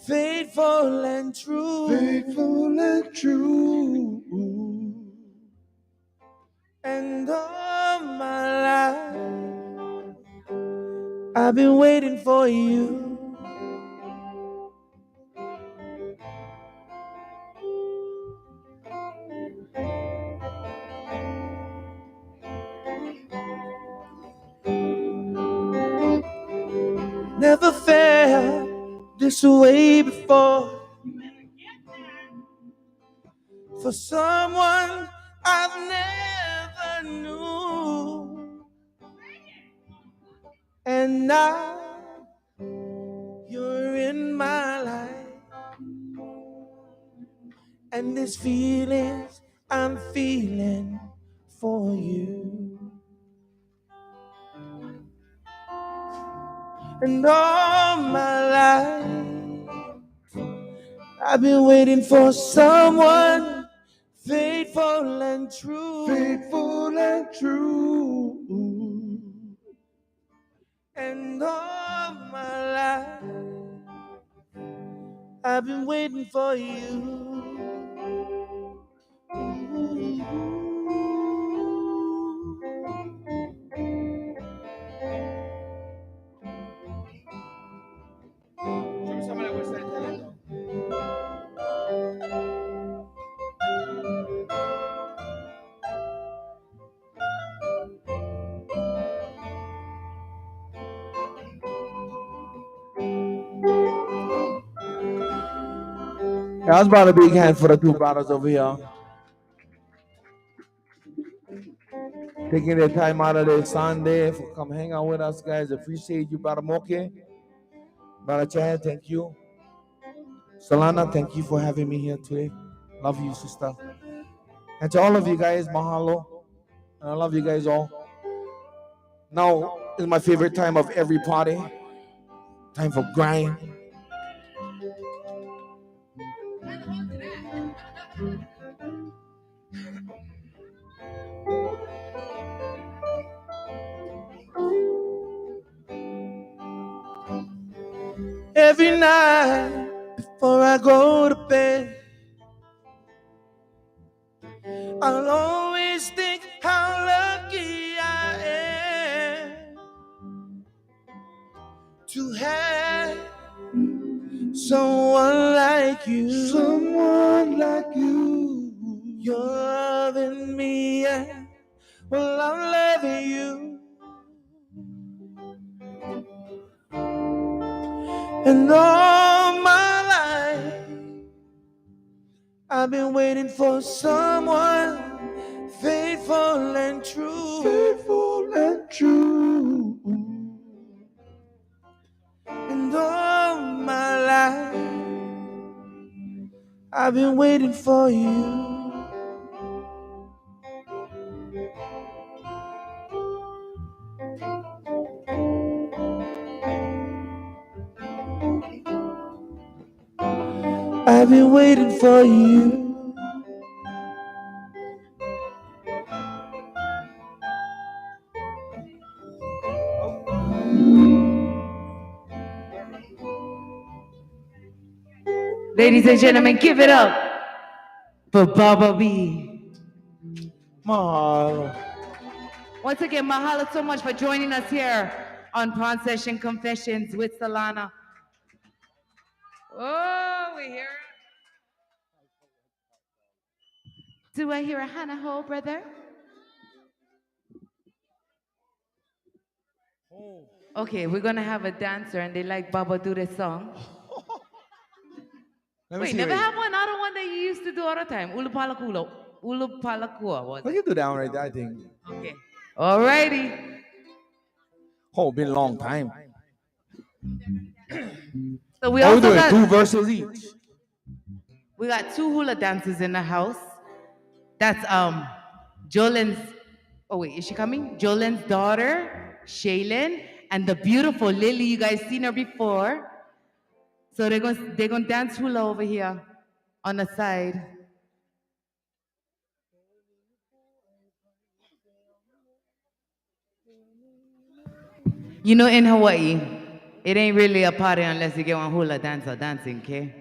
faithful and true. Faithful and true. And all my life, I've been waiting for you. Never felt this way before. For someone I've never knew. And now you're in my life. And these feelings I'm feeling for you. And all my life, I've been waiting for someone faithful and true. Faithful and true. And all my life, I've been waiting for you.
Guys, brought a big hand for the two brothers over here. Taking their time out of their Sunday for come hang out with us, guys. Appreciate you, Brother Moke. Brother Chad, thank you. Solana, thank you for having me here today. Love you, sister. And to all of you guys, mahalo. And I love you guys all. Now is my favorite time of every party. Time for grind. Every night before I go to bed, I'll always think how lucky I am to have someone like you. Someone like you. You're loving me, and well, I'm loving you. And all my life, I've been waiting for someone faithful and true. Faithful and true. And all my life, I've been waiting for you. I've been waiting for you.
Ladies and gentlemen, give it up for Baba B.
Mahalo.
Once again, mahalo so much for joining us here on Prawn Session Confessions with Solana. Oh, we hear it. Do I hear a Hannah Ho, brother? Okay, we're gonna have a dancer and they like Baba do this song. Wait, never have one? Not the one that you used to do all the time. Ulupalakulo. Ulupalakua was
We
it?
can do that one right there, I think.
Okay. Alrighty.
Oh, been a long time.
So we
We're
also
doing
got
2 verses each.
we got 2 hula dancers in the house. That's Jolen's. Oh wait, is she coming? Jolen's daughter, Shaylin, and the beautiful Lily. You guys seen her before. So they're gonna dance hula over here on the side. You know, in Hawaii, it ain't really a party unless you get one hula dancer dancing, okay?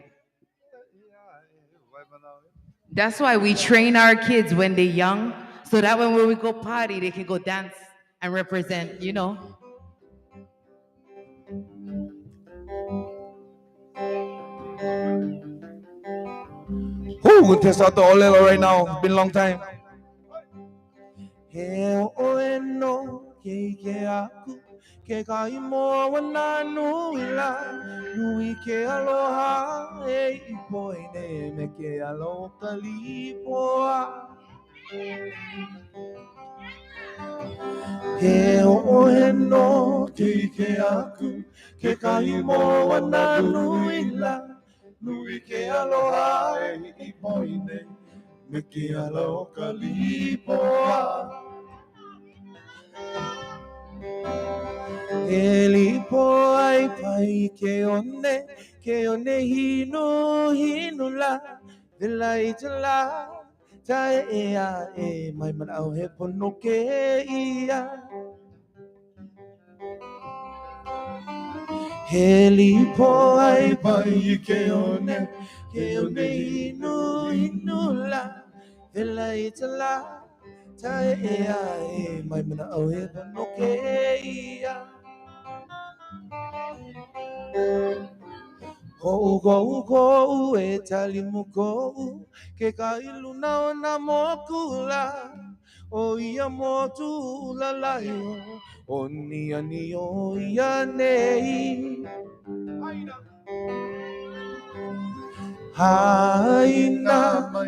That's why we train our kids when they're young, so that when we go party, they can go dance and represent, you know.
We're gonna test out the Olelo right now. It's been a long time. Ke kai mo wana nuila nui ke aloha e ipo ine me ke alo kalipoa he o he no ke ike aku ke kai mo wana nuila nui ke aloha e ipo ine me ke alo kalipoa Elipo ai pai ke one hinu la Vila itala tae ea e mai man au he pono ke ia Elipo ai pai ke one hinu la Vila itala tae ea e mai man au he pono ke ia Ko e talimu ko ke kailuna o na mokula o ia motu la laio o ni ani o ia nei Haina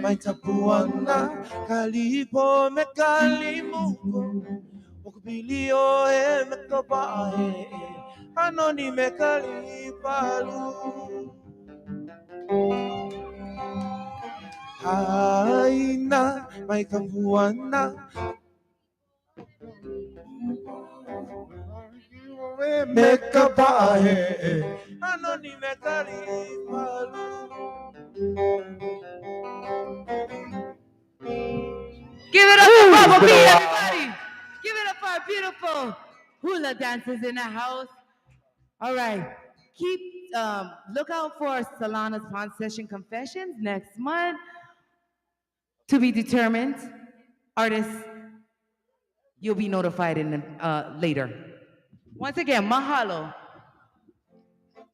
may tapuan na kalipo me kalimuko Okbilio e me kabae ano ni me kalipalu Haina may tapuan na me kabae ano ni me kalipalu
Give it up for Bubba B, everybody. Give it up for our beautiful hula dancers in the house. All right. Keep look out for Solana's Pond Session Confessions next month. To be determined. Artists, you'll be notified in later. Once again, mahalo,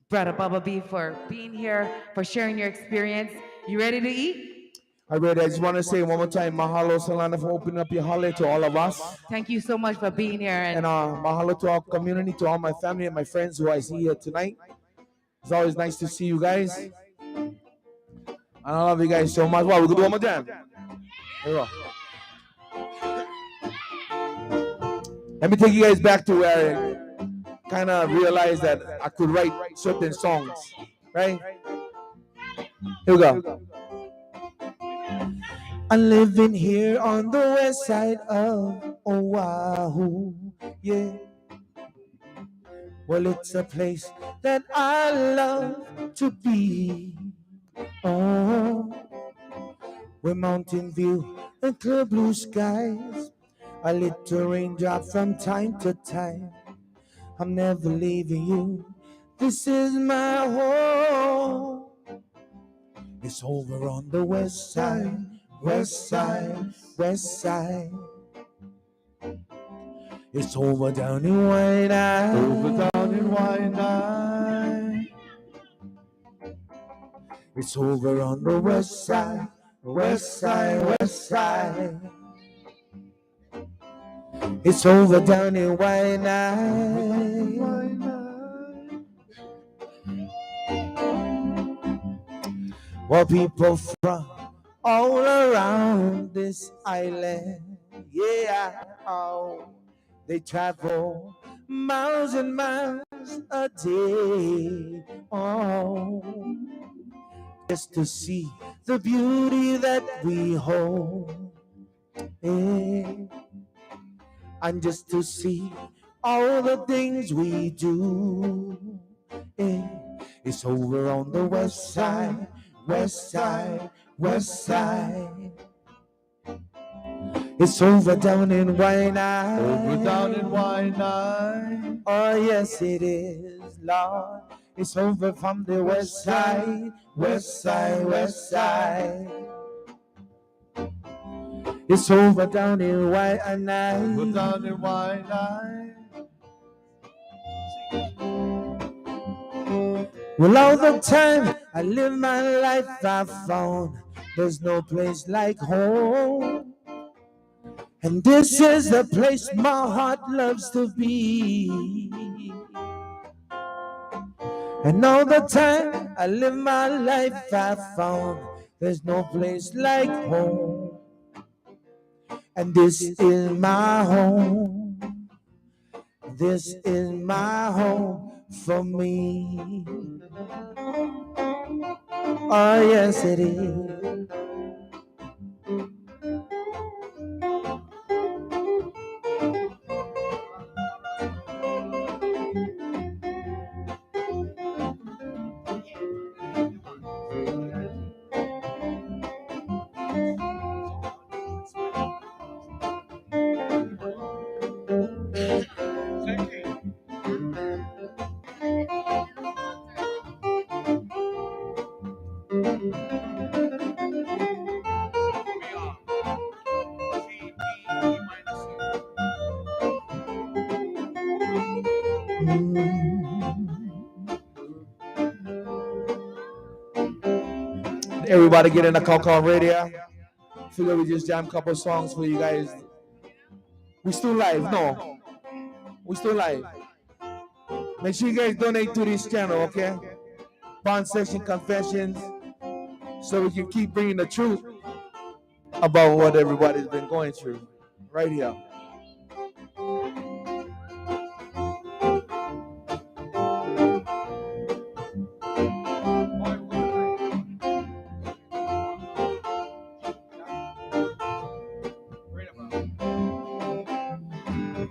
Brother Bubba B, for being here, for sharing your experience. You ready to eat?
I just want to say one more time, mahalo Solana for opening up your holiday to all of us.
Thank you so much for being here.
And mahalo to our community, to all my family and my friends who I see here tonight. It's always nice to see you guys. And I love you guys so much. Wow, we could do one more time. Here we go. Let me take you guys back to where I kind of realized that I could write certain songs, right? Here we go. I'm living here on the west side of Oahu, yeah. Well, it's a place that I love to be. Oh, with mountain view and clear blue skies, a little raindrop from time to time. I'm never leaving you. This is my home. It's over on the west side, west side, west side. It's over down in Waianae, over down in Waianae. It's over on the west side, west side, west side. It's over down in Waianae. Well, people from all around this island, yeah, oh, they travel miles and miles a day, oh, just to see the beauty that we hold, yeah, and just to see all the things we do, yeah. It's over on the west side, west side, west side. It's over down in Waianae. Over down in Waianae. Oh, yes, it is, Lord. It's over from the west side, west side, west side. It's over down in Waianae. Over down in Waianae. Well, all the time I live my life, I found there's no place like home. And this is the place my heart loves to be. And all the time I live my life, I found there's no place like home. And this is my home. This is my home for me. Oh, yes, it is. Everybody get in the Call Radio. Figure we just jam a couple songs for you guys. We still live, no? We still live. Make sure you guys donate to this channel, okay? Pond Session Confessions. so we can keep bringing the truth about what everybody's been going through right here.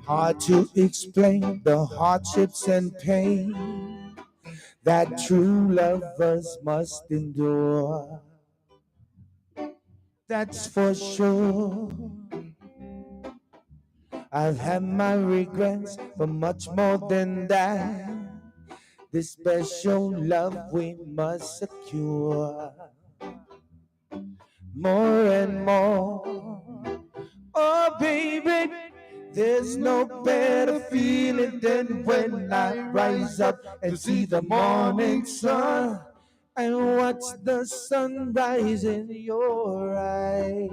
Hard to explain the hardships and pain that true lovers must endure. That's for sure. I've had my regrets, but much more than that. This special love we must secure more and more. Oh, baby, there's no better feeling than when I rise up and see the morning sun and watch the sunrise in your eyes.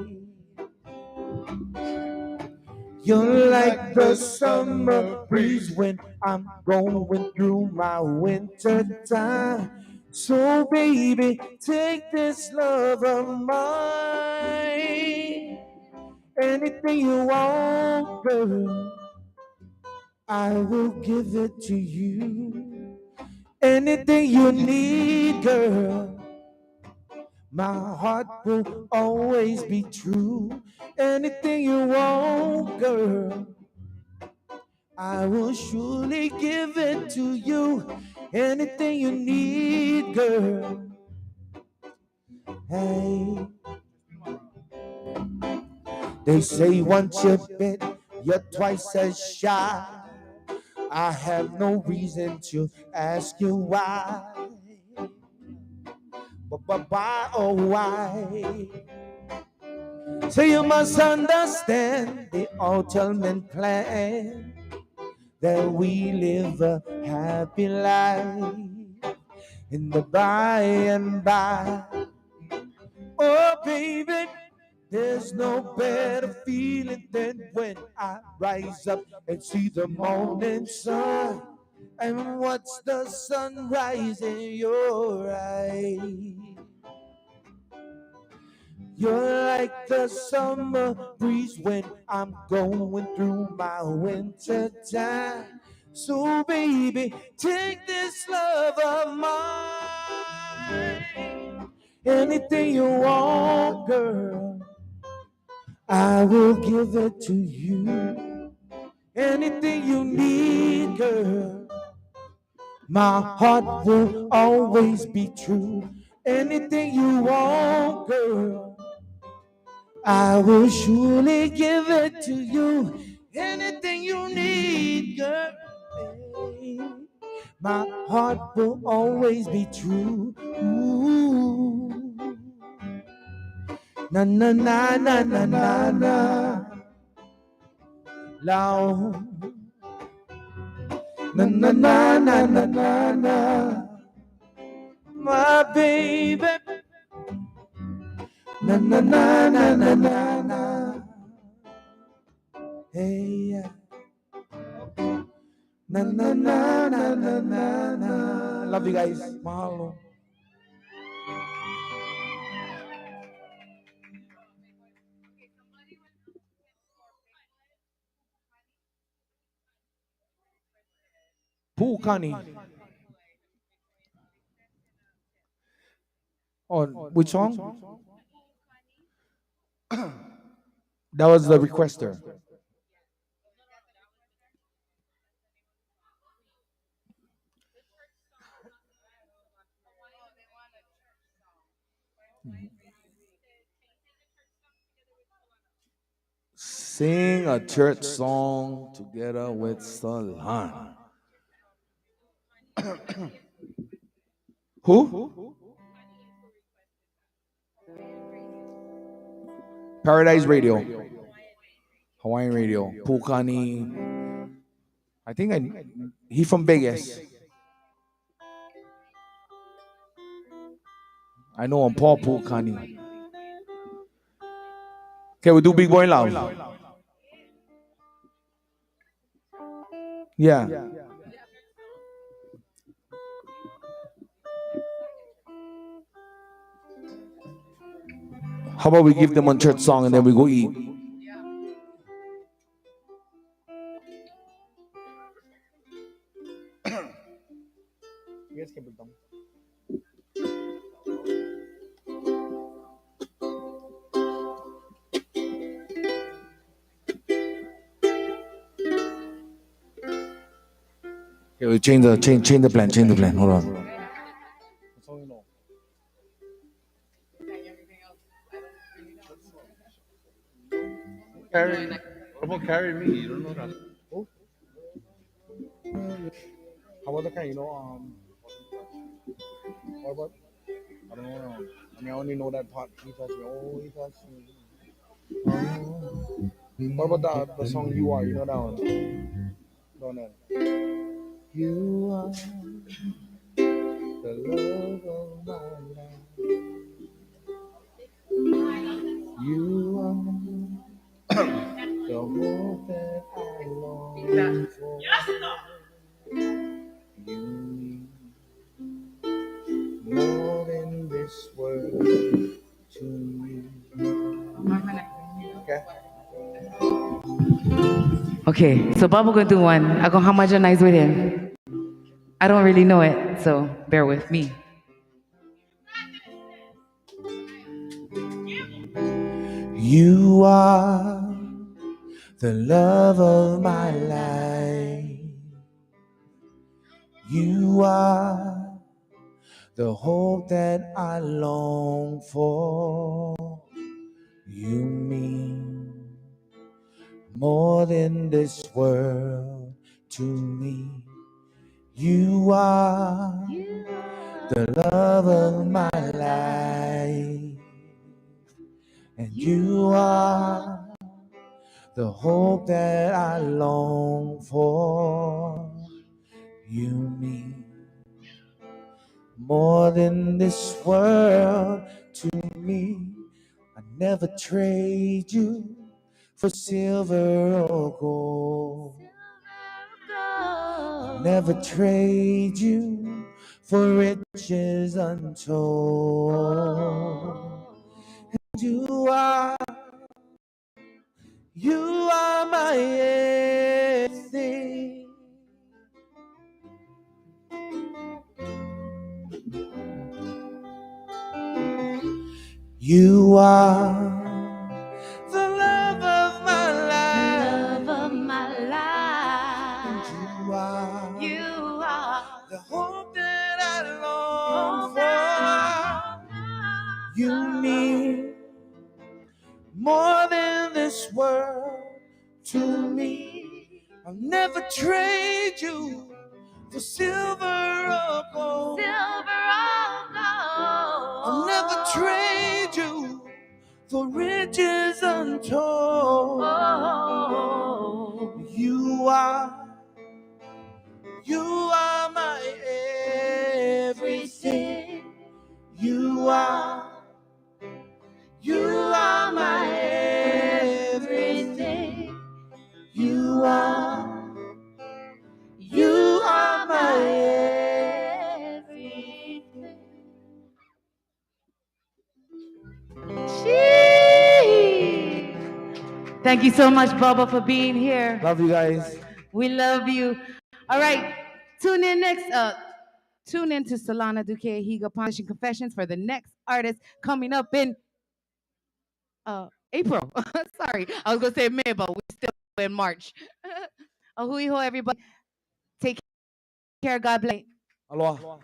You're like the summer breeze when I'm going through my winter time. So baby, take this love of mine. Anything you want, girl, I will give it to you. Anything you need, girl, my heart will always be true. Anything you want, girl, I will surely give it to you. Anything you need, girl. Hey, they say once you're bit, you're twice as shy. I have no reason to ask you why. But why, oh why? So you must understand the ultimate plan, that we live a happy life in the by and by. Oh baby, there's no better feeling than when I rise up and see the morning sun and watch the sunrise in your eyes. You're like the summer breeze when I'm going through my winter time. So baby, take this love of mine. Anything you want, girl, I will give it to you. Anything you need, girl, my heart will always be true. Anything you want, girl, I will surely give it to you. Anything you need, girl, my heart will always be true. Ooh. Na na na na na na na. Loud. Na na na na na na na. My baby. Na na na na na na na. Hey. Na na na na na na na. Love you guys. Mahalo. Pukani. On which song? That was the requester. Sing a church song together with Salan. Who? Paradise Radio. Hawaiian Radio. Pukani. I think he from Vegas. I know him, Paul Pukani. Okay, we do Big Boy Love. Yeah. How about we give them one church song and then we go eat? Yes, Captain. Okay, we change the plan. Change the plan. Hold on.
Carry. What about carry me? You don't know that.
How about the kind? What about? I don't know. I mean, I only know that part. He touched me. Oh, he touched me. What about the song "You Are"? You know that one? Don't know. You are the love of my life. You are the hope that I long for. You mean more than this world to me. Okay.
Okay, so Baba gonna do one. I'm gonna homogenize with him. I don't really know it, so bear with me.
You are the love of my life. You are the hope that I long for. You mean more than this world to me. You are the love of my life, and you are the hope that I long for. You mean more than this world to me. I never trade you for silver or gold. I'll never trade you for riches untold. You are my everything. You are the love of my life.
Love of my life.
You are the hope that I long for. You mean more than this world to me. I'll never trade you for silver or gold. I'll never trade you for riches untold. You are my everything. You are my everything. You are my everything.
Gee. Thank you so much, Baba, for being here.
Love you guys.
We love you. All right, tune in next. Tune in to Solana Duque Higa Punishing Confessions for the next artist coming up in April. Sorry, I was gonna say May, but we're still in March. Ahui ho, everybody. Take care. God bless.
Aloha.